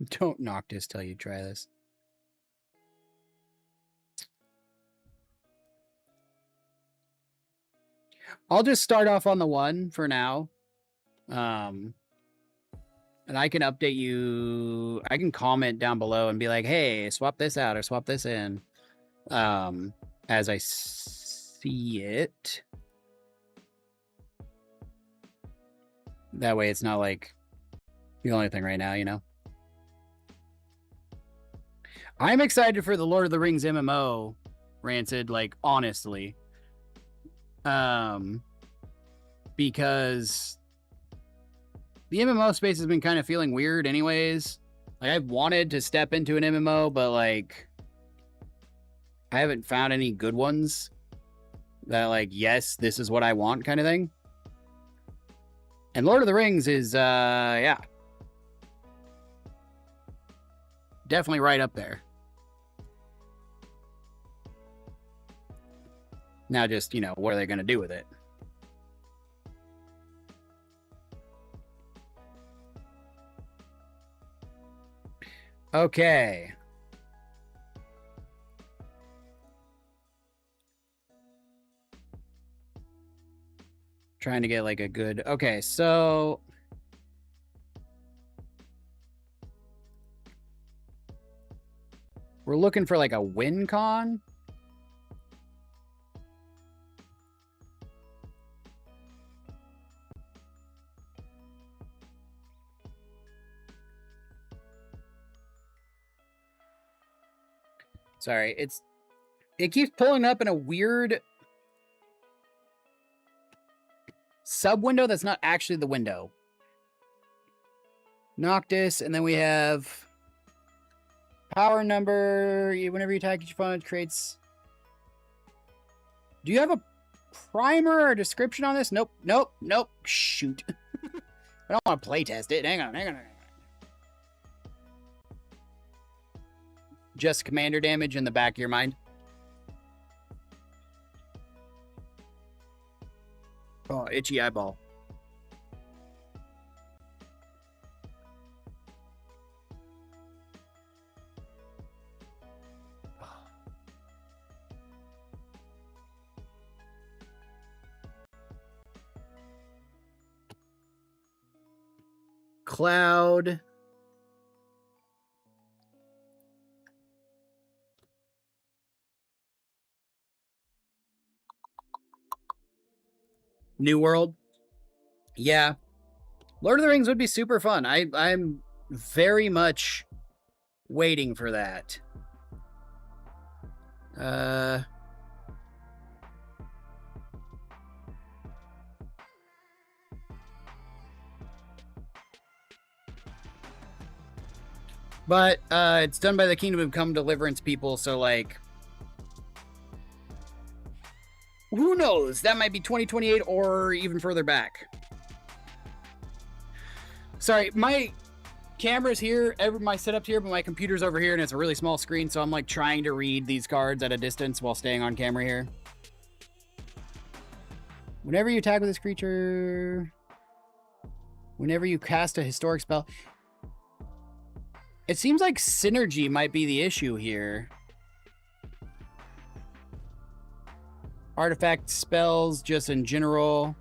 Speaker 1: Don't Noctis tell you try this. I'll just start off on the 1 for now. And I can update you. I can comment down below and be like, hey, swap this out or swap this in. As I see it. That way it's not like the only thing right now, you know? I'm excited for the Lord of the Rings MMO, Rancid, like, honestly. Because the MMO space has been kind of feeling weird anyways. Like, I've wanted to step into an MMO, but, like, I haven't found any good ones that, like, yes, this is what I want kind of thing. And Lord of the Rings is, yeah. Definitely right up there. Now just, you know, what are they going to do with it? Okay. Trying to get like a good... Okay, so... we're looking for like a win con. Sorry, it keeps pulling up in a weird sub window that's not actually the window. Noctis, and then we have power number. Whenever you attack each opponent, creates. Do you have a primer or description on this? Nope. Shoot. I don't want to play test it. Hang on. Just commander damage in the back of your mind. Oh, itchy eyeball. Cloud. New World. Yeah. Lord of the Rings would be super fun. I'm very much waiting for that. But it's done by the Kingdom of Come Deliverance people, so like who knows? That might be 2028 or even further back. Sorry, my camera's here, my setup's here, but my computer's over here and it's a really small screen, so I'm like trying to read these cards at a distance while staying on camera here. Whenever you attack with this creature, whenever you cast a historic spell, it seems like synergy might be the issue here. Artifact spells, just in general.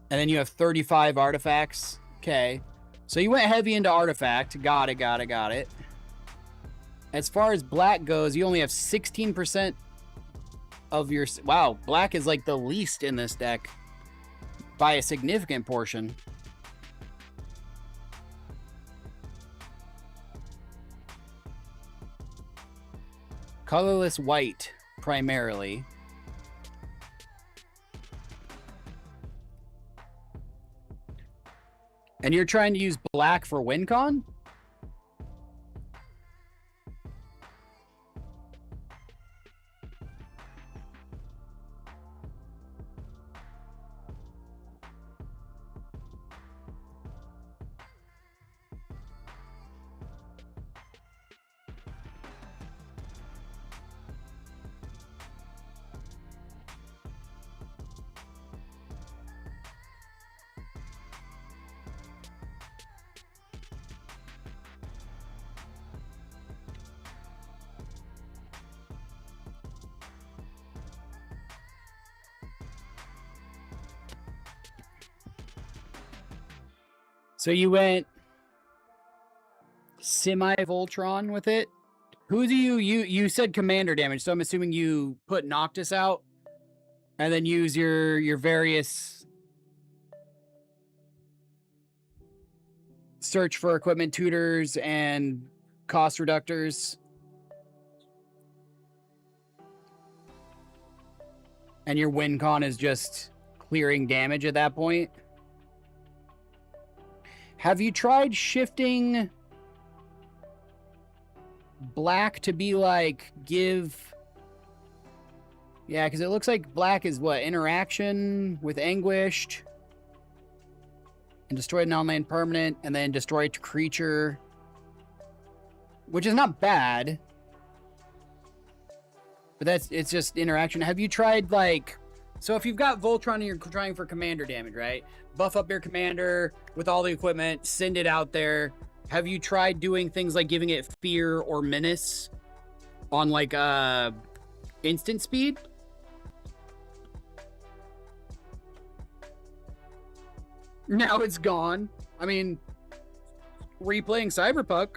Speaker 1: And then you have 35 artifacts. Okay. So you went heavy into artifact. Got it. As far as black goes, you only have 16% of your... Wow, black is like the least in this deck by a significant portion. Colorless white, primarily. And you're trying to use black for WinCon? So you went semi-Voltron with it. Who do you said commander damage, so I'm assuming you put Noctis out and then use your various search for equipment tutors and cost reductors. And your win con is just clearing damage at that point. Have you tried shifting black to be like give... Yeah, because it looks like black is what? Interaction with Anguished. And destroy a non-land permanent. And then destroy a creature. Which is not bad. But it's just interaction. Have you tried like... So if you've got Voltron and you're trying for commander damage, right? Buff up your commander with all the equipment, send it out there. Have you tried doing things like giving it fear or menace on like instant speed? Now it's gone. I mean, replaying Cyberpunk.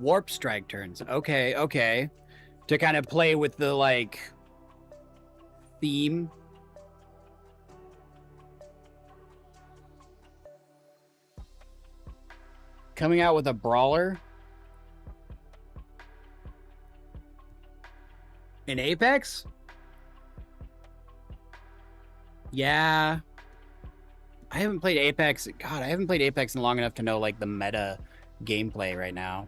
Speaker 1: Warp strike turns. Okay. To kind of play with the, like, theme. Coming out with a brawler. In Apex? Yeah. I haven't played Apex. God, I haven't played Apex in long enough to know, like, the meta gameplay right now.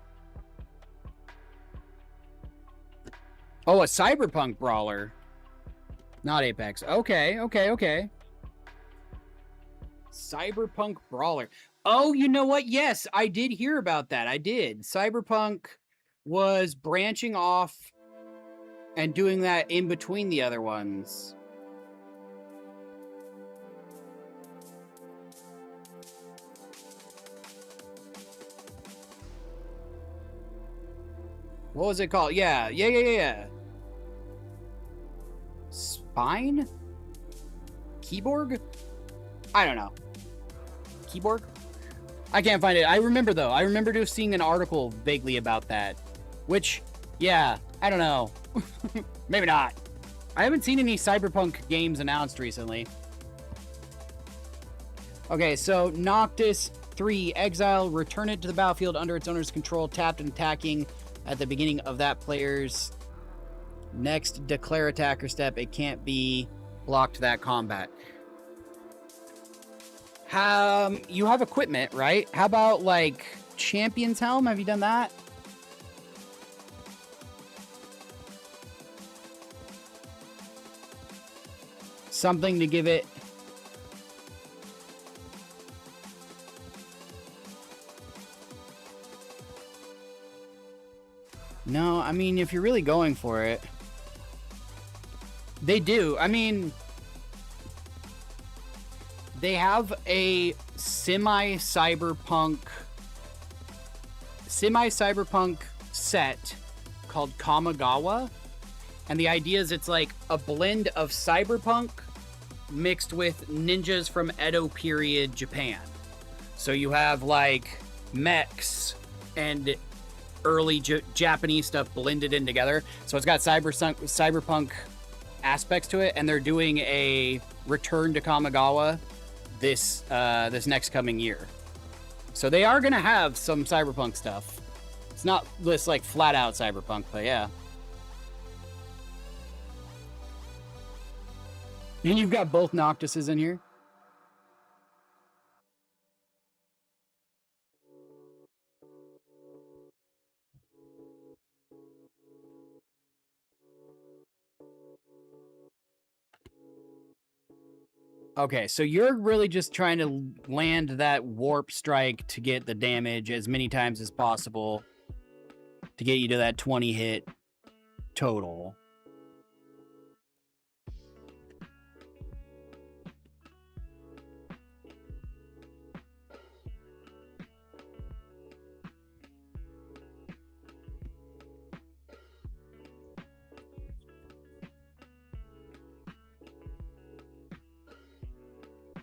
Speaker 1: Oh, a Cyberpunk brawler. Not Apex. Okay. Cyberpunk brawler. Oh, you know what? Yes, I did hear about that. I did. Cyberpunk was branching off and doing that in between the other ones. What was it called? Yeah. Spine? Keyborg? I don't know. Keyborg? I can't find it. I remember, though. I remember just seeing an article vaguely about that. Which, yeah, I don't know. Maybe not. I haven't seen any Cyberpunk games announced recently. Okay, so Noctis 3, exile, return it to the battlefield under its owner's control, tapped and attacking at the beginning of that player's next declare attacker step. It can't be blocked that combat. You have equipment, right? How about like Champion's Helm? Have you done that? something to give it. No, I mean, if you're really going for it, they do. I mean, they have a semi-cyberpunk set called Kamigawa, and the idea is it's like a blend of cyberpunk mixed with ninjas from Edo period Japan. So you have like mechs and early Japanese stuff blended in together. So it's got cyberpunk aspects to it, and they're doing a return to Kamigawa this next coming year. So they are gonna have some cyberpunk stuff. It's not this like flat out cyberpunk, but yeah. And you've got both Noctises in here. Okay, so you're really just trying to land that warp strike to get the damage as many times as possible to get you to that 20 hit total.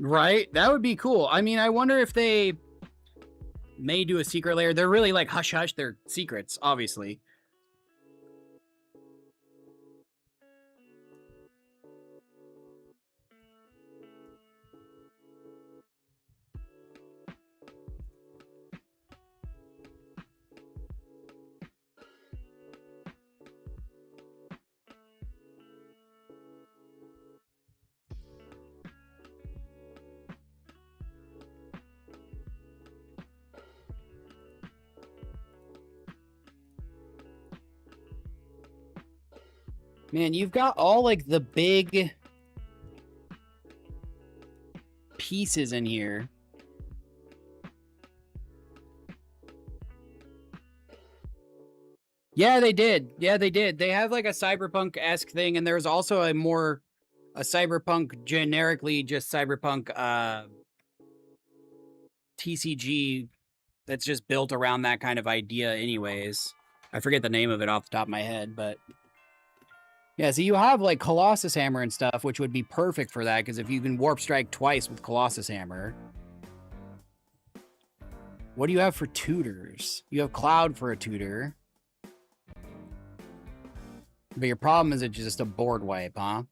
Speaker 1: Right? That would be cool. I mean, I wonder if they may do a secret layer. They're really like hush hush. They're secrets, obviously. Man, you've got all like the big pieces in here. Yeah, they did. Yeah, they did. They have like a cyberpunk-esque thing, and there's also a cyberpunk, generically just cyberpunk TCG that's just built around that kind of idea anyways. I forget the name of it off the top of my head, but yeah, so you have like Colossus Hammer and stuff, which would be perfect for that, because if you can Warp Strike twice with Colossus Hammer. What do you have for tutors? You have Cloud for a tutor. But your problem is it's just a board wipe, huh?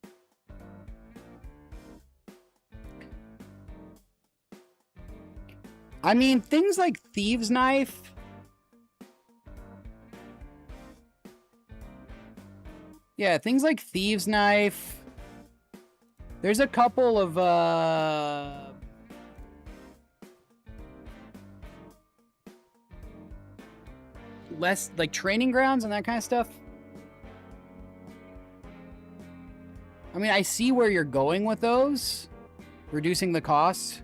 Speaker 1: I mean, things like Thieves' Knife. Yeah, things like Thieves' Knife. There's a couple of, less, like, training grounds and that kind of stuff. I mean, I see where you're going with those. Reducing the cost.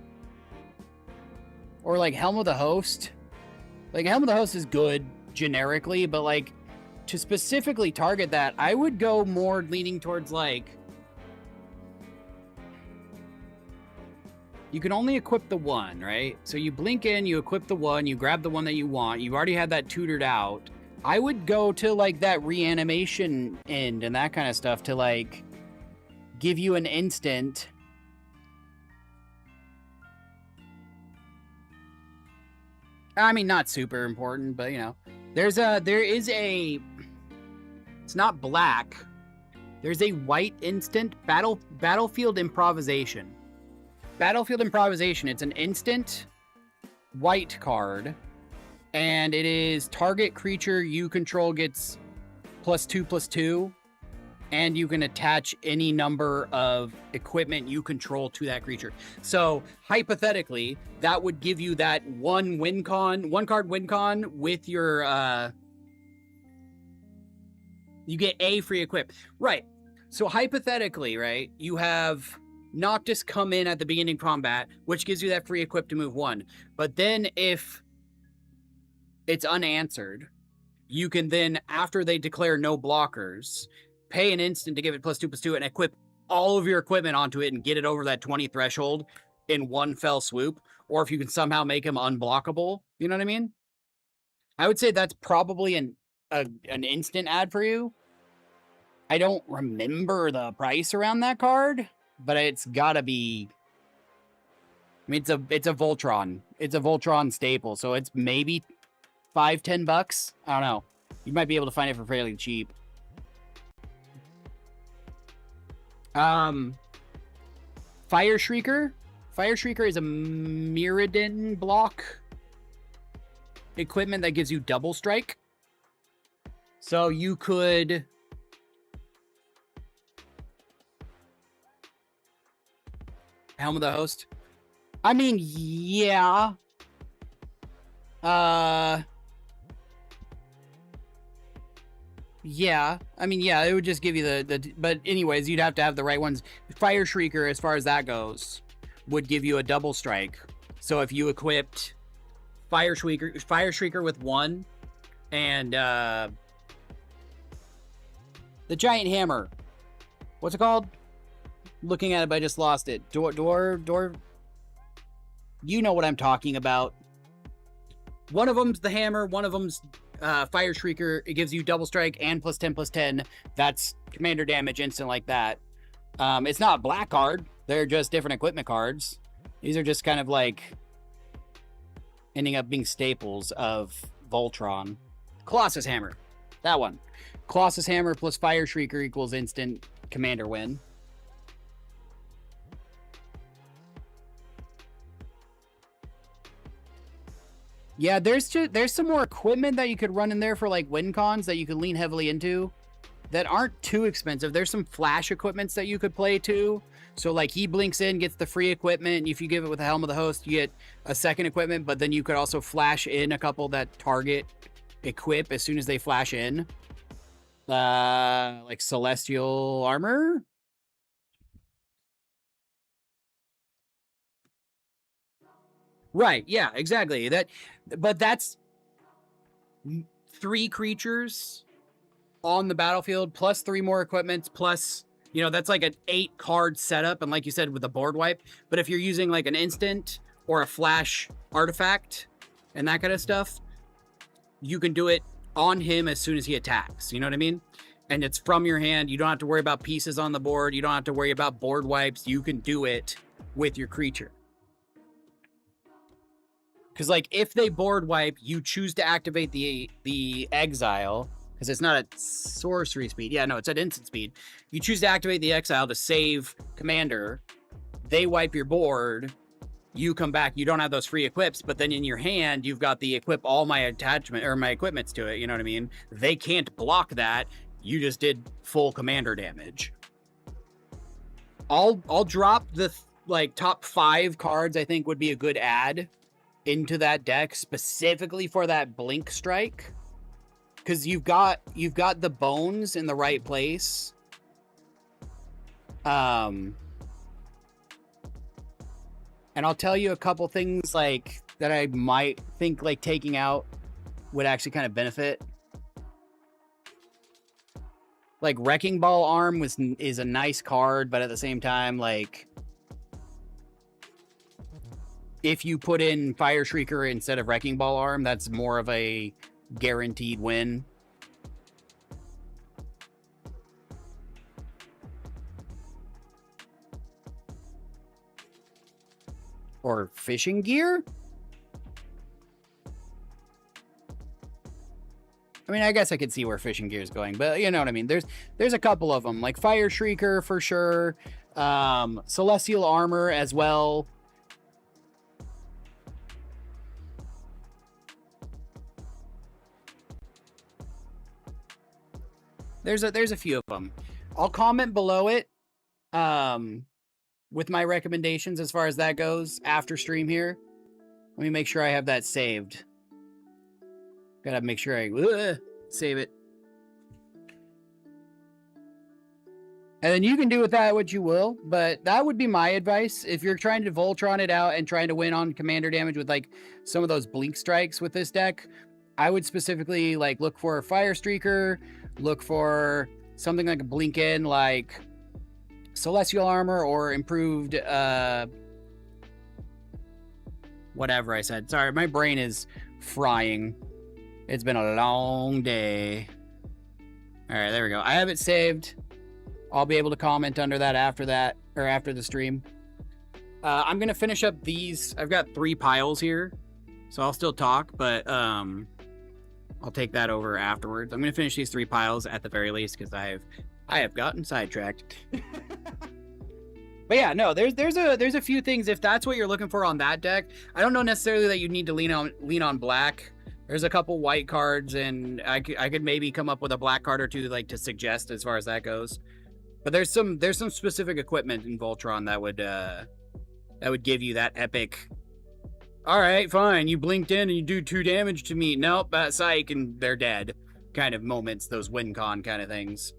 Speaker 1: Or, like, Helm of the Host. Like, Helm of the Host is good, generically, but, like, to specifically target that, I would go more leaning towards, like, you can only equip the one, right? So you blink in, you equip the one, you grab the one that you want, you've already had that tutored out. I would go to, like, that reanimation end and that kind of stuff to, like, give you an instant. I mean, not super important, but, you know. There is a, it's not black. There's a white instant Battlefield Improvisation. Battlefield Improvisation, it's an instant white card, and it is target creature you control gets +2/+2, and you can attach any number of equipment you control to that creature. So hypothetically, that would give you that one card win con with your, you get a free equip. Right. So hypothetically, right, you have Noctis come in at the beginning of combat, which gives you that free equip to move 1. But then if it's unanswered, you can then, after they declare no blockers, pay an instant to give it +2/+2 and equip all of your equipment onto it and get it over that 20 threshold in one fell swoop. Or if you can somehow make him unblockable, you know what I mean? I would say that's probably an instant ad for you. I don't remember the price around that card, but it's gotta be. I mean, it's a Voltron. It's a Voltron staple, so it's maybe $5-10. I don't know. You might be able to find it for fairly cheap. Fire Shrieker. Fire Shrieker is a Mirrodin block equipment that gives you double strike. So you could Helm of the Host. I mean, yeah. Yeah. I mean, yeah, it would just give you but anyways, you'd have to have the right ones. Fire Shrieker, as far as that goes, would give you a double strike. So if you equipped Fire Shrieker with 1 and the giant hammer. What's it called? Looking at it, but I just lost it. Door. You know what I'm talking about. One of them's the hammer, one of them's Fire Shrieker. It gives you double strike and +10/+10. That's commander damage instant like that. It's not a black card. They're just different equipment cards. These are just kind of like ending up being staples of Voltron. Colossus Hammer. That one. Colossus Hammer plus Fire Shrieker equals instant commander win. Yeah, there's some more equipment that you could run in there for like win cons that you could lean heavily into that aren't too expensive. There's some flash equipments that you could play too. So like he blinks in, gets the free equipment. If you give it with the Helm of the Host, you get a second equipment, but then you could also flash in a couple that target equip as soon as they flash in. Like Celestial Armor. Right, yeah, exactly. But that's 3 creatures on the battlefield plus 3 more equipments plus, you know, that's like an 8 card setup, and like you said, with the board wipe. But if you're using like an instant or a flash artifact and that kind of stuff, you can do it on him as soon as he attacks. You know what I mean? And it's from your hand. You don't have to worry about pieces on the board. You don't have to worry about board wipes. You can do it with your creature. Because, like, if they board wipe, you choose to activate the exile, because it's not at sorcery speed. Yeah, no, it's at instant speed. You choose to activate the exile to save commander. They wipe your board. You come back. You don't have those free equips, but then in your hand, you've got the equip all my attachment or my equipments to it. You know what I mean? They can't block that. You just did full commander damage. I'll drop the like top 5 cards I think would be a good add into that deck specifically for that blink strike, because you've got the bones in the right place. And I'll tell you a couple things like that I might think like taking out would actually kind of benefit. Like Wrecking Ball Arm is a nice card, but at the same time, like, if you put in Fire Shrieker instead of Wrecking Ball Arm, that's more of a guaranteed win. Or Fishing Gear? I mean, I guess I could see where Fishing Gear is going, but you know what I mean? There's a couple of them, like Fire Shrieker for sure, Celestial Armor as well. There's a few of them. I'll comment below it with my recommendations as far as that goes after stream here. Let me make sure I have that saved. Gotta make sure I save it. And then you can do with that what you will, but that would be my advice. If you're trying to Voltron it out and trying to win on commander damage with like some of those blink strikes with this deck, I would specifically like look for a Fire Streaker, look for something like a blink in like Celestial Armor or improved whatever I said. Sorry, my brain is frying. It's been a long day. All right, there we go. I have it saved. I'll be able to comment under that after the stream. I'm gonna finish up these. I've got 3 piles here, so I'll still talk, but I'll take that over afterwards. I'm gonna finish these 3 piles at the very least because I have gotten sidetracked. But yeah, no, there's a few things if that's what you're looking for on that deck. I don't know necessarily that you need to lean on black. There's a couple white cards, and I could maybe come up with a black card or two like to suggest as far as that goes. But there's some specific equipment in Voltron that would give you that epic. All right, fine. You blinked in and you do 2 damage to me. Nope, psych, and they're dead. Kind of moments, those win con kind of things.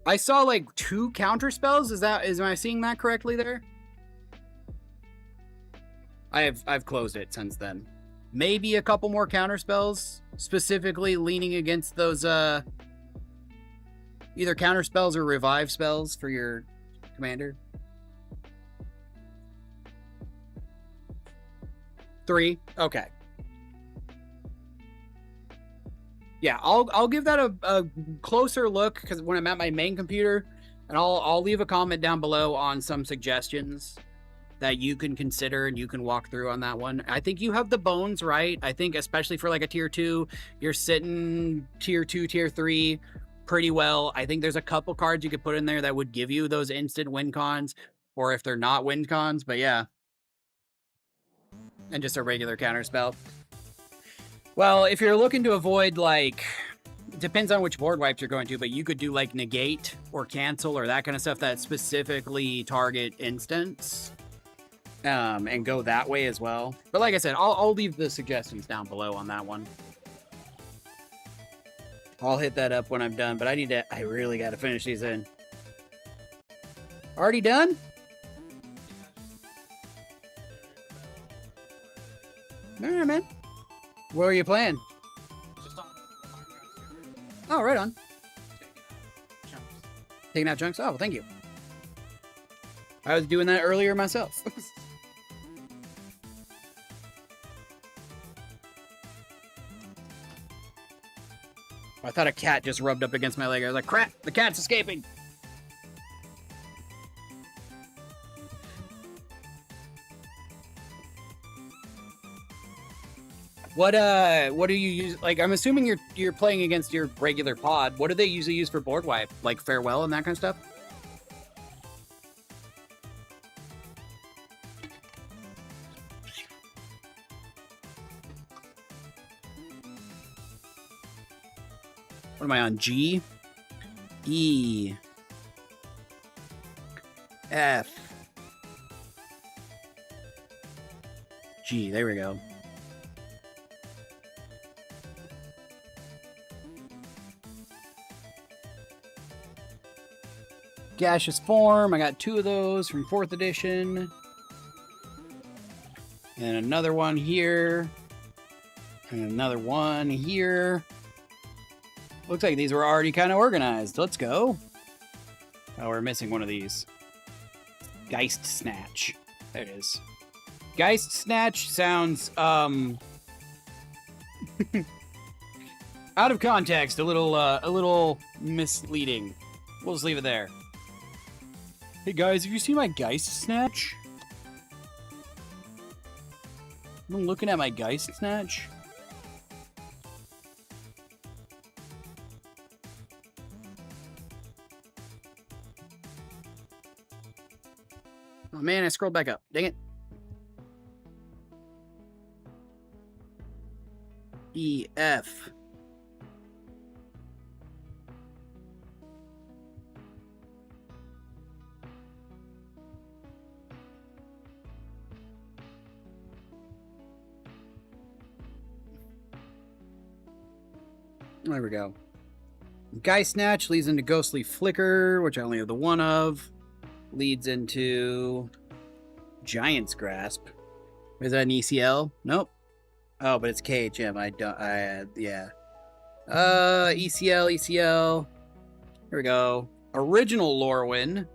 Speaker 1: I saw like 2 counter spells. Am I seeing that correctly there? I've closed it since then. Maybe a couple more counter spells, specifically leaning against those either counter spells or revive spells for your commander. 3? Okay. Yeah, I'll give that a closer look because when I'm at my main computer, and I'll leave a comment down below on some suggestions that you can consider and you can walk through on that one. I think you have the bones, right? I think especially for like a tier 2, you're sitting tier 2, tier 3 pretty well. I think there's a couple cards you could put in there that would give you those instant win cons, or if they're not win cons, but yeah. And just a regular counter spell. Well, if you're looking to avoid like, depends on which board wipes you're going to, but you could do like negate or cancel or that kind of stuff that specifically target instants. And go that way as well. But like I said, I'll leave the suggestions down below on that one. I'll hit that up when I'm done, but I really got to finish these in. Already done? All right, man. What are you playing? Oh, right on. Taking out chunks? Oh, well, thank you. I was doing that earlier myself. I thought a cat just rubbed up against my leg. I was like, crap, the cat's escaping. What do you use? Like, I'm assuming you're playing against your regular pod. What do they usually use for board wipe? Like farewell and that kind of stuff? What am I on? G? E. F. G. There we go. Gaseous form. I got 2 of those from 4th edition. And another one here. And another one here. Looks like these were already kind of organized. Let's go. Oh, we're missing one of these. Geist Snatch. There it is. Geist Snatch sounds, out of context, a little misleading. We'll just leave it there. Hey guys, have you seen my Geist Snatch? I'm looking at my Geist Snatch. Oh man, I scrolled back up. Dang it. E, F. There we go. Guy Snatch leads into Ghostly Flicker, which I only have the one of. Leads into Giant's Grasp. Is that an ECL? Nope. Oh, but it's KHM. Yeah. ECL. Here we go. Original Lorwyn.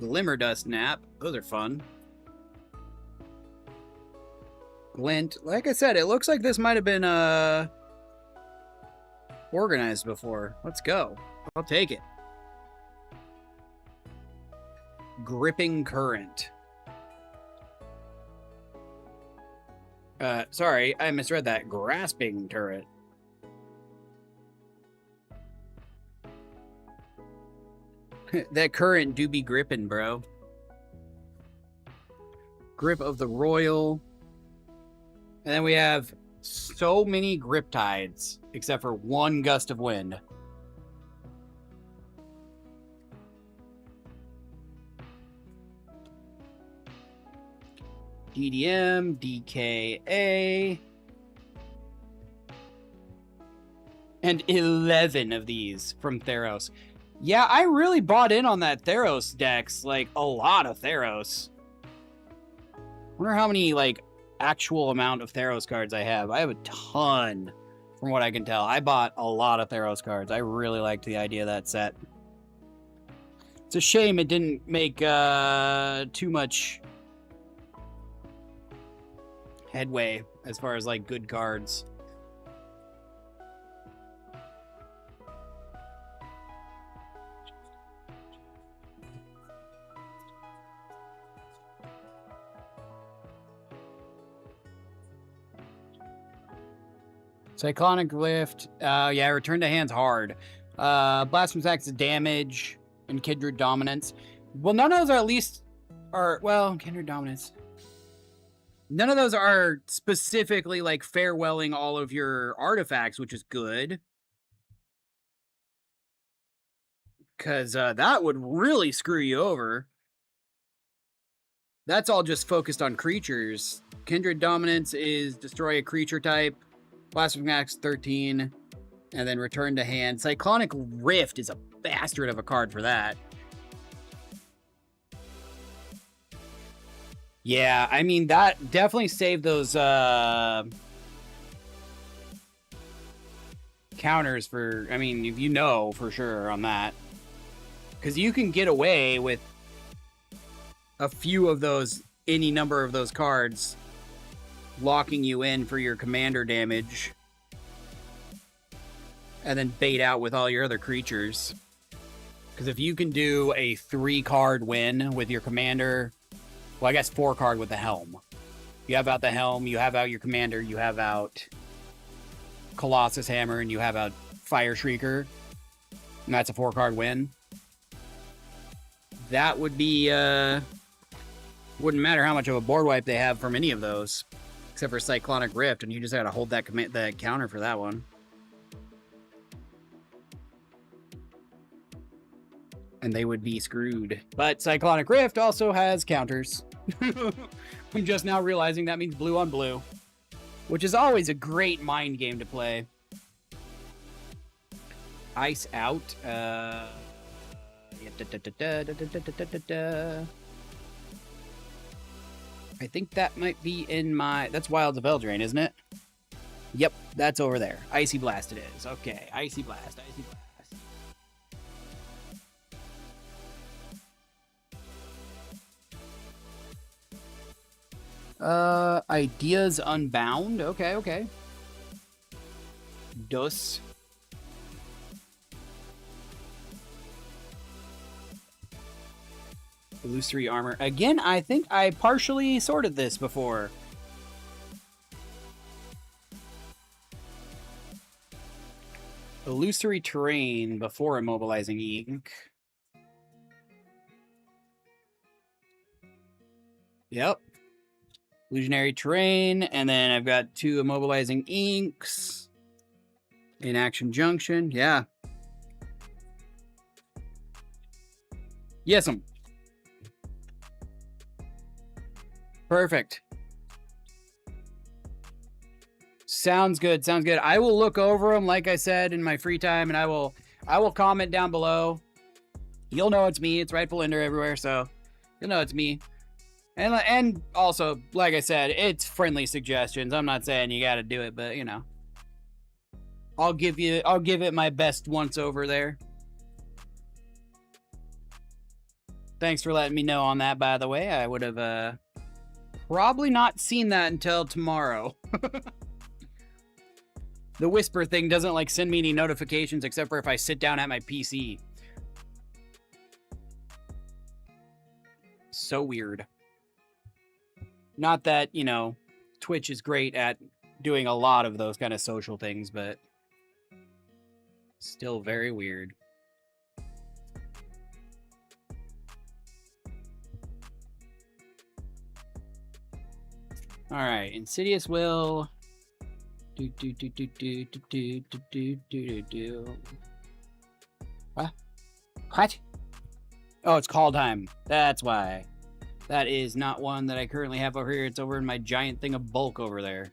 Speaker 1: Glimmerdust Nap. Those are fun. Glint. Like I said, it looks like this might have been organized before. Let's go. I'll take it. Gripping Current. Sorry, I misread that. Grasping Turret. That current do be gripping, bro. Grip of the Royal. And then we have so many Grip Tides, except for one Gust of Wind. DDM, DKA. And 11 of these from Theros. Yeah, I really bought in on that Theros decks. Like, a lot of Theros. Wonder how many, like, actual amount of Theros cards I have. I have a ton, from what I can tell. I bought a lot of Theros cards. I really liked the idea of that set. It's a shame it didn't make too much headway as far as, like, good cards. Cyclonic Lift. Yeah, Return to Hand's hard. Blasphemous Act's damage and Kindred Dominance. Well, none of those are at least well, Kindred Dominance. None of those are specifically like farewelling all of your artifacts, which is good. Because that would really screw you over. That's all just focused on creatures. Kindred Dominance is destroy a creature type. Blasphemous Axe 13, and then Return to Hand. Cyclonic Rift is a bastard of a card for that. Yeah, I mean, that definitely saved those counters for, I mean, if you know for sure on that. Because you can get away with a few of those, any number of those cards locking you in for your commander damage, and then bait out with all your other creatures. Because if you can do a 3-card win with your commander, well, I guess 4-card with the Helm. You have out the Helm, you have out your commander, you have out Colossus Hammer, and you have out Fire Shrieker, and that's a 4-card win. That would be, wouldn't matter how much of a board wipe they have from any of those. Except for Cyclonic Rift, and you just gotta hold that that counter for that one. And they would be screwed. But Cyclonic Rift also has counters. I'm just now realizing that means blue on blue. Which is always a great mind game to play. Ice Out. I think that might be in my... That's Wilds of Eldraine, isn't it? Yep, that's over there. Icy Blast it is. Okay, Icy Blast, Icy Blast. Ideas Unbound. Okay. Dus. Illusory Armor. Again, I think I partially sorted this before. Illusory Terrain before Immobilizing Ink. Yep. Illusionary Terrain, and then I've got 2 Immobilizing Inks. Inaction Junction, yeah. Yes'm. Perfect. Sounds good. Sounds good. I will look over them, like I said, in my free time, and I will comment down below. You'll know it's me. It's Rightful Ender everywhere, so you'll know it's me. And also, like I said, it's friendly suggestions. I'm not saying you got to do it, but you know, I'll give it my best once over there. Thanks for letting me know on that, by the way. I would have probably not seen that until tomorrow. The whisper thing doesn't like send me any notifications except for if I sit down at my PC. So weird. Not that, you know, Twitch is great at doing a lot of those kind of social things, but still very weird. All right, Insidious will What? Oh, it's call time. That's why. That is not one that I currently have over here. It's over in my giant thing of bulk over there.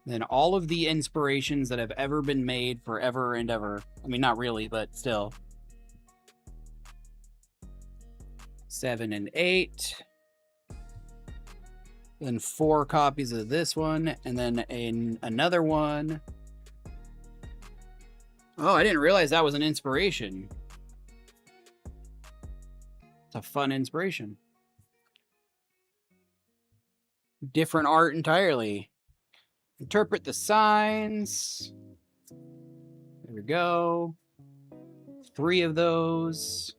Speaker 1: Then all of the inspirations that have ever been made forever and ever. I mean, not really, but still. 7 and 8. Then 4 copies of this one, and then another one. Oh, I didn't realize that was an inspiration. It's a fun inspiration. Different art entirely. Interpret the signs. There we go. 3 of those.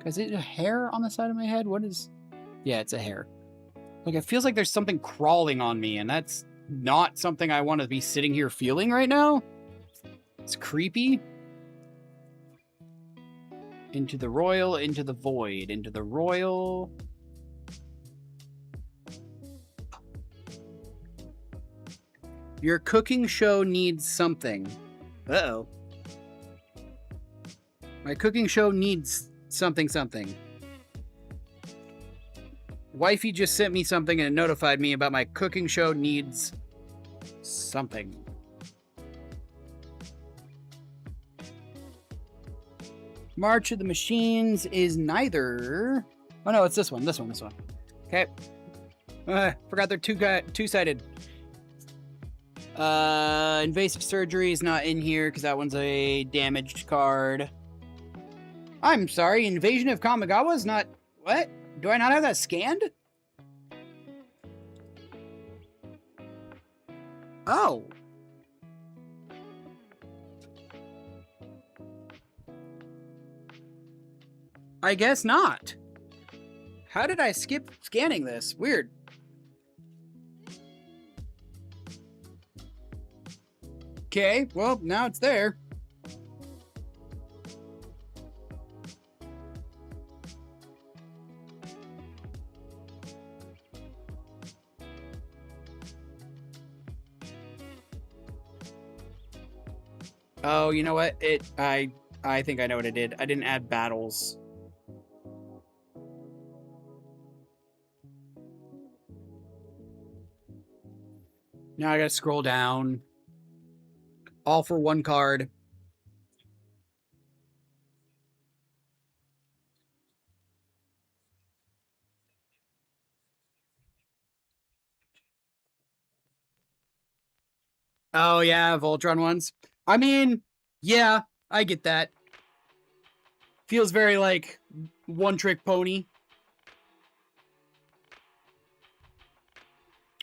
Speaker 1: Is it a hair on the side of my head? What is... Yeah, it's a hair. Like, it feels like there's something crawling on me, and that's not something I want to be sitting here feeling right now. It's creepy. Into the royal, into the void, into the royal. Your cooking show needs something. Uh-oh. My cooking show needs something. Wifey just sent me something and it notified me about my cooking show needs something. March of the Machines is neither. Oh no, it's this one. Okay. Forgot they're two-sided. Invasive Surgery is not in here because that one's a damaged card. I'm sorry, Invasion of Kamigawa is not... What? Do I not have that scanned? Oh. I guess not. How did I skip scanning this? Weird. Okay, well, now it's there. Oh, you know what? I think I know what it did. I didn't add battles. Now I gotta scroll down. All for one card. Oh yeah, Voltron ones. I mean, yeah, I get that. Feels very like one-trick pony.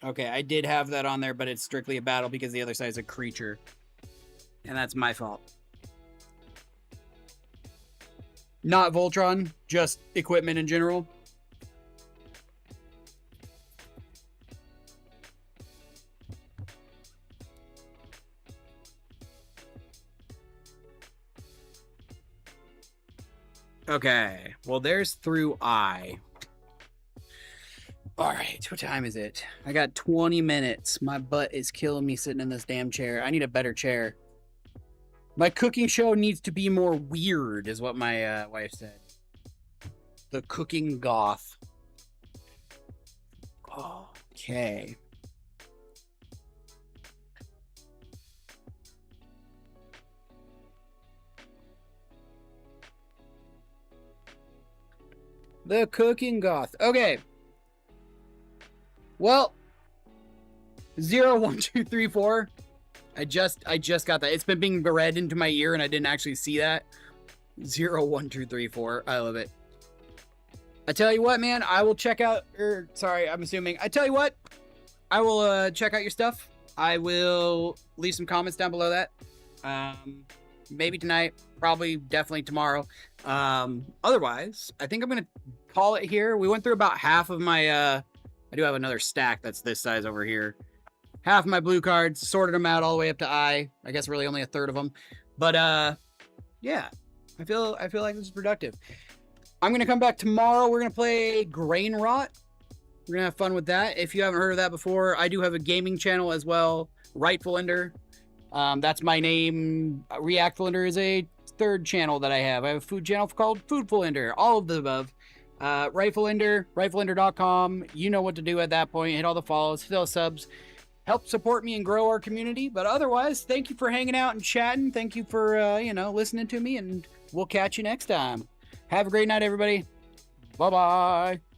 Speaker 1: Okay, I did have that on there, but it's strictly a battle because the other side is a creature. And that's my fault. Not Voltron, just equipment in general. Okay, well, there's through I. All right, what time is it? I got 20 minutes. My butt is killing me sitting in this damn chair. I need a better chair. My cooking show needs to be more weird, is what my wife said. The cooking goth. Okay. The cooking goth. Okay. Well, 0, 1, 2, 3, 4. I just got that. It's been being read into my ear and I didn't actually see that. 0, 1, 2, 3, 4. I love it. I tell you what, man, I will check out, I'm assuming. I tell you what, I will check out your stuff. I will leave some comments down below that. Maybe tonight, probably definitely tomorrow. Otherwise, I think I'm going to call it here. We went through about half of my, I do have another stack that's this size over here. Half of my blue cards, sorted them out all the way up to I guess really only a third of them. But, yeah, I feel like this is productive. I'm going to come back tomorrow. We're going to play Grain Rot. We're going to have fun with that. If you haven't heard of that before, I do have a gaming channel as well, Rightful Ender. That's my name. Reactful Ender is a third channel that I have. I have a food channel called Foodful Ender. All of the above. Rightful Ender, rightfulender.com. You know what to do at that point. Hit all the follows, hit all the subs. Help support me and grow our community. But otherwise, thank you for hanging out and chatting. Thank you for, listening to me. And we'll catch you next time. Have a great night, everybody. Bye-bye.